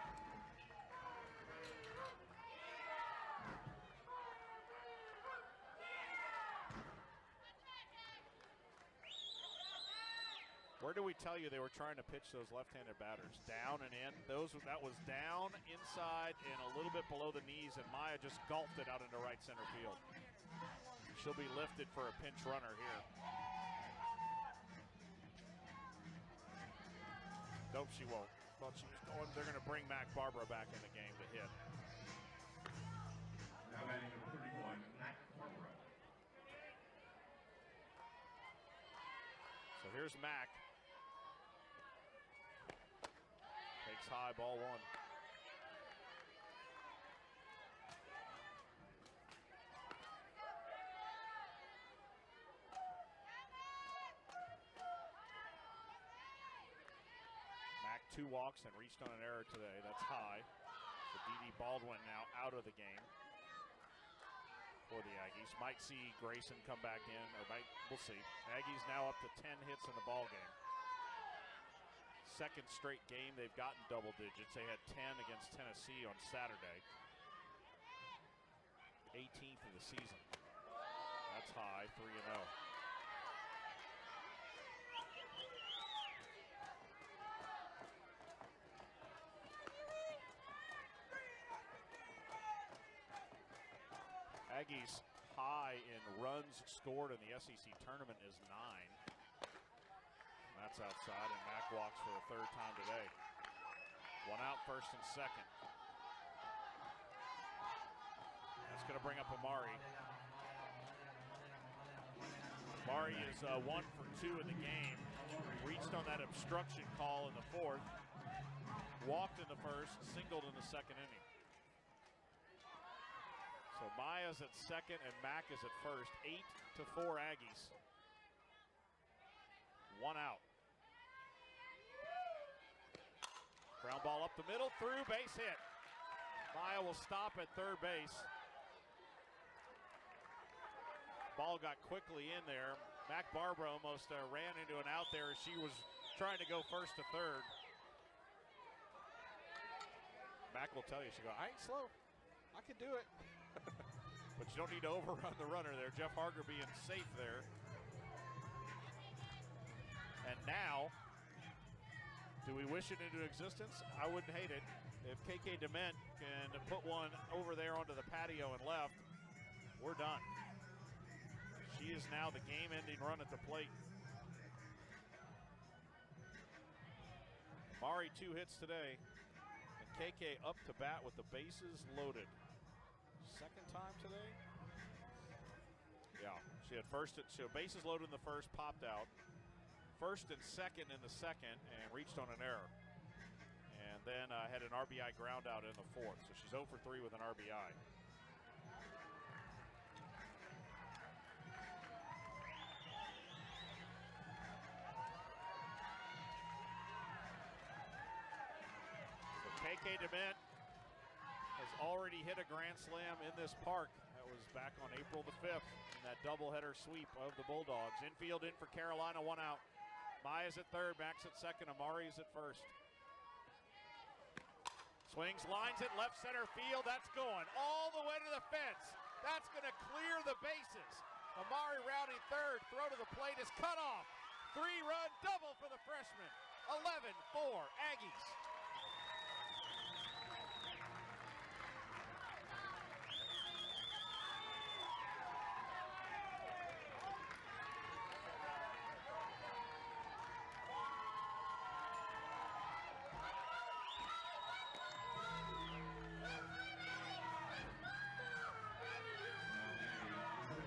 Where do we tell you they were trying to pitch those left-handed batters? Down and in. That was down, inside, and a little bit below the knees, and Maya just gulped it out into right center field. She'll be lifted for a pinch runner here. Nope, she won't. Thought she was going. They're going to bring Mac Barbara back in the game to hit. Now batting number 31, Mac Barbara. So here's Mac. Takes That's high, ball one. Mack 2 walks and reached on an error today. That's high. So D.D. Baldwin now out of the game for the Aggies. Might see Grayson come back in, or we'll see. Aggies now up to 10 hits in the ball game. Second straight game they've gotten double digits. They had 10 against Tennessee on Saturday. 18th of the season. That's high, 3-0. Aggies high in runs scored in the SEC tournament is 9. And that's outside, and Mack walks for the third time today. One out, first and second. That's going to bring up Amari. Amari is 1 for 2 in the game. Reached on that obstruction call in the fourth. Walked in the first, singled in the second inning. So Maya's at second and Mack is at first. 8-4 Aggies. 1 out. Ground ball up the middle, through, base hit. Maya will stop at third base. Ball got quickly in there. Mac Barbara almost ran into an out there as she was trying to go first to third. Mac will tell you, she go, I ain't slow. I can do it. But you don't need to overrun the runner there. Jeff Harger being safe there. And now, do we wish it into existence? I wouldn't hate it. If KK Dement can put one over there onto the patio and left, we're done. She is now the game-ending run at the plate. Mari 2 hits today, and KK up to bat with the bases loaded. Second time today? Yeah, she had bases loaded in the first, popped out. First and second in the second, and reached on an error. And then had an RBI ground out in the fourth. So she's 0 for 3 with an RBI. So KK Dement has already hit a grand slam in this park. That was back on April the 5th in that doubleheader sweep of the Bulldogs. Infield in for Carolina, 1 out. Maya's at third, Max at second, Amari's at first. Swings, lines it, left center field. That's going all the way to the fence. That's going to clear the bases. Amari rounding third, throw to the plate is cut off. 3-run double for the freshman. 11-4 Aggies.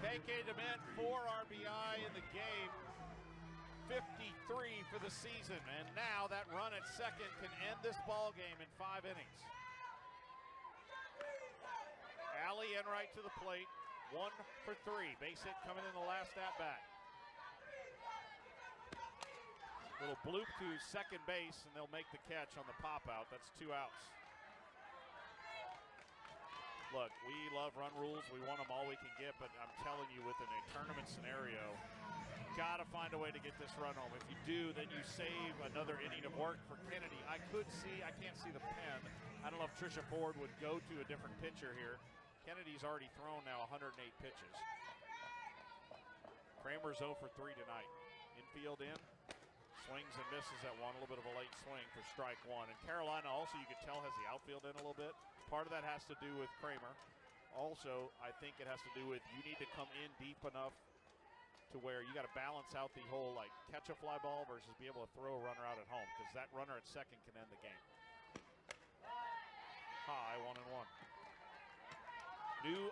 KK Dement, 4 RBI in the game, 53 for the season, and now that run at second can end this ball game in 5 innings. Allie Enright to the plate, 1 for 3. Base hit coming in the last at-bat. Little bloop to second base, and they'll make the catch on the pop-out. That's 2 outs. Look, we love run rules. We want them all we can get, but I'm telling you, within a tournament scenario, you got to find a way to get this run home. If you do, then you save another inning of work for Kennedy. I can't see the pen. I don't know if Trisha Ford would go to a different pitcher here. Kennedy's already thrown now 108 pitches. Kramer's 0 for 3 tonight. Infield in, swings and misses at one. A little bit of a late swing for strike one. And Carolina also, you could tell, has the outfield in a little bit. Part of that has to do with Kramer. Also, I think it has to do with you need to come in deep enough to where you got to balance out the whole like catch a fly ball versus be able to throw a runner out at home, because that runner at second can end the game. High, 1-1. New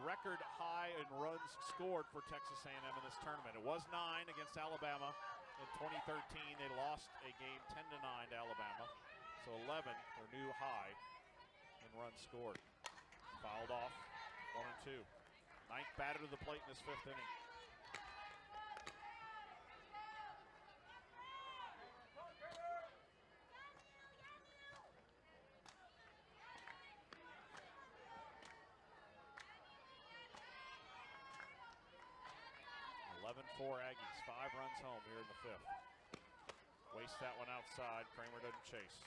record high in runs scored for Texas A&M in this tournament. It was 9 against Alabama. In 2013, they lost a game 10-9 to Alabama. So 11, their new high in runs scored. Fouled off, 1-2. Ninth batter to the plate in this fifth inning. For Aggies, 5 runs home here in the fifth. Waste that one outside. Kramer doesn't chase.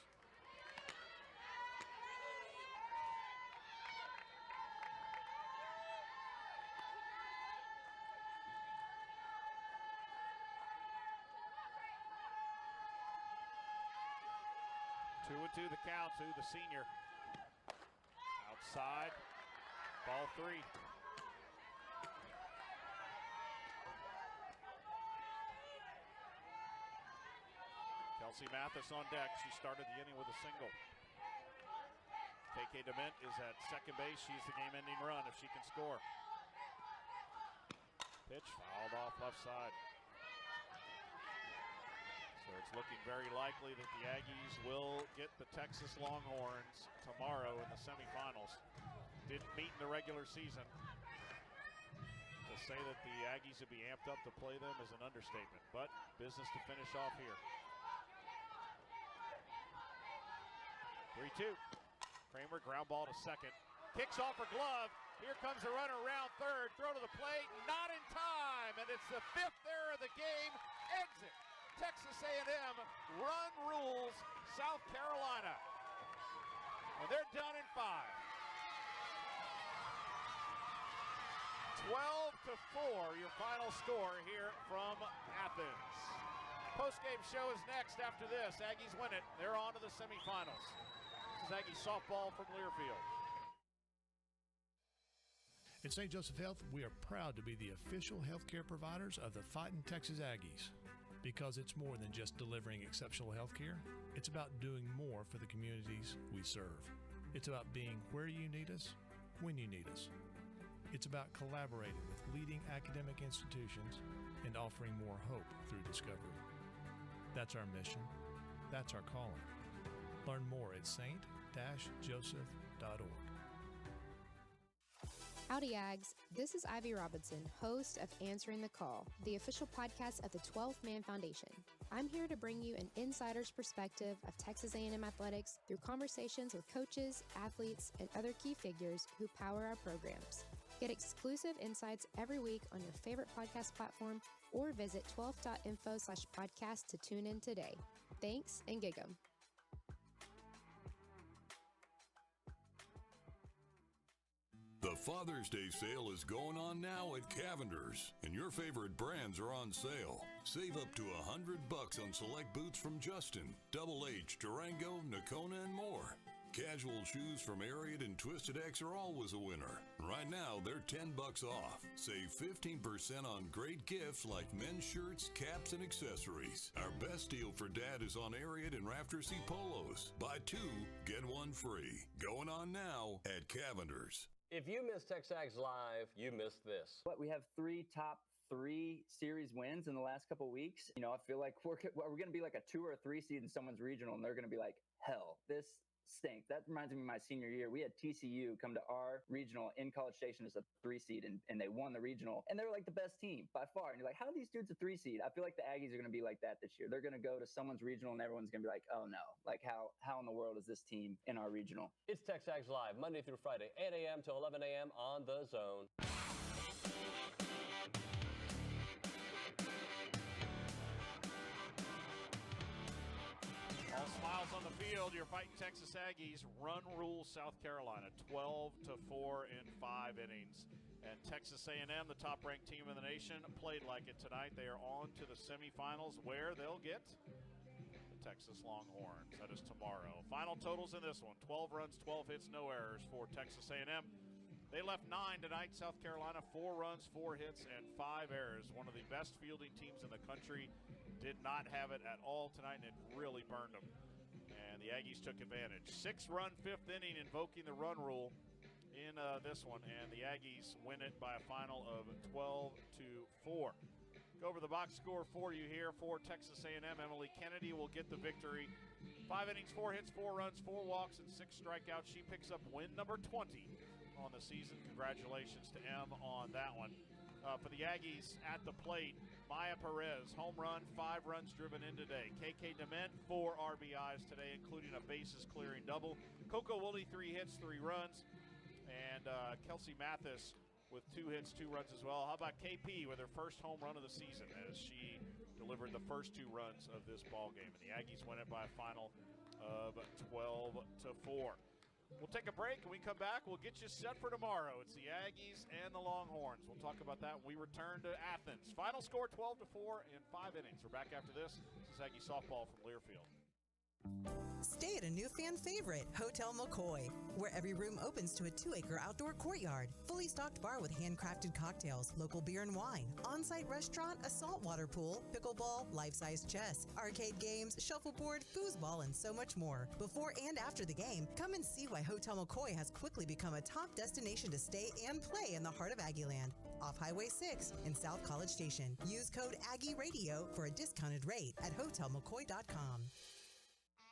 Two and two the count to the senior. Outside, ball 3. Kelsey Mathis on deck. She started the inning with a single. KK DeMint is at second base. She's the game-ending run if she can score. Pitch fouled off left side. So it's looking very likely that the Aggies will get the Texas Longhorns tomorrow in the semifinals. Didn't meet in the regular season. To say that the Aggies would be amped up to play them is an understatement, but business to finish off here. 3-2. Kramer ground ball to second. Kicks off her glove. Here comes the runner around third. Throw to the plate. Not in time. And it's the 5th error of the game. Exit. Texas A&M run rules South Carolina. And they're done in 5. 12-4, your final score here from Athens. Post-game show is next after this. Aggies win it. They're on to the semifinals. This is Aggies softball from Learfield. At St. Joseph Health, we are proud to be the official healthcare providers of the Fightin' Texas Aggies. Because it's more than just delivering exceptional healthcare, it's about doing more for the communities we serve. It's about being where you need us, when you need us. It's about collaborating with leading academic institutions and offering more hope through discovery. That's our mission. That's our calling. Learn more at st-joseph.org. Howdy, Ags. This is Ivy Robinson, host of Answering the Call, the official podcast of the 12th Man Foundation. I'm here to bring you an insider's perspective of Texas A&M athletics through conversations with coaches, athletes, and other key figures who power our programs. Get exclusive insights every week on your favorite podcast platform or visit 12th.info/podcast to tune in today. Thanks and gig 'em. The Father's Day sale is going on now at Cavender's, and your favorite brands are on sale. Save up to $100 on select boots from Justin, Double H, Durango, Nakona, and more. Casual shoes from Ariat and Twisted X are always a winner. Right now, they're $10 off. Save 15% on great gifts like men's shirts, caps, and accessories. Our best deal for Dad is on Ariat and Rafter C polos. Buy 2, get 1 free. Going on now at Cavender's. If you missed TexAgs Live, you missed this. But we have 3 top 3 series wins in the last couple weeks. You know, I feel like we're going to be like a 2 or 3 seed in someone's regional, and they're going to be like, hell, this stinks. That reminds me of my senior year. We had TCU come to our regional in College Station as a 3 seed, and they won the regional, and they were like the best team by far. And you're like, how are these dudes a 3 seed? I feel like the Aggies are going to be like that this year. They're going to go to someone's regional, and everyone's going to be like, oh no, like how in the world is this team in our regional? It's TexAgs Live, Monday through Friday, 8 a.m. to 11 a.m. on The Zone. All smiles on the field. You're fighting Texas Aggies. Run rule South Carolina, 12-4 in 5 innings. And Texas A&M, the top-ranked team in the nation, played like it tonight. They are on to the semifinals where they'll get the Texas Longhorns. That is tomorrow. Final totals in this one, 12 runs, 12 hits, no errors for Texas A&M. They left 9 tonight. South Carolina, 4 runs, 4 hits, and 5 errors. One of the best fielding teams in the country. Did not have it at all tonight, and it really burned them. And the Aggies took advantage. 6-run 5th inning, invoking the run rule in this one, and the Aggies win it by a final of 12-4. Go over the box score for you here for Texas A&M. Emily Kennedy will get the victory. 5 innings, 4 hits, 4 runs, 4 walks, and 6 strikeouts. She picks up win number 20 on the season. Congratulations to Em on that one. For the Aggies at the plate, Maya Perez, home run, 5 runs driven in today. KK Dement, 4 RBIs today, including a bases-clearing double. Coco Woolley, 3 hits, 3 runs. And Kelsey Mathis with 2 hits, 2 runs as well. How about KP with her first home run of the season as she delivered the first 2 runs of this ball game. And the Aggies win it by a final of 12-4. We'll take a break. When we come back, we'll get you set for tomorrow. It's the Aggies and the Longhorns. We'll talk about that when we return to Athens. Final score 12-4 in 5 innings. We're back after this. This is Aggie softball from Learfield. Stay at a new fan favorite, Hotel McCoy, where every room opens to a 2-acre outdoor courtyard, fully stocked bar with handcrafted cocktails, local beer and wine, on-site restaurant, a saltwater pool, pickleball, life-size chess, arcade games, shuffleboard, foosball, and so much more. Before and after the game, come and see why Hotel McCoy has quickly become a top destination to stay and play in the heart of Aggieland, off Highway 6 in South College Station. Use code AggieRadio for a discounted rate at hotelmccoy.com.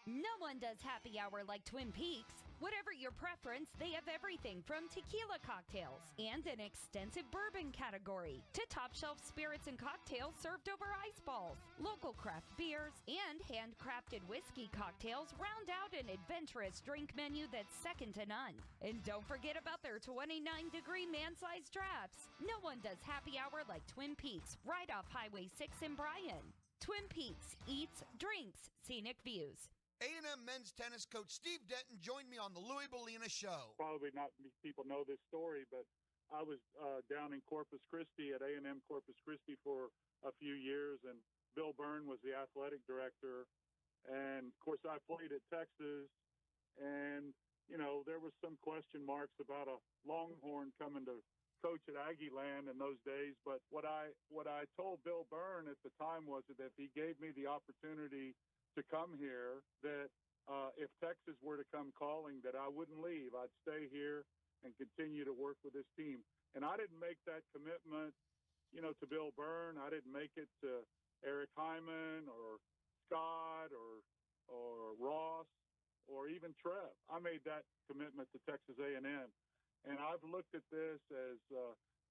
No one does happy hour like Twin Peaks. Whatever your preference, they have everything from tequila cocktails and an extensive bourbon category to top-shelf spirits and cocktails served over ice balls. Local craft beers and handcrafted whiskey cocktails round out an adventurous drink menu that's second to none. And don't forget about their 29-degree man-sized drafts. No one does happy hour like Twin Peaks, right off Highway 6 in Bryan. Twin Peaks eats, drinks, scenic views. A&M men's tennis coach Steve Denton joined me on the Louis Bellina Show. Probably not many people know this story, but I was down in Corpus Christi at A&M Corpus Christi for a few years, and Bill Byrne was the athletic director. And, of course, I played at Texas, and, you know, there was some question marks about a Longhorn coming to coach at Aggieland in those days. But what I told Bill Byrne at the time was that if he gave me the opportunity to come here, that if Texas were to come calling, that I wouldn't leave. I'd stay here and continue to work with this team. And I didn't make that commitment, you know, to Bill Byrne. I didn't make it to Eric Hyman or Scott or Ross or even Trev. I made that commitment to Texas A&M. And I've looked at this as,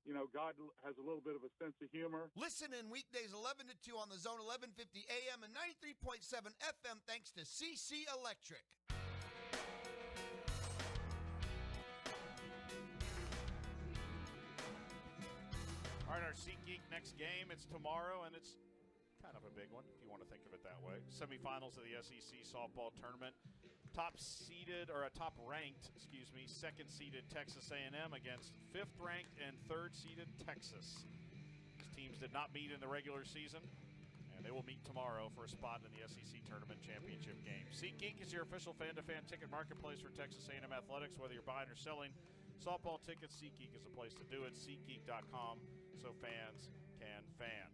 you know, God has a little bit of a sense of humor. Listen in weekdays 11 to 2 on the Zone, 1150 AM and 93.7 FM, thanks to CC Electric. All right, our SeatGeek next game, it's tomorrow, and it's kind of a big one, if you want to think of it that way. Semifinals of the SEC softball tournament. Top-ranked, second-seeded Texas A&M against fifth-ranked and third-seeded Texas. These teams did not meet in the regular season, and they will meet tomorrow for a spot in the SEC tournament championship game. SeatGeek is your official fan-to-fan ticket marketplace for Texas A&M athletics. Whether you're buying or selling softball tickets, SeatGeek is a place to do it. SeatGeek.com, so fans can fan.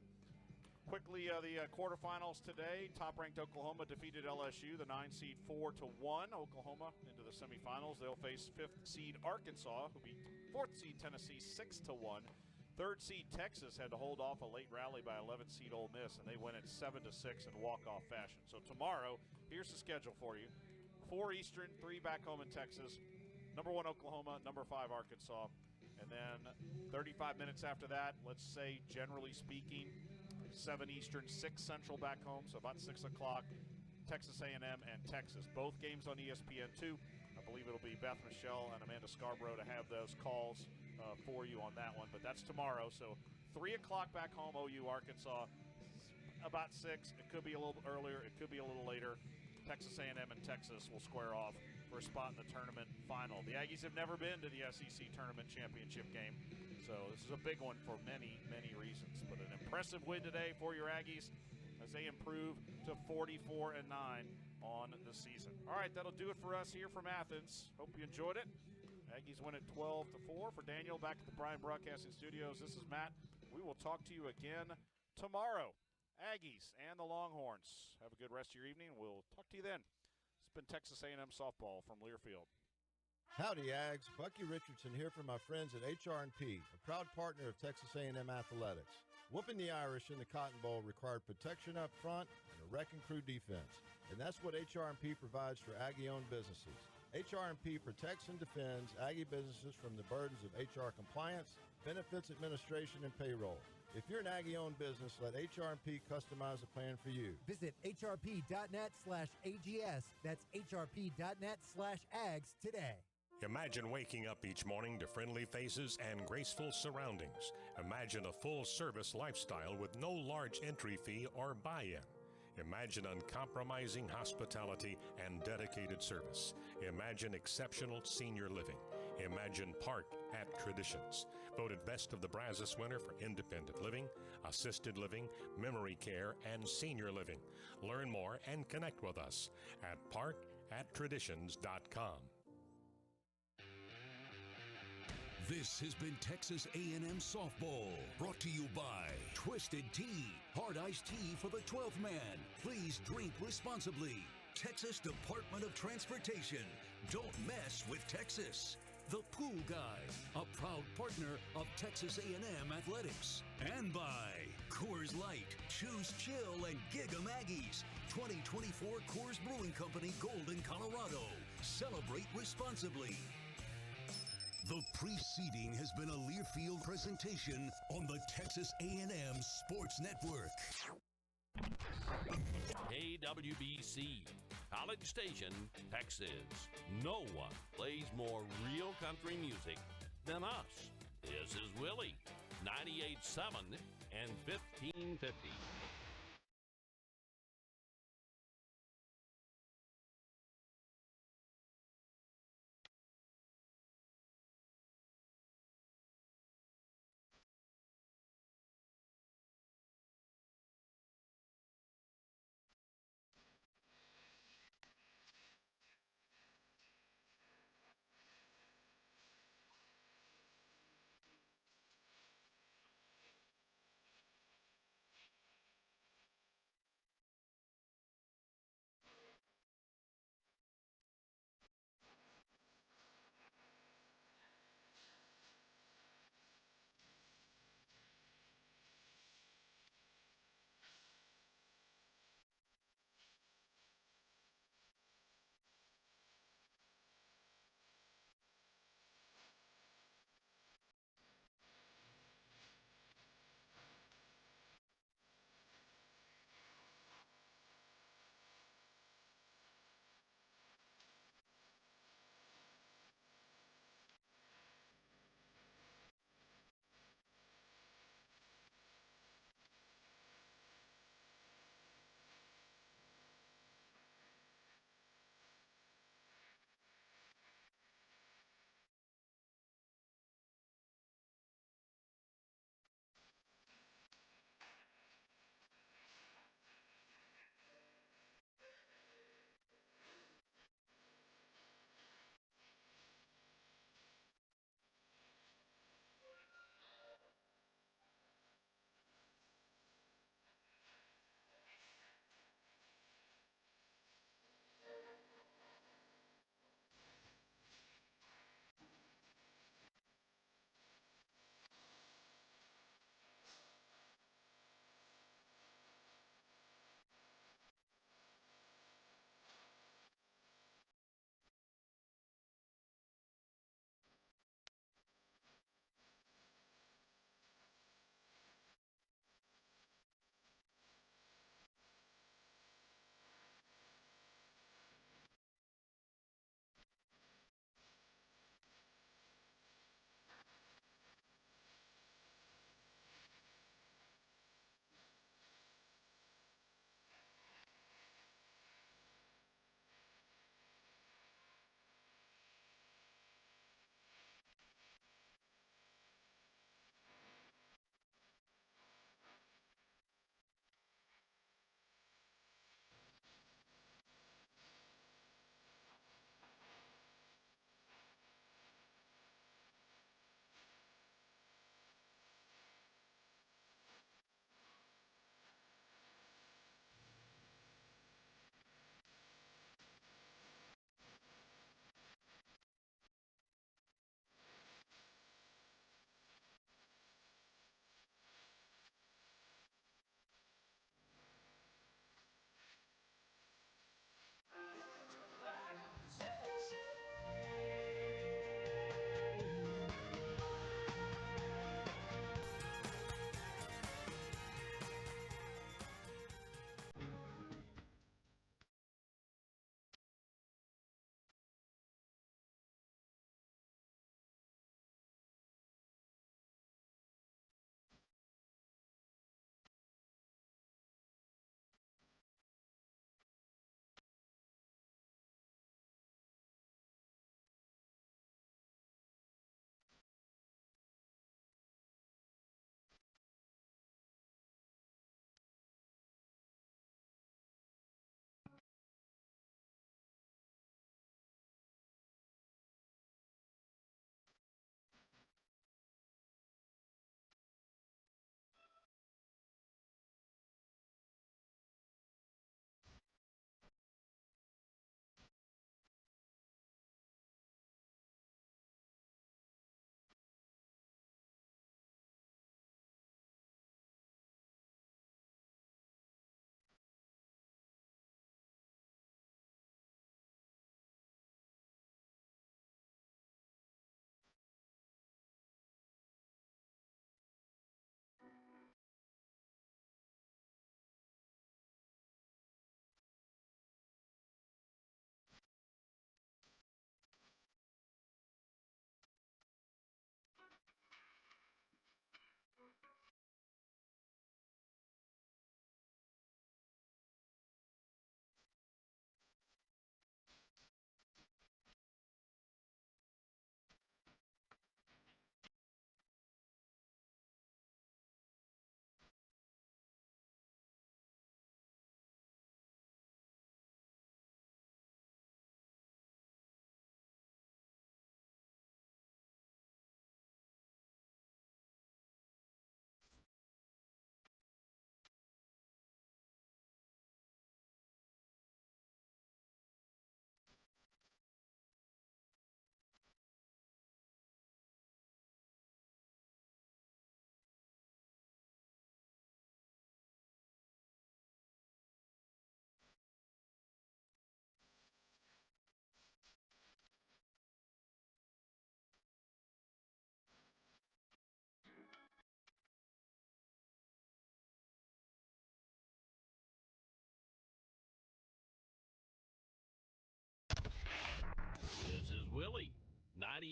Quickly, the quarterfinals today. Top-ranked Oklahoma defeated LSU, the 9-seed 4-1. Oklahoma into the semifinals. They'll face 5th-seed Arkansas, who beat 4th-seed Tennessee 6-1. 3rd-seed Texas had to hold off a late rally by 11th-seed Ole Miss, and they win it 7-6 in walk-off fashion. So tomorrow, here's the schedule for you: 4 Eastern, 3 back home in Texas. Number 1 Oklahoma, number 5 Arkansas, and then 35 minutes after that. Let's say, generally speaking, 7 Eastern, 6 Central back home, so about 6 o'clock, Texas A&M and Texas. Both games on ESPN2. I believe it'll be Beth Michelle and Amanda Scarborough to have those calls for you on that one, but that's tomorrow. So 3 o'clock back home, OU, Arkansas, about 6. It could be a little earlier. It could be a little later. Texas A&M and Texas will square off for a spot in the tournament final. The Aggies have never been to the SEC tournament championship game, so this is a big one for many, many reasons. But an impressive win today for your Aggies as they improve to 44-9 on the season. All right, that'll do it for us here from Athens. Hope you enjoyed it. Aggies win at 12-4. For Daniel, back at the Bryan Broadcasting Studios, this is Matt. We will talk to you again tomorrow. Aggies and the Longhorns. Have a good rest of your evening. We'll talk to you then. It's been Texas A&M softball from Learfield. Howdy, Ags. Bucky Richardson here from my friends at HR&P, a proud partner of Texas A&M Athletics. Whooping the Irish in the Cotton Bowl required protection up front and a wrecking crew defense. And that's what HR&P provides for Aggie-owned businesses. HR&P protects and defends Aggie businesses from the burdens of HR compliance, benefits administration, and payroll. If you're an Aggie-owned business, let HR&P customize a plan for you. Visit hrp.net/AGS. That's hrp.net/AGS today. Imagine waking up each morning to friendly faces and graceful surroundings. Imagine a full-service lifestyle with no large entry fee or buy-in. Imagine uncompromising hospitality and dedicated service. Imagine exceptional senior living. Imagine Park at Traditions. Voted Best of the Brazos winner for independent living, assisted living, memory care, and senior living. Learn more and connect with us at parkattraditions.com. This has been Texas A&M Softball, brought to you by Twisted Tea, hard iced tea for the 12th man. Please drink responsibly. Texas Department of Transportation. Don't mess with Texas. The Pool Guy, a proud partner of Texas A&M Athletics. And by Coors Light, Choose Chill and Giga Maggies. 2024 Coors Brewing Company, Golden, Colorado. Celebrate responsibly. The preceding has been a Learfield presentation on the Texas A&M Sports Network. KWBC, College Station, Texas. No one plays more real country music than us. This is Willie, 98.7 and 1550.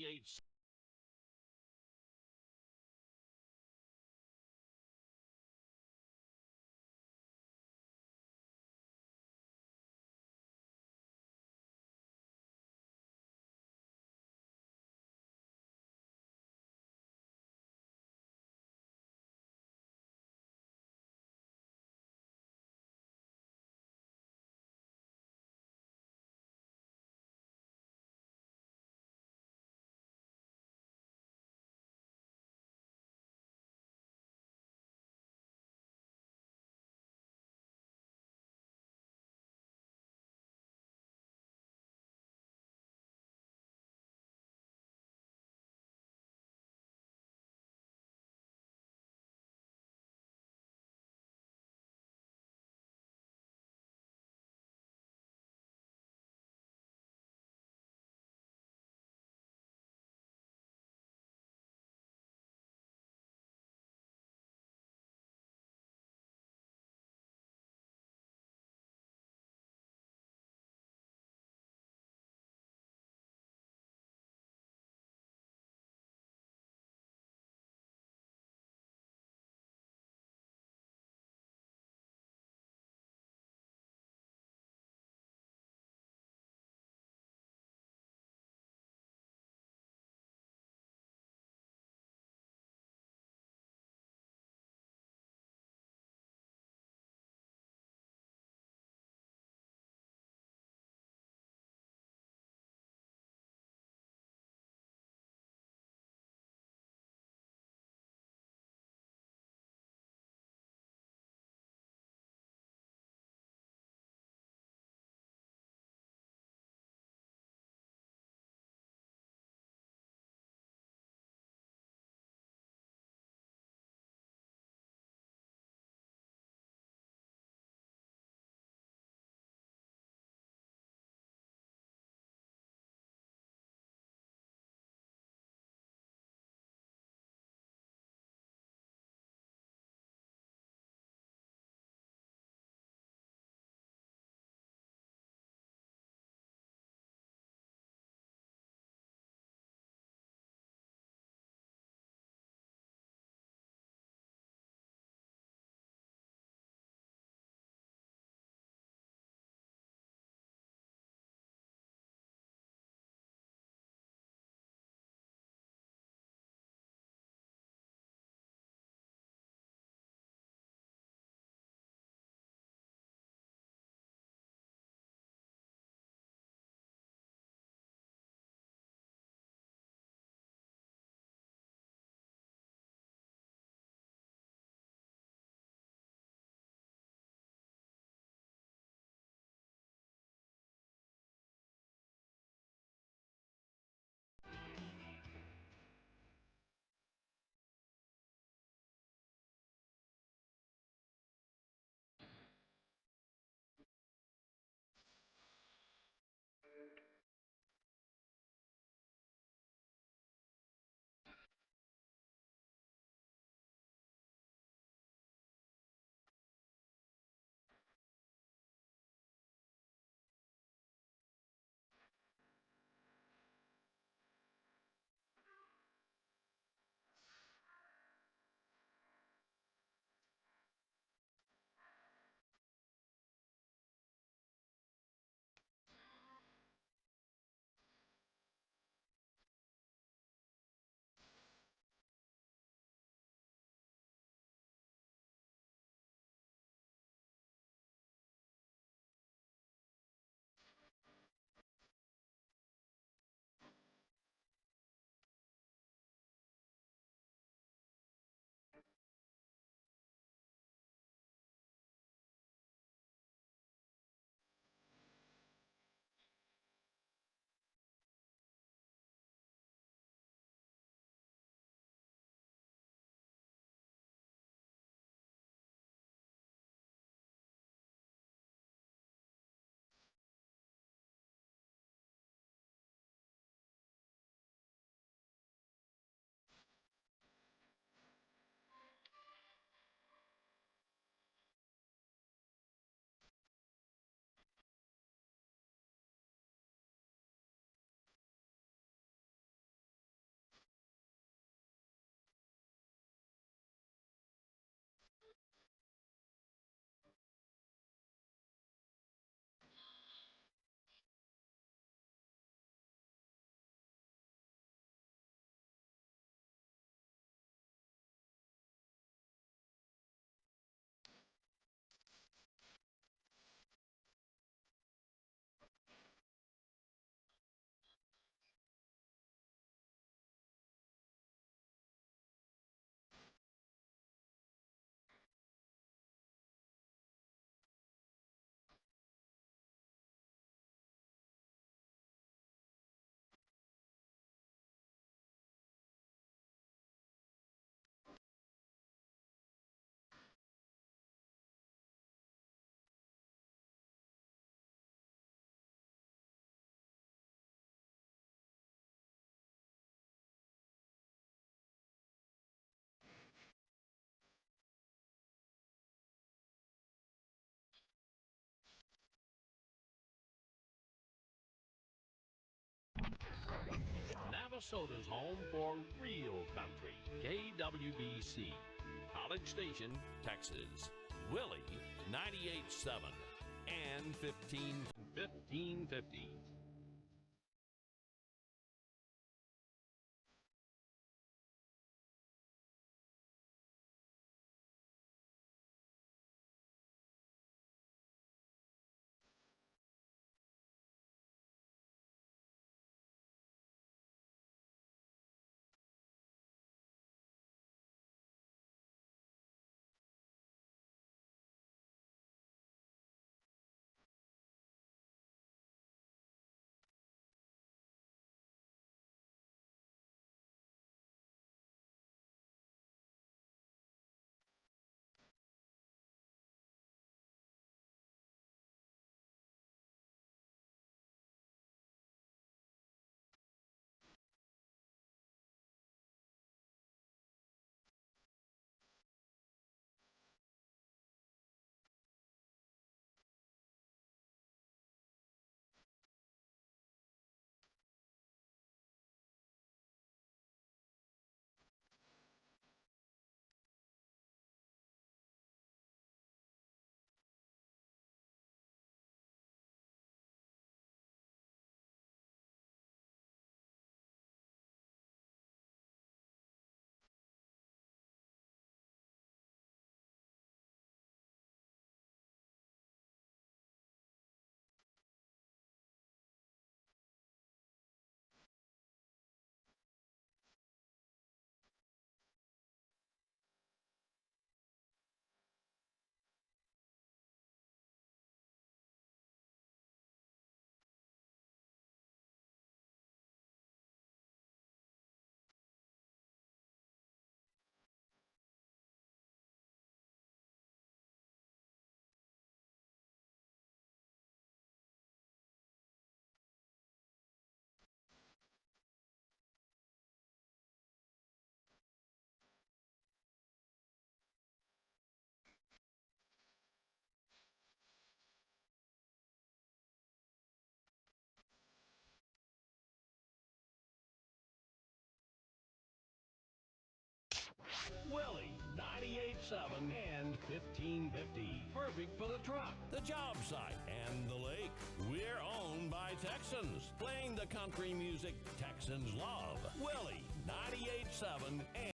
98 Minnesota's home for real country. KWBC, College Station, Texas. Willie, 98.7 and 1550. Willie, 98.7 and 1550. Perfect for the truck, the job site, and the lake. We're owned by Texans, playing the country music Texans love. Willie, 98.7 and